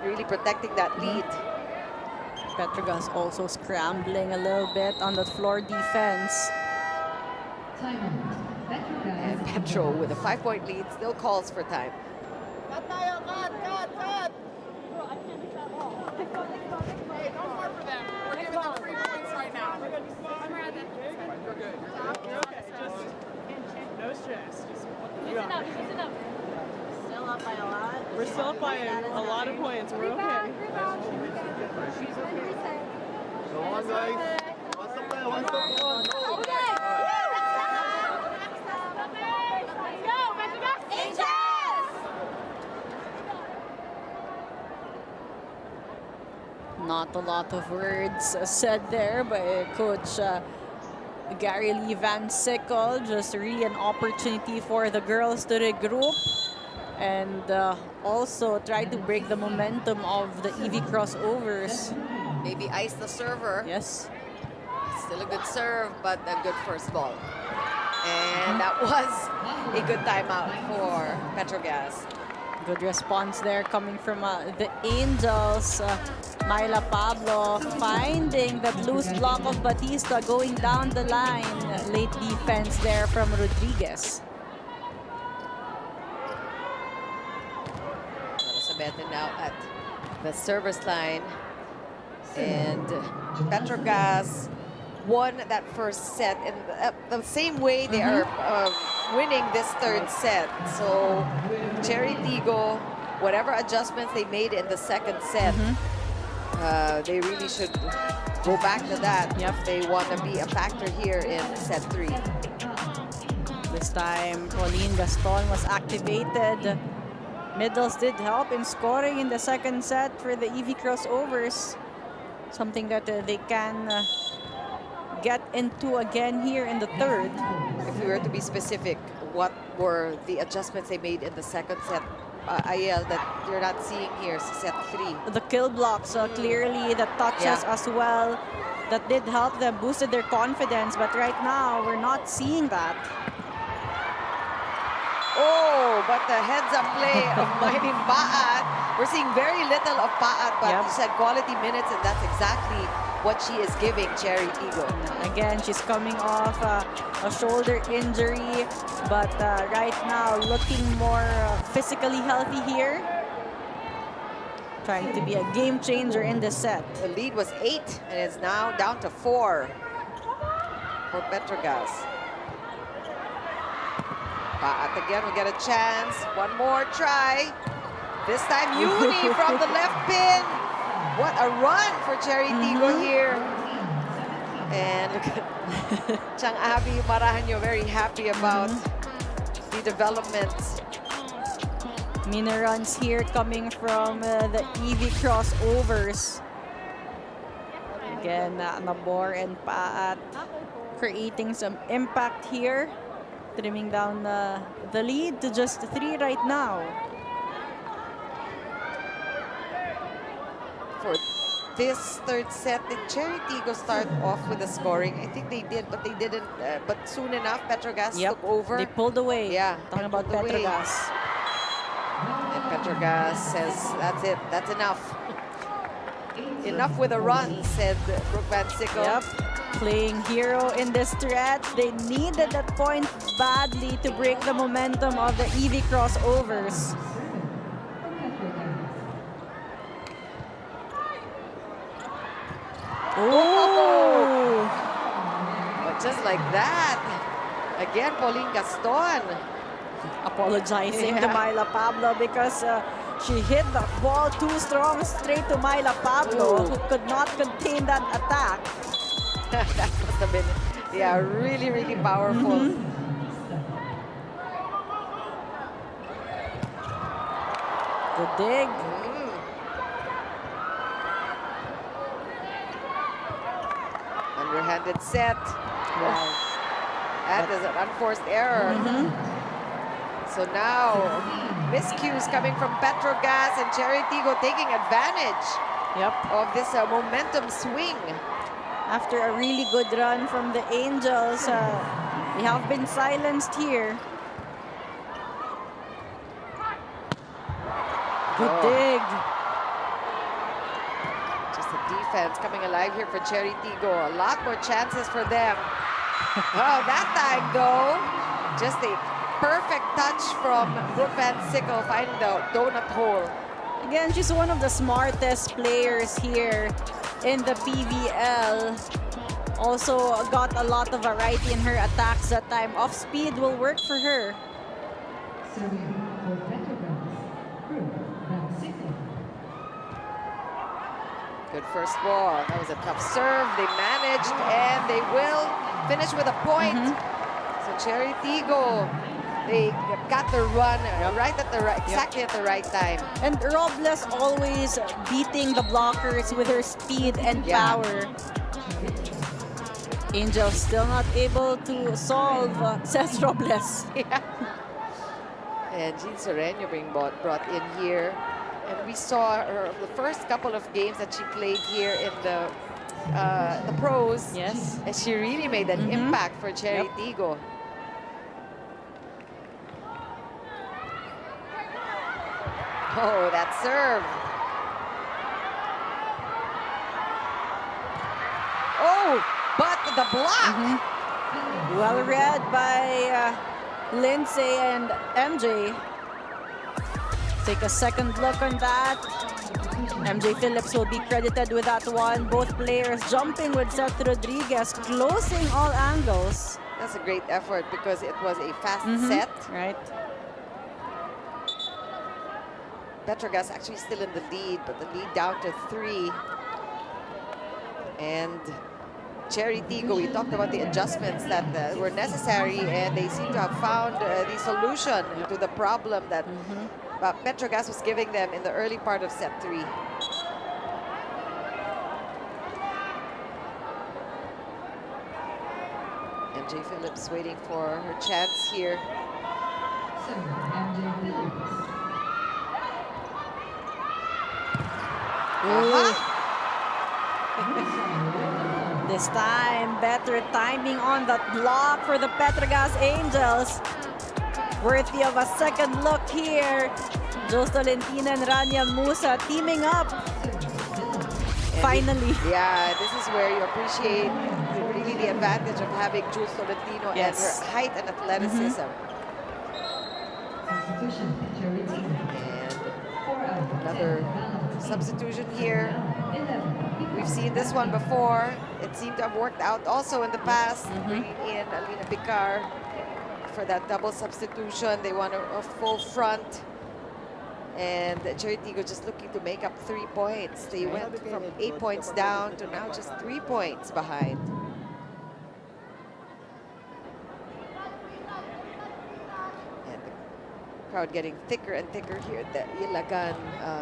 [SPEAKER 3] really protecting that lead.
[SPEAKER 4] Petro Gazz also scrambling a little bit on the floor defense.
[SPEAKER 3] And Petro with a 5-point lead still calls for time.
[SPEAKER 4] We're still up by a lot of points. We're okay.
[SPEAKER 8] Go on, guys. One stop tayo, one stop. Go on.
[SPEAKER 4] Not a lot of words said there by Coach Gary Lee Van Sickle. Just really an opportunity for the girls to regroup and also try to break the momentum of the EV crossovers.
[SPEAKER 3] Maybe ice the server.
[SPEAKER 4] Yes.
[SPEAKER 3] Still a good serve, but a good first ball. And that was a good timeout for Petro Gazz.
[SPEAKER 4] Good response there coming from the Angels. Myla Pablo finding that loose block of Batista going down the line. Late defense there from Rodriguez.
[SPEAKER 3] Elizabeth now at the service line. And Petro Gazz won that first set in the same way they are winning this third set. So CHERY Tiggo, whatever adjustments they made in the second set, they really should go back to that if they want to be a factor here in set 3.
[SPEAKER 4] This time, Pauline Gaston was activated. Middles did help in scoring in the second set for the EV crossovers. Something that they can get into again here in the third.
[SPEAKER 3] If we were to be specific, what were the adjustments they made in the second set, Ayel, that you're not seeing here, set 3?
[SPEAKER 4] The kill blocks, clearly the touches as well, that did help them, boosted their confidence, but right now we're not seeing that.
[SPEAKER 3] Oh, but the heads-up play of Mining Paat. We're seeing very little of Paat, but you said quality minutes, and that's exactly what she is giving CHERY Tiggo.
[SPEAKER 4] Again, she's coming off a shoulder injury, but right now looking more physically healthy here. Trying to be a game changer in this set.
[SPEAKER 3] The lead was 8, and it's now down to 4 for Petro Gazz. Paat again will get a chance. One more try. This time Uni from the left pin. What a run for CHERY Tiggo here. And look at Chang Abby Marahanyo, very happy about the developments.
[SPEAKER 4] Mina runs here coming from the EV crossovers. Again, Nabor and Paat creating some impact here. Trimming down the lead to just 3 right now.
[SPEAKER 3] For this third set, did CHERY Tiggo start off with the scoring? I think they did, but they didn't. But soon enough, Petro Gazz took over.
[SPEAKER 4] They pulled away.
[SPEAKER 3] Yeah,
[SPEAKER 4] talking about Petro Gazz.
[SPEAKER 3] And Petro Gazz says, "That's it. That's enough. Enough with a run," said Brooke Van Sickle.
[SPEAKER 4] Yep. Playing hero in this stretch. They needed that point badly to break the momentum of the EV crossovers. Oh!
[SPEAKER 3] But just like that, again, Pauline Gaston
[SPEAKER 4] apologizing to Myla Pablo because she hit the ball too strong straight to Myla Pablo, who could not contain that attack.
[SPEAKER 3] That must have been, really, really powerful.
[SPEAKER 4] Good dig.
[SPEAKER 3] Underhanded set. Wow. That is an unforced error. So now, miscues coming from Petro Gazz and CHERY Tiggo taking advantage of this momentum swing.
[SPEAKER 4] After a really good run from the Angels, we have been silenced here. Good dig.
[SPEAKER 3] Just the defense coming alive here for CHERY Tiggo. A lot more chances for them. Oh, that time though, just a perfect touch from Brooke Van Sickle finding the donut hole.
[SPEAKER 4] Again, she's one of the smartest players here in the PVL. Also got a lot of variety in her attacks that time. Off speed will work for her.
[SPEAKER 5] Serving for Petro Gazz Angels.
[SPEAKER 3] Good first ball. That was a tough serve. They managed, and they will finish with a point. So CHERY Tiggo, they got the run right at the exactly at the right time.
[SPEAKER 4] And Robles always beating the blockers with her speed and power. Angels still not able to solve Cesc Robles.
[SPEAKER 3] And Jean Soreño being brought in here. And we saw her the first couple of games that she played here in the pros.
[SPEAKER 4] Yes.
[SPEAKER 3] And she really made an impact for CHERY Tiggo. Oh, that serve. Oh, but the block.
[SPEAKER 4] Well read by Lindsay and MJ. Take a second look on that. MJ Phillips will be credited with that one. Both players jumping with Seth Rodriguez, closing all angles.
[SPEAKER 3] That's a great effort because it was a fast set.
[SPEAKER 4] Right.
[SPEAKER 3] Petro Gazz actually still in the lead, but the lead down to 3. And CHERY Tiggo, we talked about the adjustments that were necessary, and they seem to have found the solution to the problem that Petro Gazz was giving them in the early part of set 3. MJ Phillips waiting for her chance here.
[SPEAKER 4] This time, better timing on that block for the Petro Gazz Angels. Worthy of a second look here. Jules Tolentino and Rania Musa teaming up. Finally.
[SPEAKER 3] Yeah, this is where you appreciate really the advantage of having Jules Tolentino and her height and athleticism. And another substitution here. We've seen this one before. It seemed to have worked out also in the past. Bringing in Alina Picar for that double substitution. They want a full front. And CHERY Tiggo just looking to make up 3 points. They went from 8 points down to now just 3 points behind. And the crowd getting thicker and thicker here at the Ilagan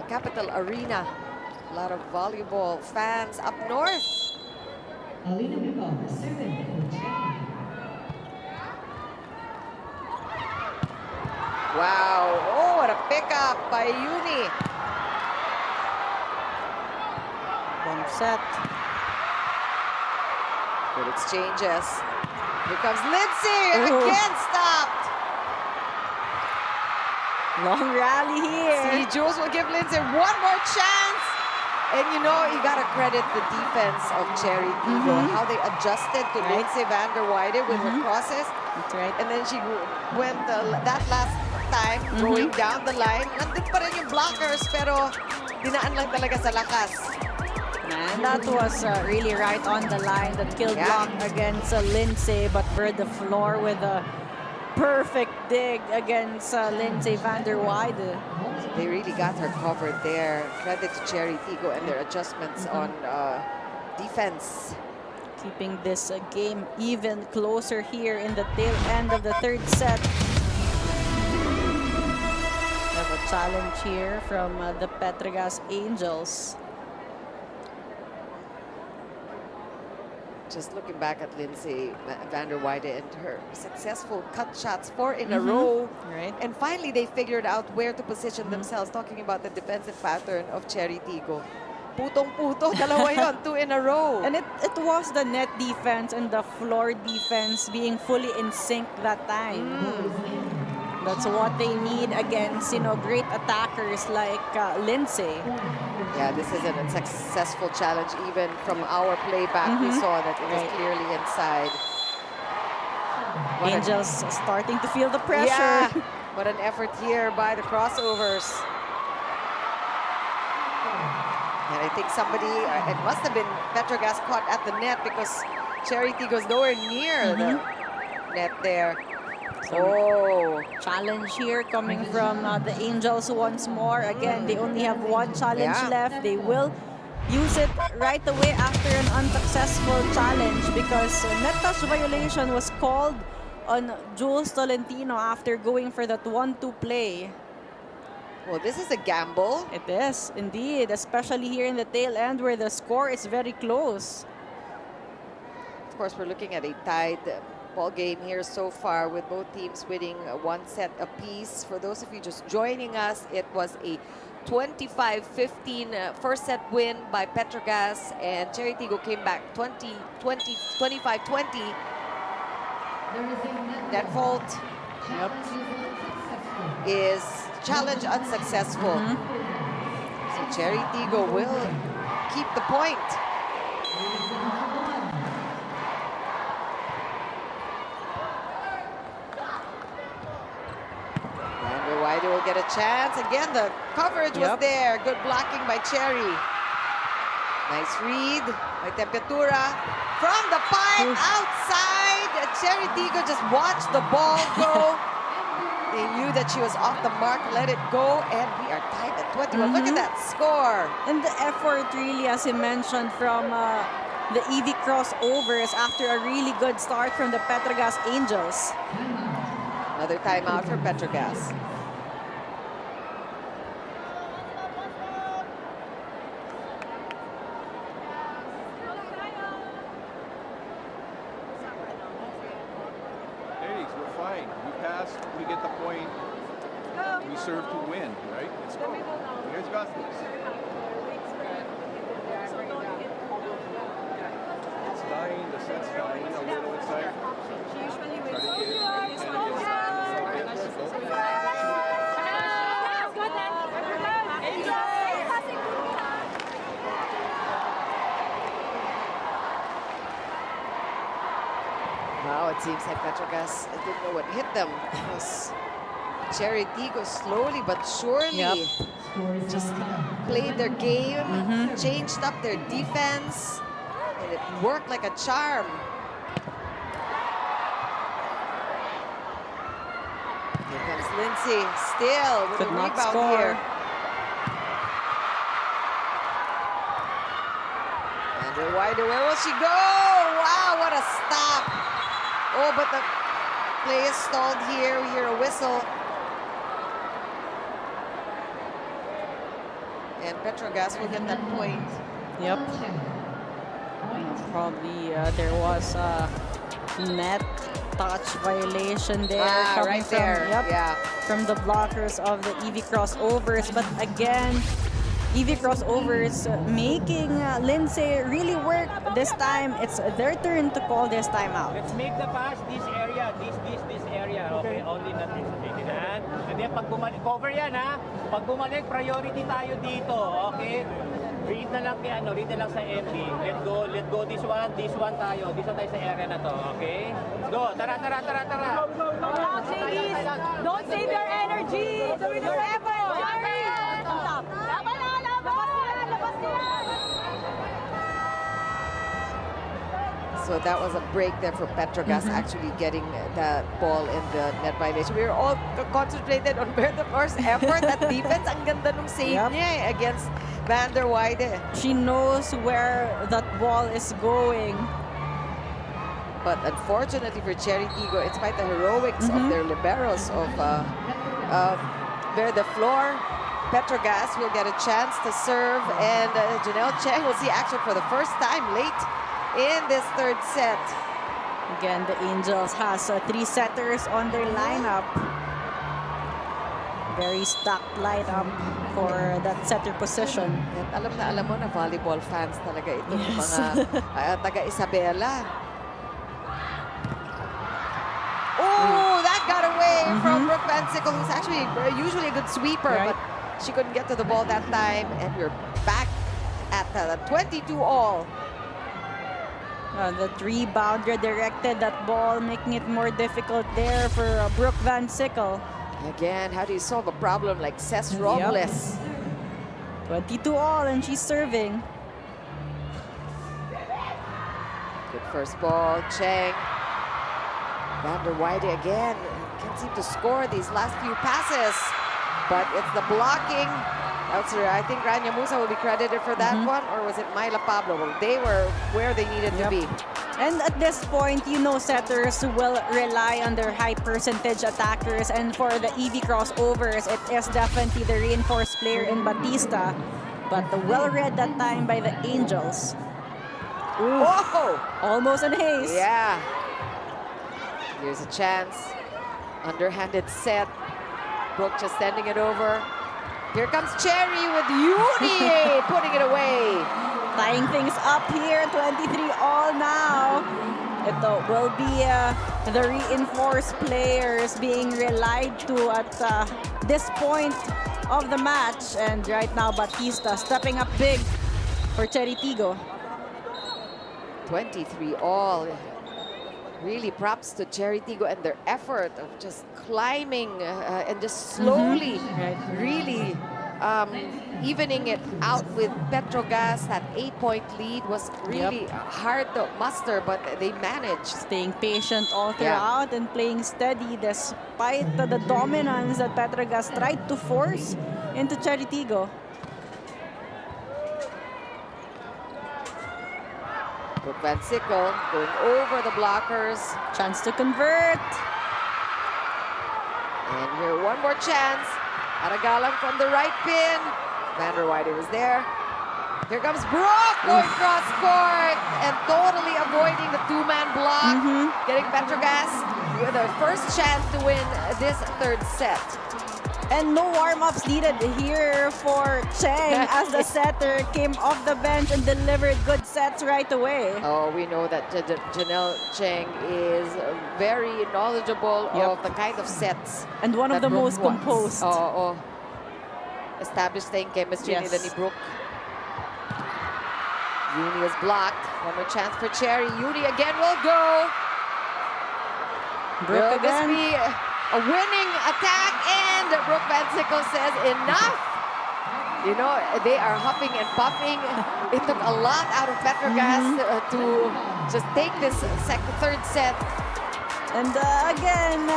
[SPEAKER 3] Capital Arena. A lot of volleyball fans up north.
[SPEAKER 5] Alina Picar, serving for CHERY.
[SPEAKER 3] Wow. Oh, what a pickup by Uni.
[SPEAKER 4] One set.
[SPEAKER 3] Good exchanges. Here comes Lindsay. Again stopped.
[SPEAKER 4] Long rally here.
[SPEAKER 3] See, Jules will give Lindsay one more chance. And you know, you got to credit the defense of CHERY Tiggo, how they adjusted to Lindsay van der Weide with her crosses.
[SPEAKER 4] That's right.
[SPEAKER 3] And then she went that last time going down the line. Nandun pa rin yung blockers, pero dinaan lang talaga sa lakas.
[SPEAKER 4] And that was really right on the line. That kill block against Lindsay, but burned the floor with a perfect dig against Lindsay van der Weide.
[SPEAKER 3] They really got her covered there. Credit to CHERY Tiggo and their adjustments on defense.
[SPEAKER 4] Keeping this game even closer here in the tail end of the third set. Have a challenge here from the Petro Gazz Angels.
[SPEAKER 3] Just looking back at Lindsay van der Weide and her successful cut shots, 4 in a row.
[SPEAKER 4] Right.
[SPEAKER 3] And finally, they figured out where to position themselves, talking about the defensive pattern of CHERY Tiggo. Putong-puto, dalawa yun, 2 in a row.
[SPEAKER 4] And it was the net defense and the floor defense being fully in sync that time. That's what they need against, you know, great attackers like Lindsay.
[SPEAKER 3] Yeah, this is a successful challenge. Even from our playback, we saw that it was clearly inside.
[SPEAKER 4] Angels starting to feel the pressure.
[SPEAKER 3] Yeah, what an effort here by the crossovers. And I think somebody, it must have been Petro Gazz caught at the net because CHERY Tiggo's nowhere near the net there. Oh,
[SPEAKER 4] Challenge here coming from the Angels once more. Again, they only have one challenge left. They will use it right away after an unsuccessful challenge because net touch violation was called on Jules Tolentino after going for that 1-2 play.
[SPEAKER 3] well, this is a gamble.
[SPEAKER 4] It is, indeed, especially here in the tail end where the score is very close.
[SPEAKER 3] Of course, we're looking at a tied ball game here so far with both teams winning one set apiece. For those of you just joining us, it was a 25-15 first set win by Petro Gazz, and CHERY Tiggo came back 25-20. Net fault is challenge unsuccessful. So CHERY Tiggo will keep the point. Wide will get a chance. Again, the coverage was there. Good blocking by CHERY. Nice read by Temperatura. From the pipe, outside. CHERY Tiggo just watched the ball go. They knew that she was off the mark, let it go, and we are tied at 21. Look at that score.
[SPEAKER 4] And the effort really, as you mentioned, from the EV Crossovers after a really good start from the Petro Gazz Angels.
[SPEAKER 3] Another timeout for Petro Gazz.
[SPEAKER 8] We're fine. We pass, we get the point. We serve to win, right? Let's go. You guys got this. It's dying, the set's dying a little inside.
[SPEAKER 3] Now it seems like Petro Gazz didn't know what hit them. Because CHERY Tiggo slowly but surely just played their game, changed up their defense, and it worked like a charm. Here comes Lindsay, still with a rebound here. And wider, where will she go? Wow, what a stop! Oh, but the play is stalled here. We hear a whistle. And Petro Gazz will get that point.
[SPEAKER 4] Yep. Probably there was a net touch violation there.
[SPEAKER 3] Right there.
[SPEAKER 4] From the blockers of the EV Crossovers. But again, EV Crossovers making Lindsay really work. This time, it's their turn to call this timeout.
[SPEAKER 7] Let's make the pass this area, this area. Okay, only not this. And then pag bumalik, cover yan ha. Pag bumalik, priority tayo dito. Okay? Read na lang read na lang sa MD. Let go this one tayo. Dito tayo sa area na to, okay? Go, tara.
[SPEAKER 6] Don't save your energy. Your effort.
[SPEAKER 3] So that was a break there for Petro Gazz actually getting that ball in the net violation. We were all concentrated on where the first effort at defense. Ang ganda nung save niya against Van der Weide.
[SPEAKER 4] She knows where that ball is going.
[SPEAKER 3] But unfortunately for CHERY Tiggo, in spite of the heroics of their liberos of where the floor, Petro Gazz will get a chance to serve, and Janelle Cheng will see action for the first time late in this third set.
[SPEAKER 4] Again, the Angels has 3 setters on their lineup. Very stacked lineup for that setter position.
[SPEAKER 3] At alam mo na volleyball fans talaga ito, mga taga-Isabela. Oh, that got away from Brooke Van Sickle, who's actually usually a good sweeper, but she couldn't get to the ball that time, and we're back at 22-all.
[SPEAKER 4] The rebounder directed that ball, making it more difficult there for Brooke Van Sickle.
[SPEAKER 3] Again, how do you solve a problem like Cess Robles?
[SPEAKER 4] 22-all, and she's serving.
[SPEAKER 3] Good first ball, Cheng. Van der Weide again. seem to score these last few passes. But it's the blocking. I think Rania Musa will be credited for that one, or was it Myla Pablo? Well, they were where they needed to be.
[SPEAKER 4] And at this point, you know, setters will rely on their high percentage attackers. And for the EV crossovers, it is definitely the reinforced player in Batista. But well read that time by the Angels. Ooh,
[SPEAKER 3] Whoa!
[SPEAKER 4] almost an ace.
[SPEAKER 3] Yeah. Here's a chance. Underhanded set. Brooke just sending it over. Here comes Cherry with Uni putting it away.
[SPEAKER 4] Tying things up here, 23 all now. It will be the reinforced players being relied to at this point of the match. And right now, Batista stepping up big for CHERY Tiggo.
[SPEAKER 3] 23 all. Really props to CHERY Tiggo and their effort of just climbing and just slowly really evening it out with Petro Gazz. That 8-point lead was really hard to muster, but they managed.
[SPEAKER 4] Staying patient all throughout and playing steady despite the dominance that Petro Gazz tried to force into CHERY Tiggo.
[SPEAKER 3] Brooke Van Sickle going over the blockers.
[SPEAKER 4] Chance to convert.
[SPEAKER 3] And here, one more chance. Aragalang from the right pin. Vander Weide was there. Here comes Brooke going cross court and totally avoiding the two-man block. Getting Petro Gazz with a first chance to win this third set.
[SPEAKER 4] And no warm-ups needed here for Cheng as the setter came off the bench and delivered good sets right away.
[SPEAKER 3] Oh, we know that Janelle Cheng is very knowledgeable of the kind of sets.
[SPEAKER 4] And one of the most composed.
[SPEAKER 3] Established playing chemistry ni Brooke. Uni is blocked. One more chance for Cherry. Uni again will go.
[SPEAKER 4] Brooke
[SPEAKER 3] Will this
[SPEAKER 4] again.
[SPEAKER 3] be a winning attack? And Brooke Van Sickle says enough. You know, they are huffing and puffing. It took a lot out of Petro Gazz to just take this third set.
[SPEAKER 4] And again,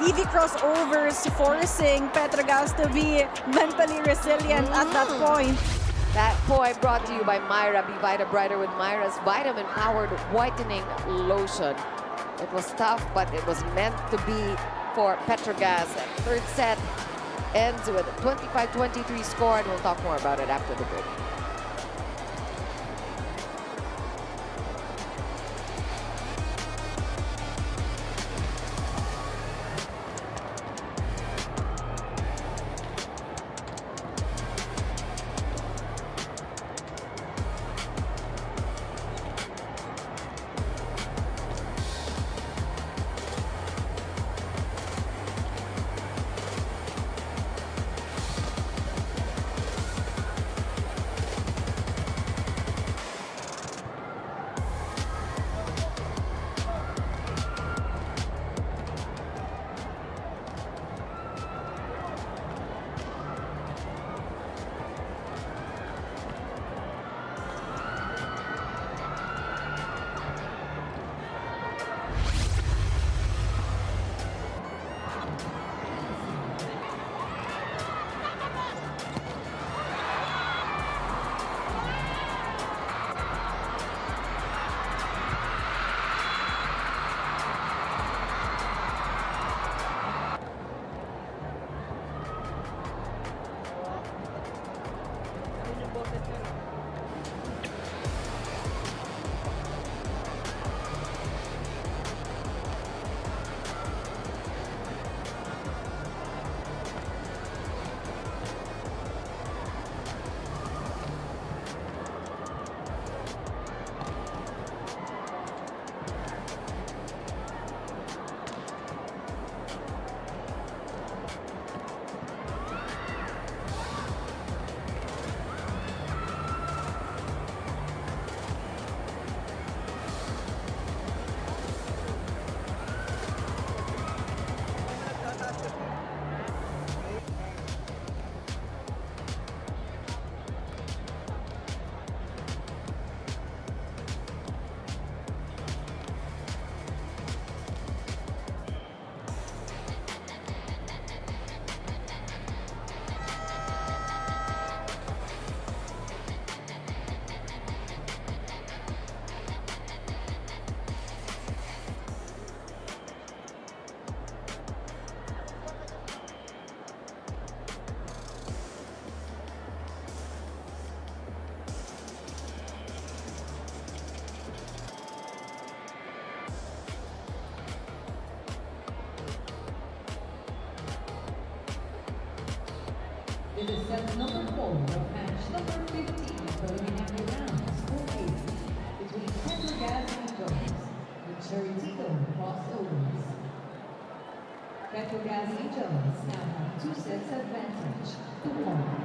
[SPEAKER 4] EV crossovers forcing Petro Gazz to be mentally resilient at that point.
[SPEAKER 3] That point brought to you by Myra. Be Vita Brighter with Myra's vitamin-powered whitening lotion. It was tough, but it was meant to be for Petro Gazz. Third set ends with a 25-23 score, and we'll talk more about it after the break.
[SPEAKER 5] It is set number 4 of match number 15 preliminary rounds for game between Petro Gazz Angels and CHERY Tiggo Crossovers. Petro Gazz Angels now have 2 sets advantage to 1.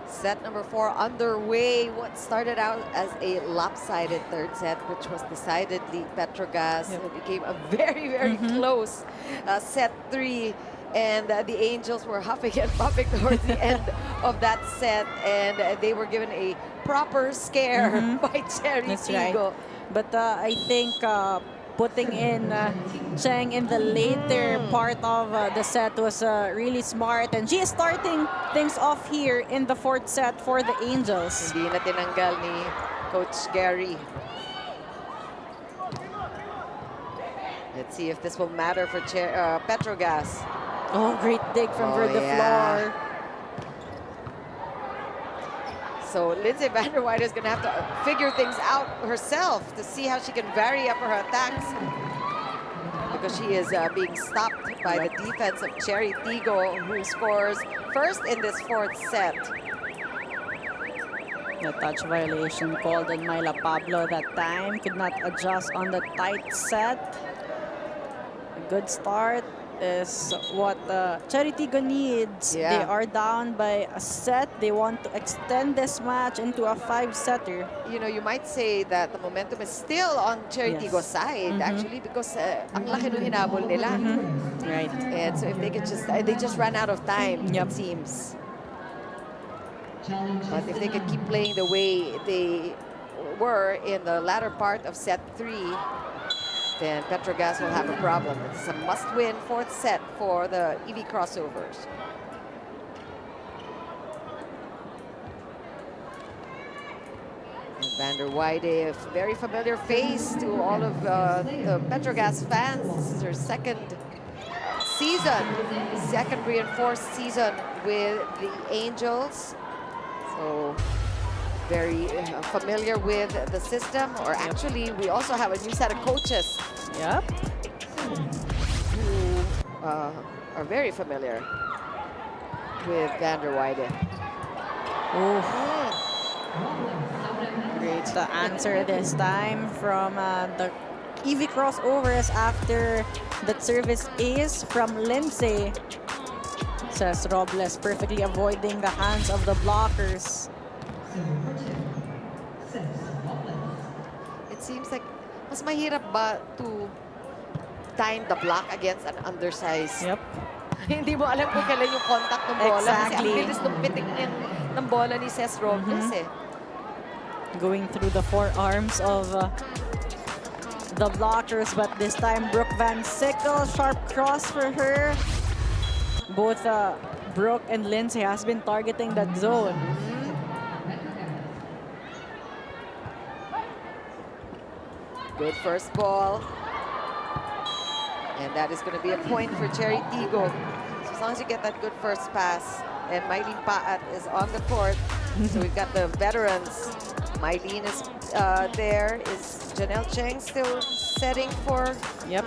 [SPEAKER 3] Set number 4 underway. What started out as a lopsided third set, which was decidedly Petro Gazz. It became a very, very close set 3. And the Angels were huffing and puffing towards the end of that set. And they were given a proper scare by CHERY Tiggo.
[SPEAKER 4] Right. But I think putting in Cheng in the later part of the set was really smart. And she is starting things off here in the 4th set for the Angels.
[SPEAKER 3] Hindi na tinanggal ni Coach Gary. Let's see if this will matter for Petro Gazz.
[SPEAKER 4] Oh, great dig from the floor.
[SPEAKER 3] So Lindsay van der Weide is going to have to figure things out herself to see how she can vary up her attacks, because she is being stopped by the defense of CHERY Tiggo, who scores first in this 4th set.
[SPEAKER 4] The touch violation called on Myla Pablo that time. Could not adjust on the tight set. A good start is what CHERY Tiggo needs.
[SPEAKER 3] Yeah.
[SPEAKER 4] They are down by a set. They want to extend this match into a 5-setter.
[SPEAKER 3] You know, you might say that the momentum is still on CHERY Tiggo's side, actually, because ang laki nung hinabol nila.
[SPEAKER 4] Right.
[SPEAKER 3] And so if they could just, they just ran out of time, it seems. But if they could keep playing the way they were in the latter part of set 3, then Petro Gazz will have a problem. It's a must-win 4th set for the EV Crossovers. And van der Weide, a very familiar face to all of the Petro Gazz fans. This is her second season, second reinforced season with the Angels. So very familiar with the system, or actually we also have a new set of coaches who are very familiar with van der Weide.
[SPEAKER 4] Great answer this time from the EV Crossovers after that service ace from Lindsay. Says Robles, perfectly avoiding the hands of the blockers.
[SPEAKER 3] It seems like mas mahirap ba to time the block against an undersized? Hindi mo alam kung kailan yung contact ng bola. Kasi ang bilis ng pitik ng bola ni Ces Robles
[SPEAKER 4] Going through the forearms of the blockers, but this time Brooke Van Sickle, sharp cross for her. Both Brooke and Lindsay has been targeting that zone.
[SPEAKER 3] Good first ball. And that is going to be a point for CHERY Tiggo. So as long as you get that good first pass. And Mylene Paat is on the court. So we've got the veterans. Mylene is there. Is Janelle Cheng still setting for? Yeah.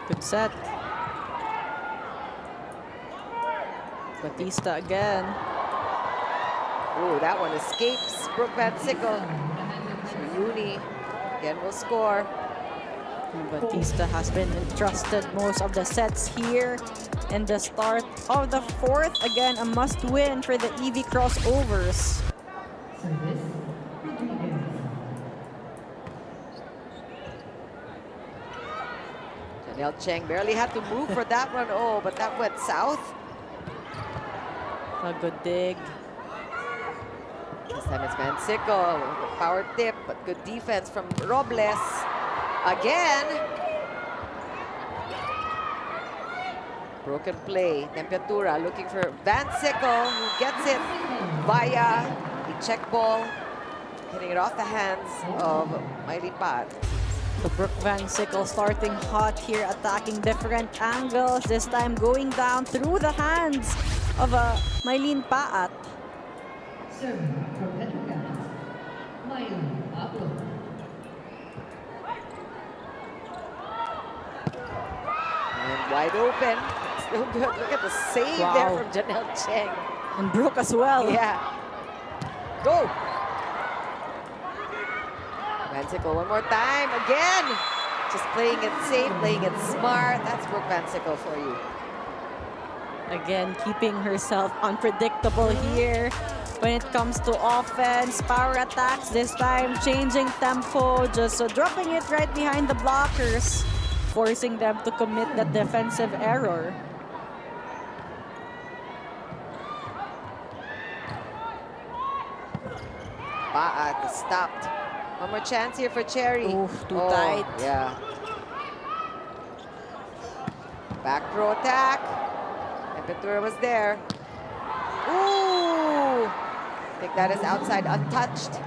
[SPEAKER 4] Good set. Batista again.
[SPEAKER 3] Oh, that one escapes Brooke Van Sickle. So Uni again will score.
[SPEAKER 4] Batista has been entrusted most of the sets here in the start of the 4th. Again, a must-win for the EV Crossovers.
[SPEAKER 3] Janelle Cheng barely had to move for that one. Oh, but that went south.
[SPEAKER 4] A good dig.
[SPEAKER 3] This time it's Van Sickle. Power tip, but good defense from Robles. Again. Broken play. Temperatura looking for Van Sickle, who gets it via the check ball, hitting it off the hands of Mylene Paat.
[SPEAKER 4] The Brooke Van Sickle starting hot here, attacking different angles. This time going down through the hands of Mylene Paat.
[SPEAKER 5] Serving for Petro Gazz,
[SPEAKER 3] And wide open. Still good. Look at the save there from Janelle Cheng.
[SPEAKER 4] And Brooke as well.
[SPEAKER 3] Yeah. Go. Vancicle one more time. Again. Just playing it safe, playing it smart. That's Brooke Vancicle for you.
[SPEAKER 4] Again, keeping herself unpredictable here when it comes to offense, power attacks this time, changing tempo, just dropping it right behind the blockers, forcing them to commit that defensive error.
[SPEAKER 3] Baat stopped. One more chance here for Cherry.
[SPEAKER 4] Oof, too tight.
[SPEAKER 3] Yeah. Back row attack. And Petro was there. Ooh! I think that is outside, untouched.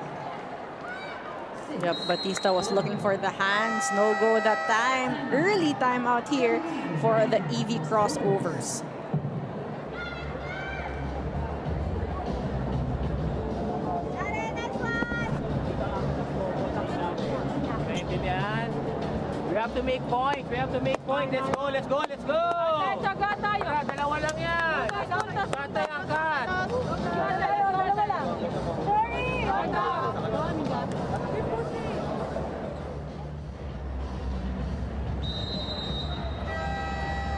[SPEAKER 4] Yep, Batista was looking for the hands. No go that time. Early timeout here for the EV Crossovers.
[SPEAKER 7] We have to make points. We have to make points. Let's go, let's go, let's go! Dalawa lang yan! Bantay ang cut!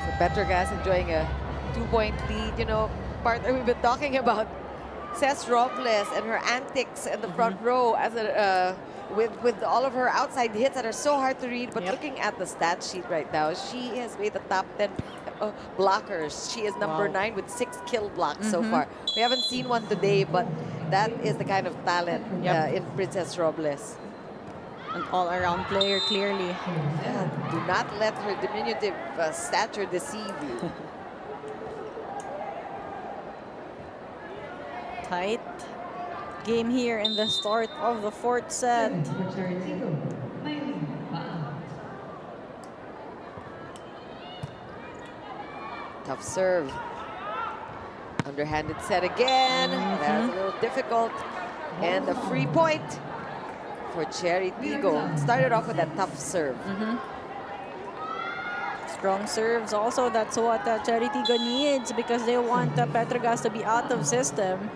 [SPEAKER 3] So Petro Gazz enjoying a 2-point lead. You know, part that we've been talking about, Cesc Robles and her antics in the front row as a with all of her outside hits that are so hard to read. But looking at the stat sheet right now, she has made the top 10 blockers. She is number 9 with 6 kill blocks so far. We haven't seen one today, but that is the kind of talent in Princess Robles.
[SPEAKER 4] An all-around player, clearly.
[SPEAKER 3] Yeah, do not let her diminutive stature deceive you.
[SPEAKER 4] Tight game here in the start of the 4th set.
[SPEAKER 3] Tough serve. Underhanded set again. That's a little difficult. And the free point for CHERY Tiggo. Started off with that tough serve.
[SPEAKER 4] Strong serves also. That's what CHERY Tiggo needs because they want Petro Gazz to be out of system.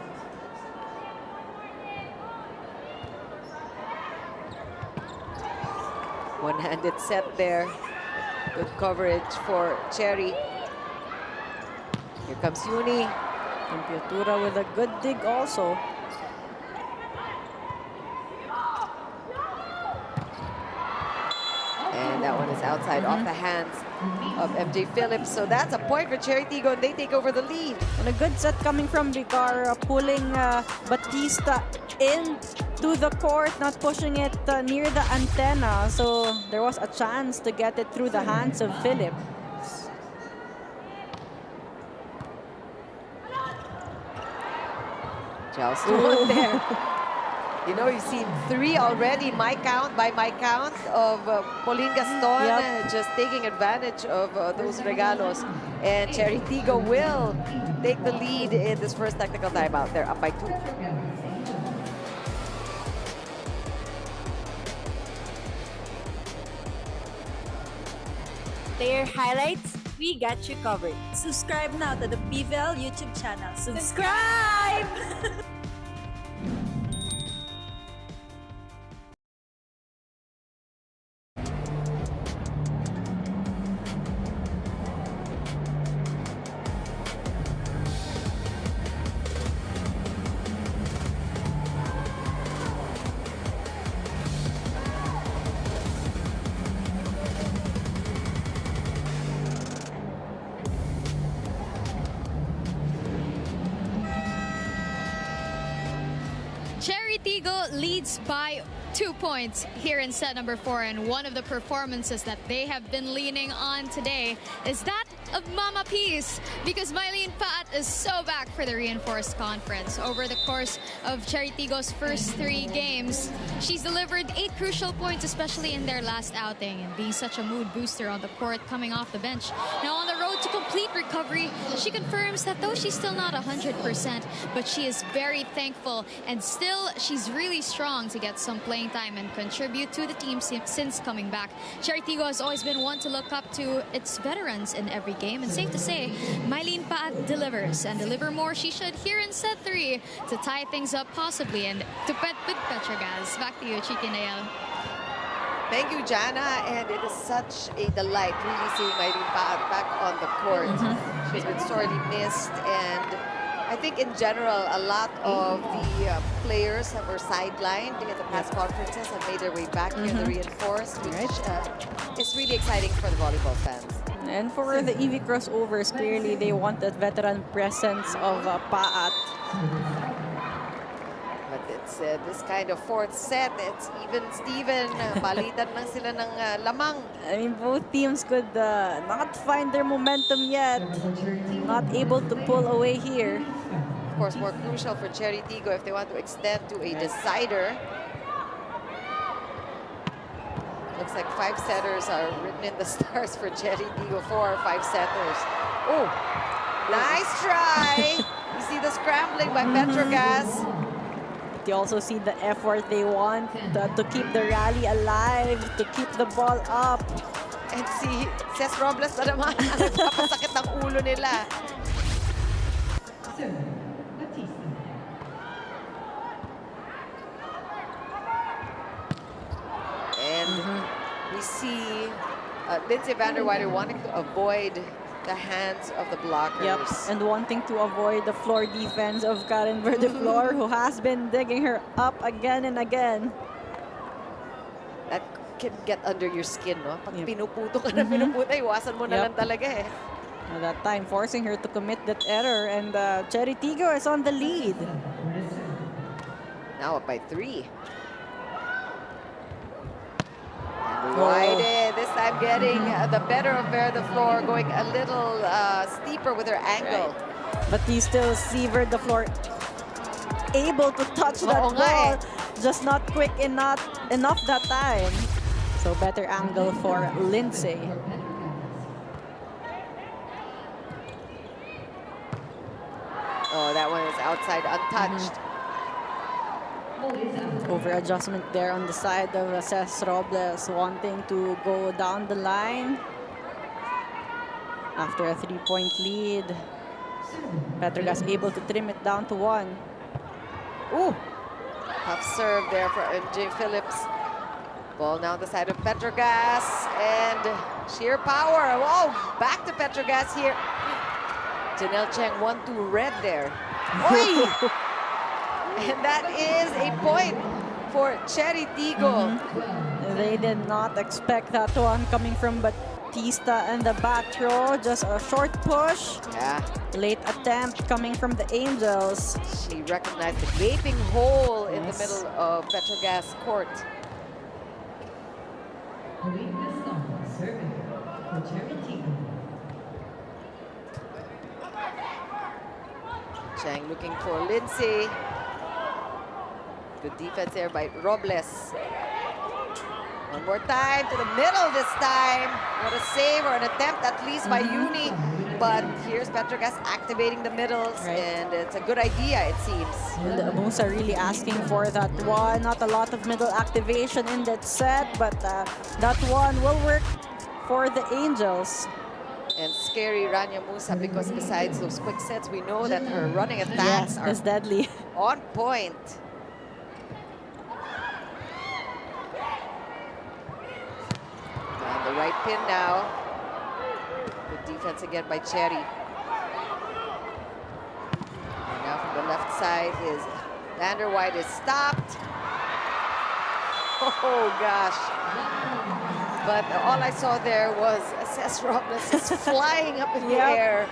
[SPEAKER 3] One-handed set there. Good coverage for CHERY. Here comes Uni.
[SPEAKER 4] And Piatura with a good dig also.
[SPEAKER 3] And that one is outside, off the hands of MJ Phillips. So that's a point for CHERY Tiggo, and they take over the lead.
[SPEAKER 4] And a good set coming from Vicar, pulling Batista into the court, not pushing it near the antenna. So there was a chance to get it through the hands of Phillips.
[SPEAKER 3] Joust there. You know, you've seen 3 already, by my count, of Pauline Gaston just taking advantage of those regalos. And CHERY Tiggo will take the lead in this first technical timeout. They're up by 2.
[SPEAKER 6] Player highlights, we got you covered. Subscribe now to the PVL YouTube channel. Subscribe!
[SPEAKER 10] CHERY Tiggo leads by 2 points here in set number 4, and one of the performances that they have been leaning on today is that of Mama Peace, because Mylene Pat is so back for the reinforced conference. Over the course of CHERY Tiggo's first 3 games, She's delivered 8 crucial points, especially in their last outing, and being such a mood booster on the court coming off the bench. Now on the road to complete recovery, she confirms that though she's still not 100%, but she is very thankful, and still she's really strong to get some playing time and contribute to the team since coming back. CHERY Tiggo has always been one to look up to its veterans in every game, and safe to say, Mylene Paat delivers, and deliver more she should here in set 3 to tie things up possibly, and to with Petro Gazz. Back to you, Chiki Nael.
[SPEAKER 3] Thank you, Jana. And it is such a delight really seeing Mylene Paat back on the court. She's been sorely missed, and I think in general, a lot of the players that were sidelined in the past conferences have made their way back here in the reinforced, which is really exciting for the volleyball fans.
[SPEAKER 4] And for the EV crossovers, clearly they want that veteran presence of Paat.
[SPEAKER 3] But it's this kind of fourth set, it's even Steven, palitan lang sila ng lamang.
[SPEAKER 4] I mean, both teams could not find their momentum yet. Not able to pull away here.
[SPEAKER 3] Of course, more crucial for CHERY Tiggo if they want to extend to a decider. Looks like 5 setters are written in the stars for CHERY Tiggo. 4 or 5 setters. Oh, nice try. You see the scrambling by Petro Gazz.
[SPEAKER 4] You also see the effort they want to keep the rally alive, to keep the ball up.
[SPEAKER 3] And si Ces Robles na naman ang nagpapasakit ng ulo nila. And we see Lindsay van der Weider wanting to avoid the hands of the blockers.
[SPEAKER 4] Yep, and wanting to avoid the floor defense of Karen Verdeflor, who has been digging her up again and again.
[SPEAKER 3] That can get under your skin, no? Pag pinuputo ka na pinuputo, iwasan mo na lang talaga eh.
[SPEAKER 4] At that time, forcing her to commit that error, and CHERY Tiggo is on the lead.
[SPEAKER 3] Now up by 3. Wide, this time getting the better of Verdeflor, going a little steeper with her angle.
[SPEAKER 4] Right. But you still see Verdeflor able to touch that ball, just not quick enough that time. So better angle for Lindsay.
[SPEAKER 3] Oh, that one is outside, untouched.
[SPEAKER 4] Over adjustment there on the side of Ces Robles, wanting to go down the line after a 3-point lead. Petro Gazz able to trim it down to 1.
[SPEAKER 3] Ooh, tough serve there for MJ Phillips. Ball now on the side of Petro Gazz, and sheer power. Oh, back to Petro Gazz here. Janelle Cheng 1-2 red there. Oi! And that is a point for CHERY Tiggo.
[SPEAKER 4] They did not expect that one coming from Batista and the back row. Just a short push.
[SPEAKER 3] Yeah.
[SPEAKER 4] Late attempt coming from the Angels.
[SPEAKER 3] She recognized the gaping hole in the middle of Petro Gazz court. Cheng looking for Lindsay. Good defense there by Robles. One more time to the middle this time. What a save, or an attempt at least by Uni. But here's Petro Gazz activating the middles, and it's a good idea, it seems.
[SPEAKER 4] And Musa really asking for that one. Not a lot of middle activation in that set, but that one will work for the Angels.
[SPEAKER 3] And scary Rania Musa, because besides those quick sets, we know that her running attacks are
[SPEAKER 4] deadly.
[SPEAKER 3] On point. On the right pin now. Good defense again by CHERY. And now from the left side is van der Weider is stopped. Oh gosh. But all I saw there was Ces Robles is flying up in the air.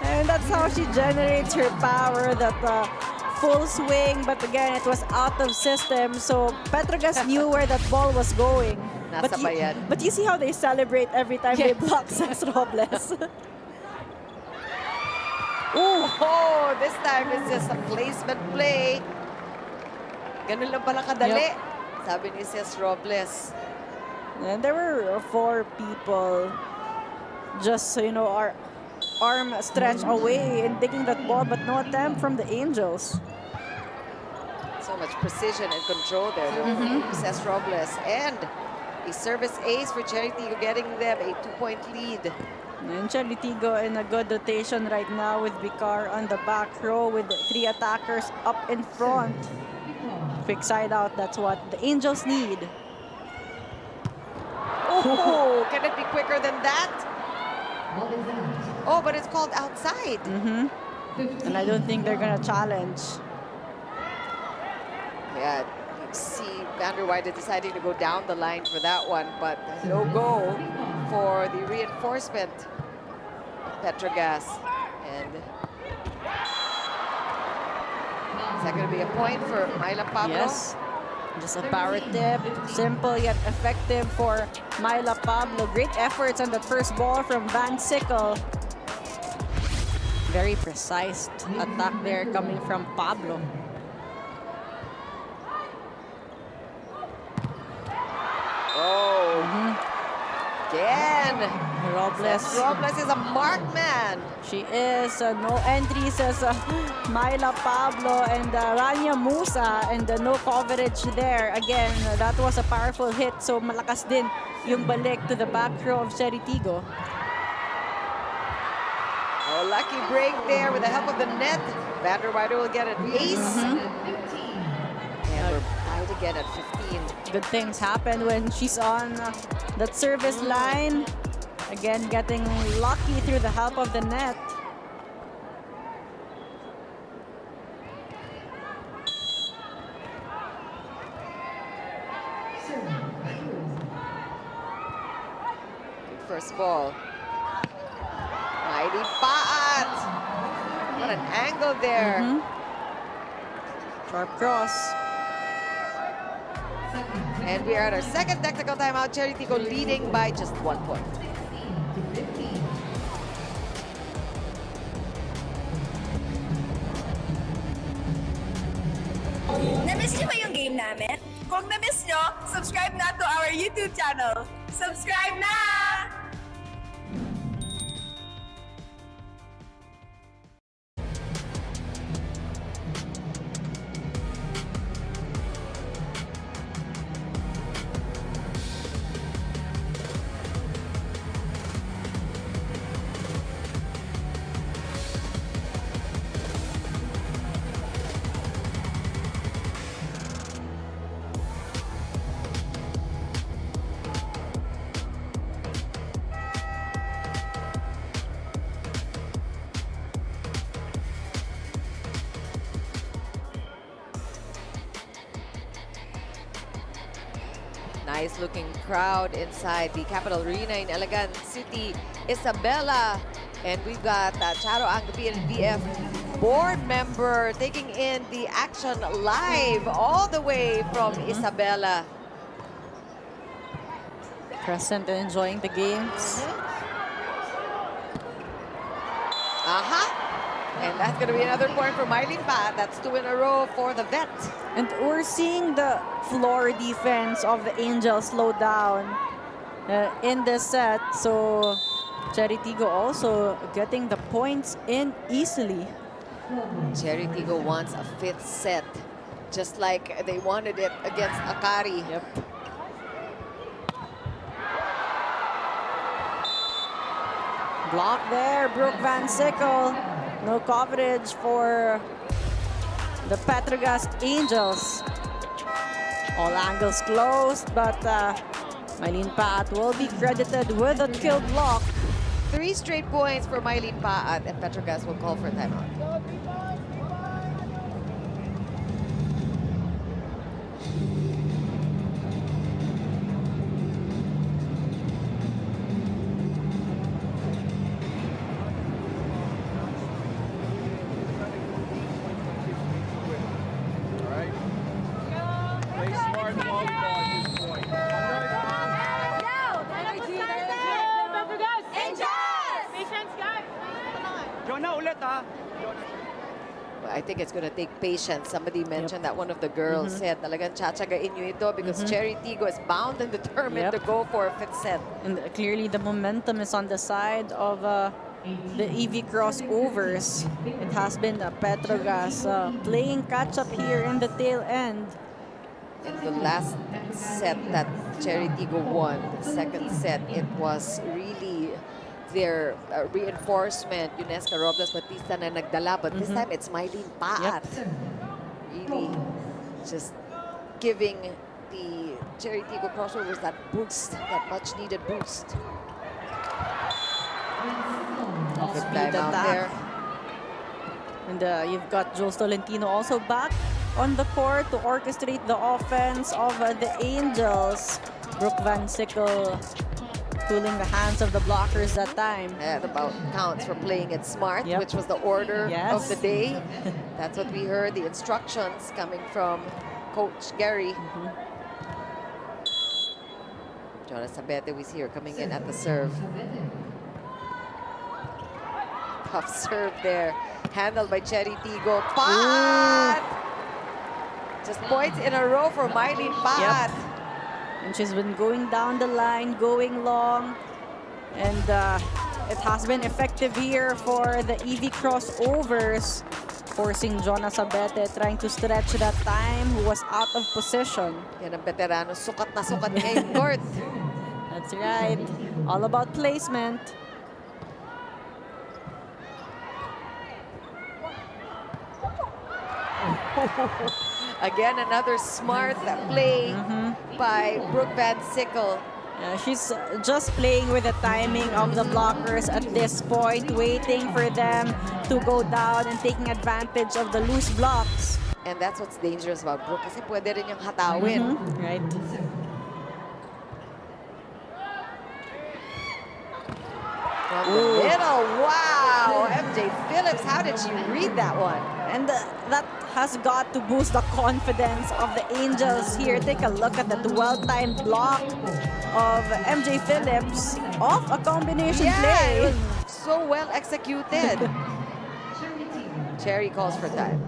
[SPEAKER 4] And that's how she generates her power, that full swing. But again, it was out of system. So Petro Gazz knew where that ball was going. But you see how they celebrate every time they block Ces Robles.
[SPEAKER 3] Oh, this time it's just a placement play. Ganun lang pala kadali. Sabi ni Ces Robles.
[SPEAKER 4] And there were 4 people just, you know, our arm stretched away and taking that ball, but no attempt from the Angels.
[SPEAKER 3] So much precision and control there from Ces Robles. And a service ace for CHERY Tiggo, getting them a 2-point lead.
[SPEAKER 4] And CHERY Tiggo in a good rotation right now with Vicar on the back row with 3 attackers up in front. Quick side out, that's what the Angels need.
[SPEAKER 3] Oh, can it be quicker than that? Oh, but it's called outside.
[SPEAKER 4] And I don't think they're gonna challenge.
[SPEAKER 3] Yeah, you see Van der Weide deciding to go down the line for that one, but no go for the reinforcement of Petro Gazz. And is that going to be a point for Myla Pablo?
[SPEAKER 4] Yes. Just a power tip, simple yet effective for Myla Pablo. Great efforts on that first ball from Van Sickle. Very precise attack there coming from Pablo.
[SPEAKER 3] Oh, again.
[SPEAKER 4] Robles.
[SPEAKER 3] Robles is a mark man.
[SPEAKER 4] She is. No entries as Myla Pablo and Rania Musa, and no coverage there. Again, that was a powerful hit, so malakas din yung balik to the back row of CHERY Tiggo.
[SPEAKER 3] Oh, lucky break there with the help of the net. Van der Weide will get an ace. And we're tied again at 15.
[SPEAKER 4] Good things happen when she's on that service line. Again, getting lucky through the help of the net.
[SPEAKER 3] Good first ball. Mighty Paat. What an angle there.
[SPEAKER 4] Sharp cross.
[SPEAKER 3] And we are at our second technical timeout. CHERY Tiggo leading by just 1 point.
[SPEAKER 6] Na-miss niyo ba yung game namin? Kung na-miss niyo, subscribe na to our YouTube channel. Subscribe na!
[SPEAKER 3] Nice looking crowd inside the Capital Arena in Elegant City, Isabela. And we've got Charo Angabi and VF board member taking in the action live all the way from Isabela.
[SPEAKER 4] Present and enjoying the games.
[SPEAKER 3] And that's going to be another point for Mylene Paat. That's 2 in a row for the vet.
[SPEAKER 4] And we're seeing the floor defense of the Angels slow down in this set. So CHERY Tiggo also getting the points in easily.
[SPEAKER 3] CHERY Tiggo wants a 5th set, just like they wanted it against Akari.
[SPEAKER 4] Yep. Block there, Brooke Van Sickle. No coverage for the Petro Gazz Angels. All angles closed, but Mylene Paat will be credited with a kill block.
[SPEAKER 3] 3 straight points for Mylene Paat, and Petro Gazz will call for a timeout. I think it's going to take patience. Somebody mentioned that one of the girls said, talagang tsatsagain nyo ito because CHERY Tiggo is bound and determined to go for a 5th set.
[SPEAKER 4] And clearly the momentum is on the side of the EV Crossovers. It has been Petro Gazz playing catch-up here in the tail end.
[SPEAKER 3] In the last set that CHERY Tiggo won, the second set, it was really their reinforcement, Yunesca Robles Batista na nagdala. But this time, it's Mylene Paat. Really just giving the CHERY Tiggo Crossovers that boost, that much-needed boost. Good time out there.
[SPEAKER 4] And you've got Jules Tolentino also back on the court to orchestrate the offense of the Angels. Brooke Van Sickle cooling the hands of the blockers that time.
[SPEAKER 3] Yeah, the bout counts for playing it smart, which was the order of the day. That's what we heard, the instructions coming from Coach Gary. Jonas Sabete was here coming in at the serve. Tough serve there, handled by CHERY Tiggo. Paat! Just points in a row for Mylene Paat.
[SPEAKER 4] And she's been going down the line, going long. And it has been effective here for the EV Crossovers, forcing Jonas Sabete trying to stretch that time, who was out of position.
[SPEAKER 3] Yan ang veterano, sukat na sukat ngayong court.
[SPEAKER 4] That's right. All about placement.
[SPEAKER 3] Again, another smart play by Brooke Van Sickle.
[SPEAKER 4] She's just playing with the timing of the blockers at this point, waiting for them to go down and taking advantage of the loose blocks.
[SPEAKER 3] And that's what's dangerous about Brooke kasi pwede rin yung hatawin.
[SPEAKER 4] Right.
[SPEAKER 3] From the middle, wow! MJ Phillips, how did she read that one?
[SPEAKER 4] And that has got to boost the confidence of the Angels here. Take a look at that well-timed block of MJ Phillips off a combination play.
[SPEAKER 3] It was so well executed. CHERY calls for time.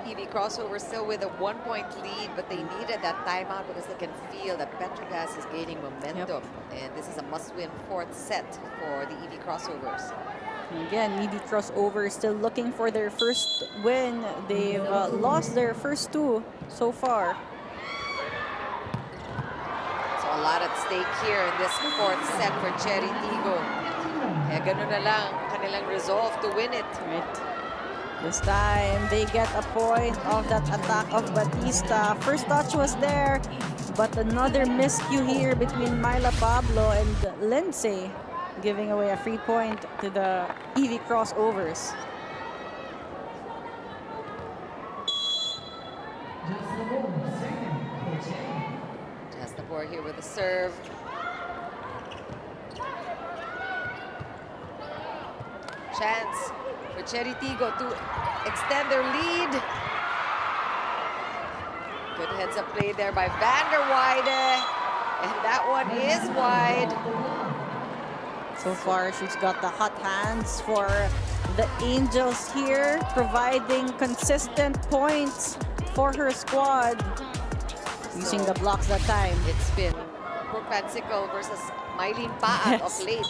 [SPEAKER 3] EV Crossover still with a 1-point lead, but they needed that timeout because they can feel that Petro Gazz is gaining momentum. And this is a must-win 4th set for the EV Crossovers.
[SPEAKER 4] And again, EV Crossovers still looking for their first win. They've lost their first 2 so far.
[SPEAKER 3] So a lot at stake here in this 4th set for CHERY Tiggo. Kaya ganun na lang kanilang resolve to win it.
[SPEAKER 4] Right. This time, they get a point of that attack of Batista. First touch was there, but another miscue here between Myla Pablo and Lindsay, giving away a free point to the EV Crossovers.
[SPEAKER 3] Jasnabor here with a serve. Chance for CHERY Tiggo to extend their lead. Good heads-up play there by Vanderweide. And that one is wide.
[SPEAKER 4] So far, she's got the hot hands for the Angels here, providing consistent points for her squad. Using the blocks that time.
[SPEAKER 3] It's been Brooke Van Sickle versus Mylene Paat of late.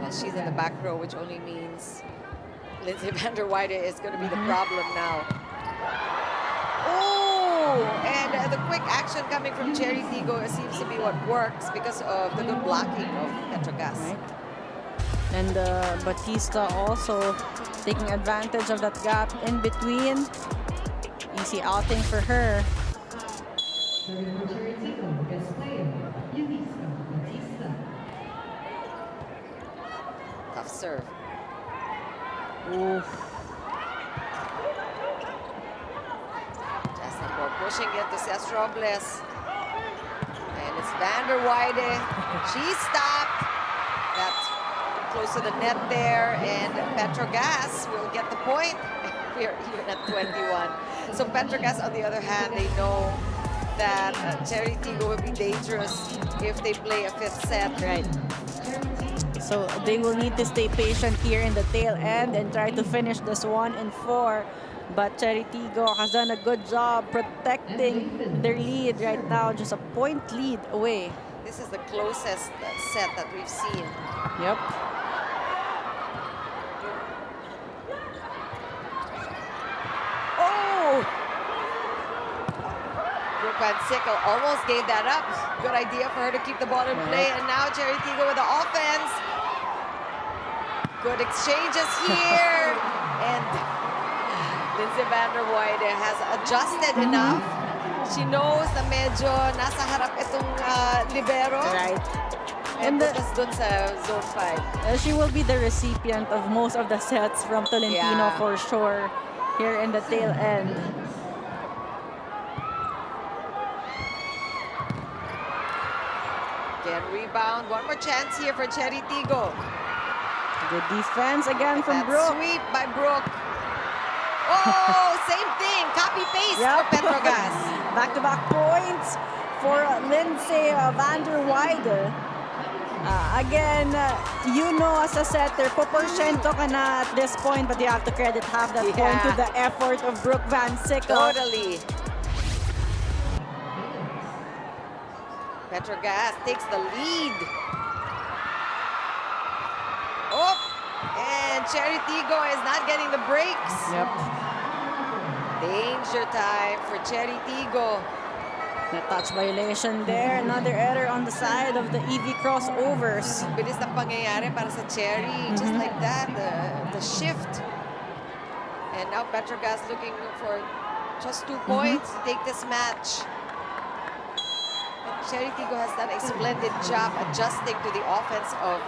[SPEAKER 3] Well, she's in the back row, which only means Lindsay Vanderweide is going to be the problem now. Oh! And the quick action coming from CHERY Tiggo seems to be what works because of the good blocking of Petro Gazz.
[SPEAKER 4] Right. And Batista also taking advantage of that gap in between. Easy outing for her.
[SPEAKER 3] serve.
[SPEAKER 4] Oof.
[SPEAKER 3] Jassenborg pushing it to Cesc Robles. And it's Vander Weide. She stopped. That's close to the net there. And Petro Gazz will get the point. We're even at 21. So Petro Gazz, on the other hand, they know that CHERY Tiggo will be dangerous if they play a fifth set.
[SPEAKER 4] Right. So they will need to stay patient here in the tail end and try to finish this 1-4. But CHERY Tiggo has done a good job protecting their lead right now, just a point lead away.
[SPEAKER 3] This is the closest set that we've seen.
[SPEAKER 4] Yep.
[SPEAKER 3] Oh! Brooke Van Sickle almost gave that up. Good idea for her to keep the ball in play. And now CHERY Tiggo with the offense. Good exchanges here. And Lindsay Vander Weide has adjusted enough. She knows na medyo nasa harap itong libero.
[SPEAKER 4] Right.
[SPEAKER 3] And putas dun sa zone 5.
[SPEAKER 4] She will be the recipient of most of the sets from Tolentino for sure here in the tail end.
[SPEAKER 3] Again, rebound. One more chance here for CHERY Tiggo.
[SPEAKER 4] Good defense again from
[SPEAKER 3] That
[SPEAKER 4] Brooke.
[SPEAKER 3] sweep by Brooke. Oh, same thing. Copy-paste for Petro Gazz.
[SPEAKER 4] Back-to-back points for Lindsay Vander Weide. Again, you know as a setter, puporsyento ka na at this point, but you have to credit half that point to the effort of Brooke Van Sickle.
[SPEAKER 3] Totally. Petro Gazz takes the lead. Oh, and CHERY Tiggo is not getting the breaks.
[SPEAKER 4] Yep.
[SPEAKER 3] Danger time for CHERY Tiggo.
[SPEAKER 4] The touch violation there. Another error on the side of the EV Crossovers.
[SPEAKER 3] Bilis ng pangyayari para sa CHERY. Just like that, the shift. And now Petro Gazz looking for just 2 points to take this match. And CHERY Tiggo has done a splendid job adjusting to the offense of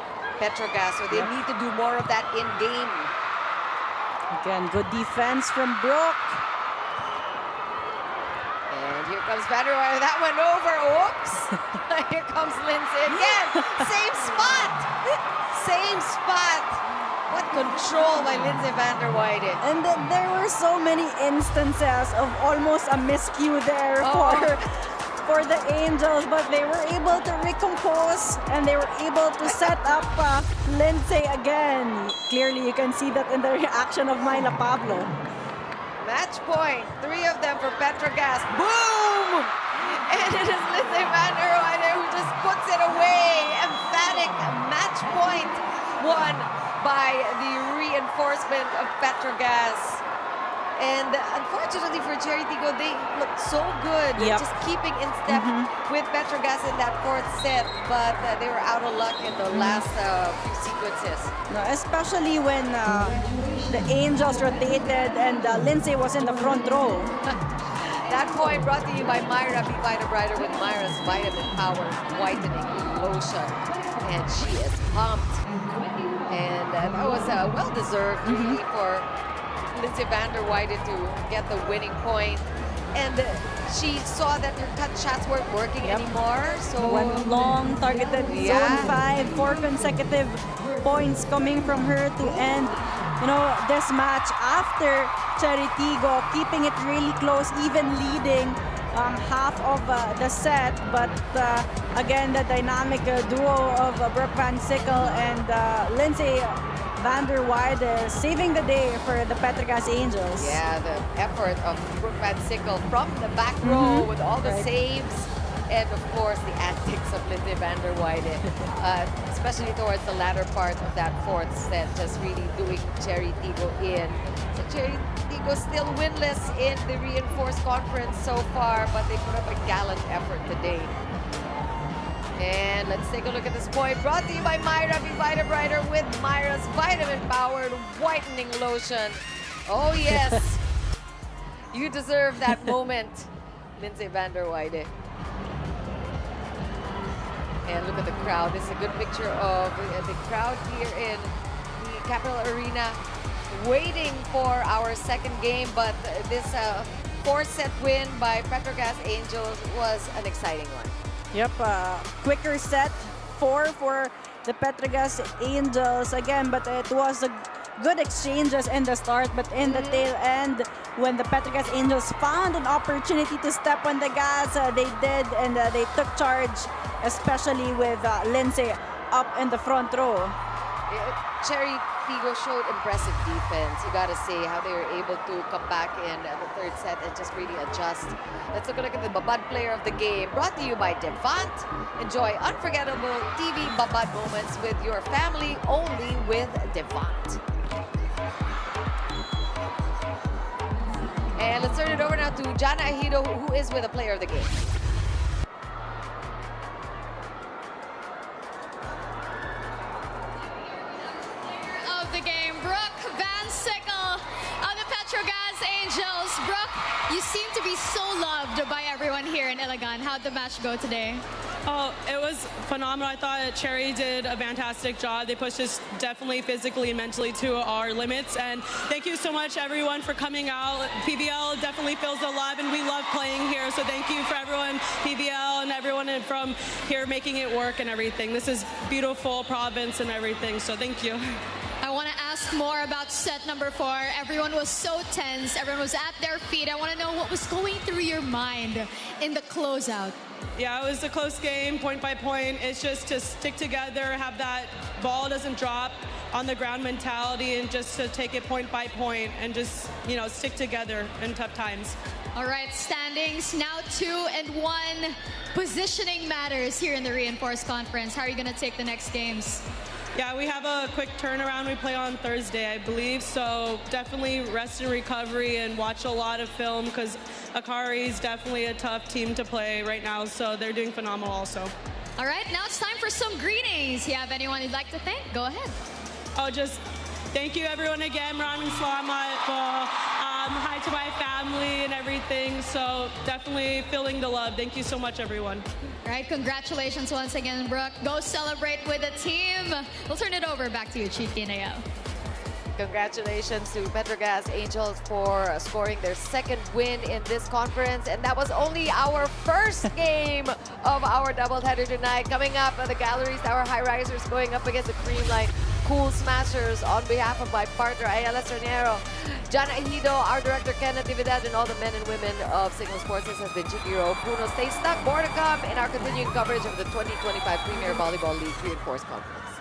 [SPEAKER 3] Petro Gazz, so they need to do more of that in-game.
[SPEAKER 4] Again, good defense from Brooke.
[SPEAKER 3] And here comes Vander Weide. That went over. Oops. Here comes Lindsay again. Same spot. Same spot. What control by Lindsay Vander Weide.
[SPEAKER 4] And then there were so many instances of almost a miscue there for the Angels, but they were able to recompose and they were able to set up Lindsay again. Clearly, you can see that in the reaction of Myla Pablo.
[SPEAKER 3] Match point. 3 of them for Petro Gazz. Boom! And it is Lindsay Vander Weide who just puts it away. Emphatic match point won by the reinforcement of Petro Gazz. And unfortunately for CHERY Tiggo, they looked so good, just keeping in step with Petro Gazz in that 4th set, but they were out of luck in the last few sequences.
[SPEAKER 4] No, especially when the Angels rotated and Lindsay was in the front row.
[SPEAKER 3] That point brought to you by Myra. Be Vita Brighter with Myra's Vitamin Power Whitening Lotion. And she is pumped. And that was well-deserved really for Lindsay Vander Weide to get the winning point. And she saw that her cut shots weren't working anymore. So
[SPEAKER 4] one long targeted zone 5, 4 consecutive points coming from her to end, you know, this match after CHERY Tiggo keeping it really close, even leading half of the set. But again, the dynamic duo of Brooke Van Sickle and Lindsay Vander Weide saving the day for the Petro Gazz Angels.
[SPEAKER 3] Yeah, the effort of Brooke Van Sickle from the back row with all the saves. And of course, the antics of Lindsay Vander Weide, especially towards the latter part of that 4th set, just really doing CHERY Tiggo in. So CHERY Tiggo still winless in the reinforced conference so far, but they put up a gallant effort today. And let's take a look at this point. Brought to you by Myra. Be Vita Brighter with Myra's Vitamin-Powered Whitening Lotion. Oh, yes. You deserve that moment, Lindsay Vander Weide. And look at the crowd. This is a good picture of the crowd here in Capital Arena, waiting for our second game, but this 4-set win by Petro Gazz Angels was an exciting one.
[SPEAKER 4] Yep, quicker set, 4 for the Petro Gazz Angels again, but it was a good exchanges in the start, but in the tail end, when the Petro Gazz Angels found an opportunity to step on the gas, they did, and they took charge, especially with Lindsay up in the front row.
[SPEAKER 3] CHERY Tiggo showed impressive defense. You gotta say how they were able to come back in the third set and just really adjust. Let's take a look at the Babad player of the game, brought to you by Devant. Enjoy unforgettable TV Babad moments with your family only with Devant. And let's turn it over now to Jana Ahido, who is with the player of the game.
[SPEAKER 10] The game, Brooke Van Sickle of the Petro Gazz Angels. Brooke, you seem to be so loved by everyone here in Ilagan. How'd the match go today?
[SPEAKER 11] Oh, it was phenomenal. I thought CHERY did a fantastic job. They pushed us definitely physically and mentally to our limits. And thank you so much, everyone, for coming out. PVL definitely feels alive, and we love playing here. So thank you for everyone, PVL, and everyone from here making it work and everything. This is beautiful province and everything. So thank you.
[SPEAKER 10] I want to ask more about set number 4. Everyone was so tense. Everyone was at their feet. I want to know what was going through your mind in the closeout.
[SPEAKER 11] Yeah, it was a close game, point by point. It's just to stick together, have that ball doesn't drop on the ground mentality, and just to take it point by point and just, you know, stick together in tough times.
[SPEAKER 10] All right, standings now 2-1. Positioning matters here in the Reinforced Conference. How are you going to take the next games?
[SPEAKER 11] Yeah, we have a quick turnaround. We play on Thursday, I believe. So definitely rest and recovery and watch a lot of film, because Akari is definitely a tough team to play right now. So they're doing phenomenal also.
[SPEAKER 10] All right, now it's time for some greetings. You have anyone you'd like to thank? Go ahead.
[SPEAKER 11] Oh, just thank you everyone again. Maraming salamat po. Hi to my family and everything. So definitely feeling the love. Thank you so much, everyone.
[SPEAKER 10] All right, congratulations once again, Brooke. Go celebrate with the team. We'll turn it over back to you, Chiki and Ayel.
[SPEAKER 3] Congratulations to Petro Gazz Angels for scoring their second win in this conference. And that was only our first game of our doubleheader tonight. Coming up, the galleries, our high risers going up against the Creamline Cool Smashers. On behalf of my partner, Ayala Sornero, Jana Ahido, our director, Ken Natividad, and all the men and women of Signal Sports. This has been Chikiro Puno. Stay stuck. More to come in our continuing coverage of the 2025 Premier Volleyball League Reinforced Conference.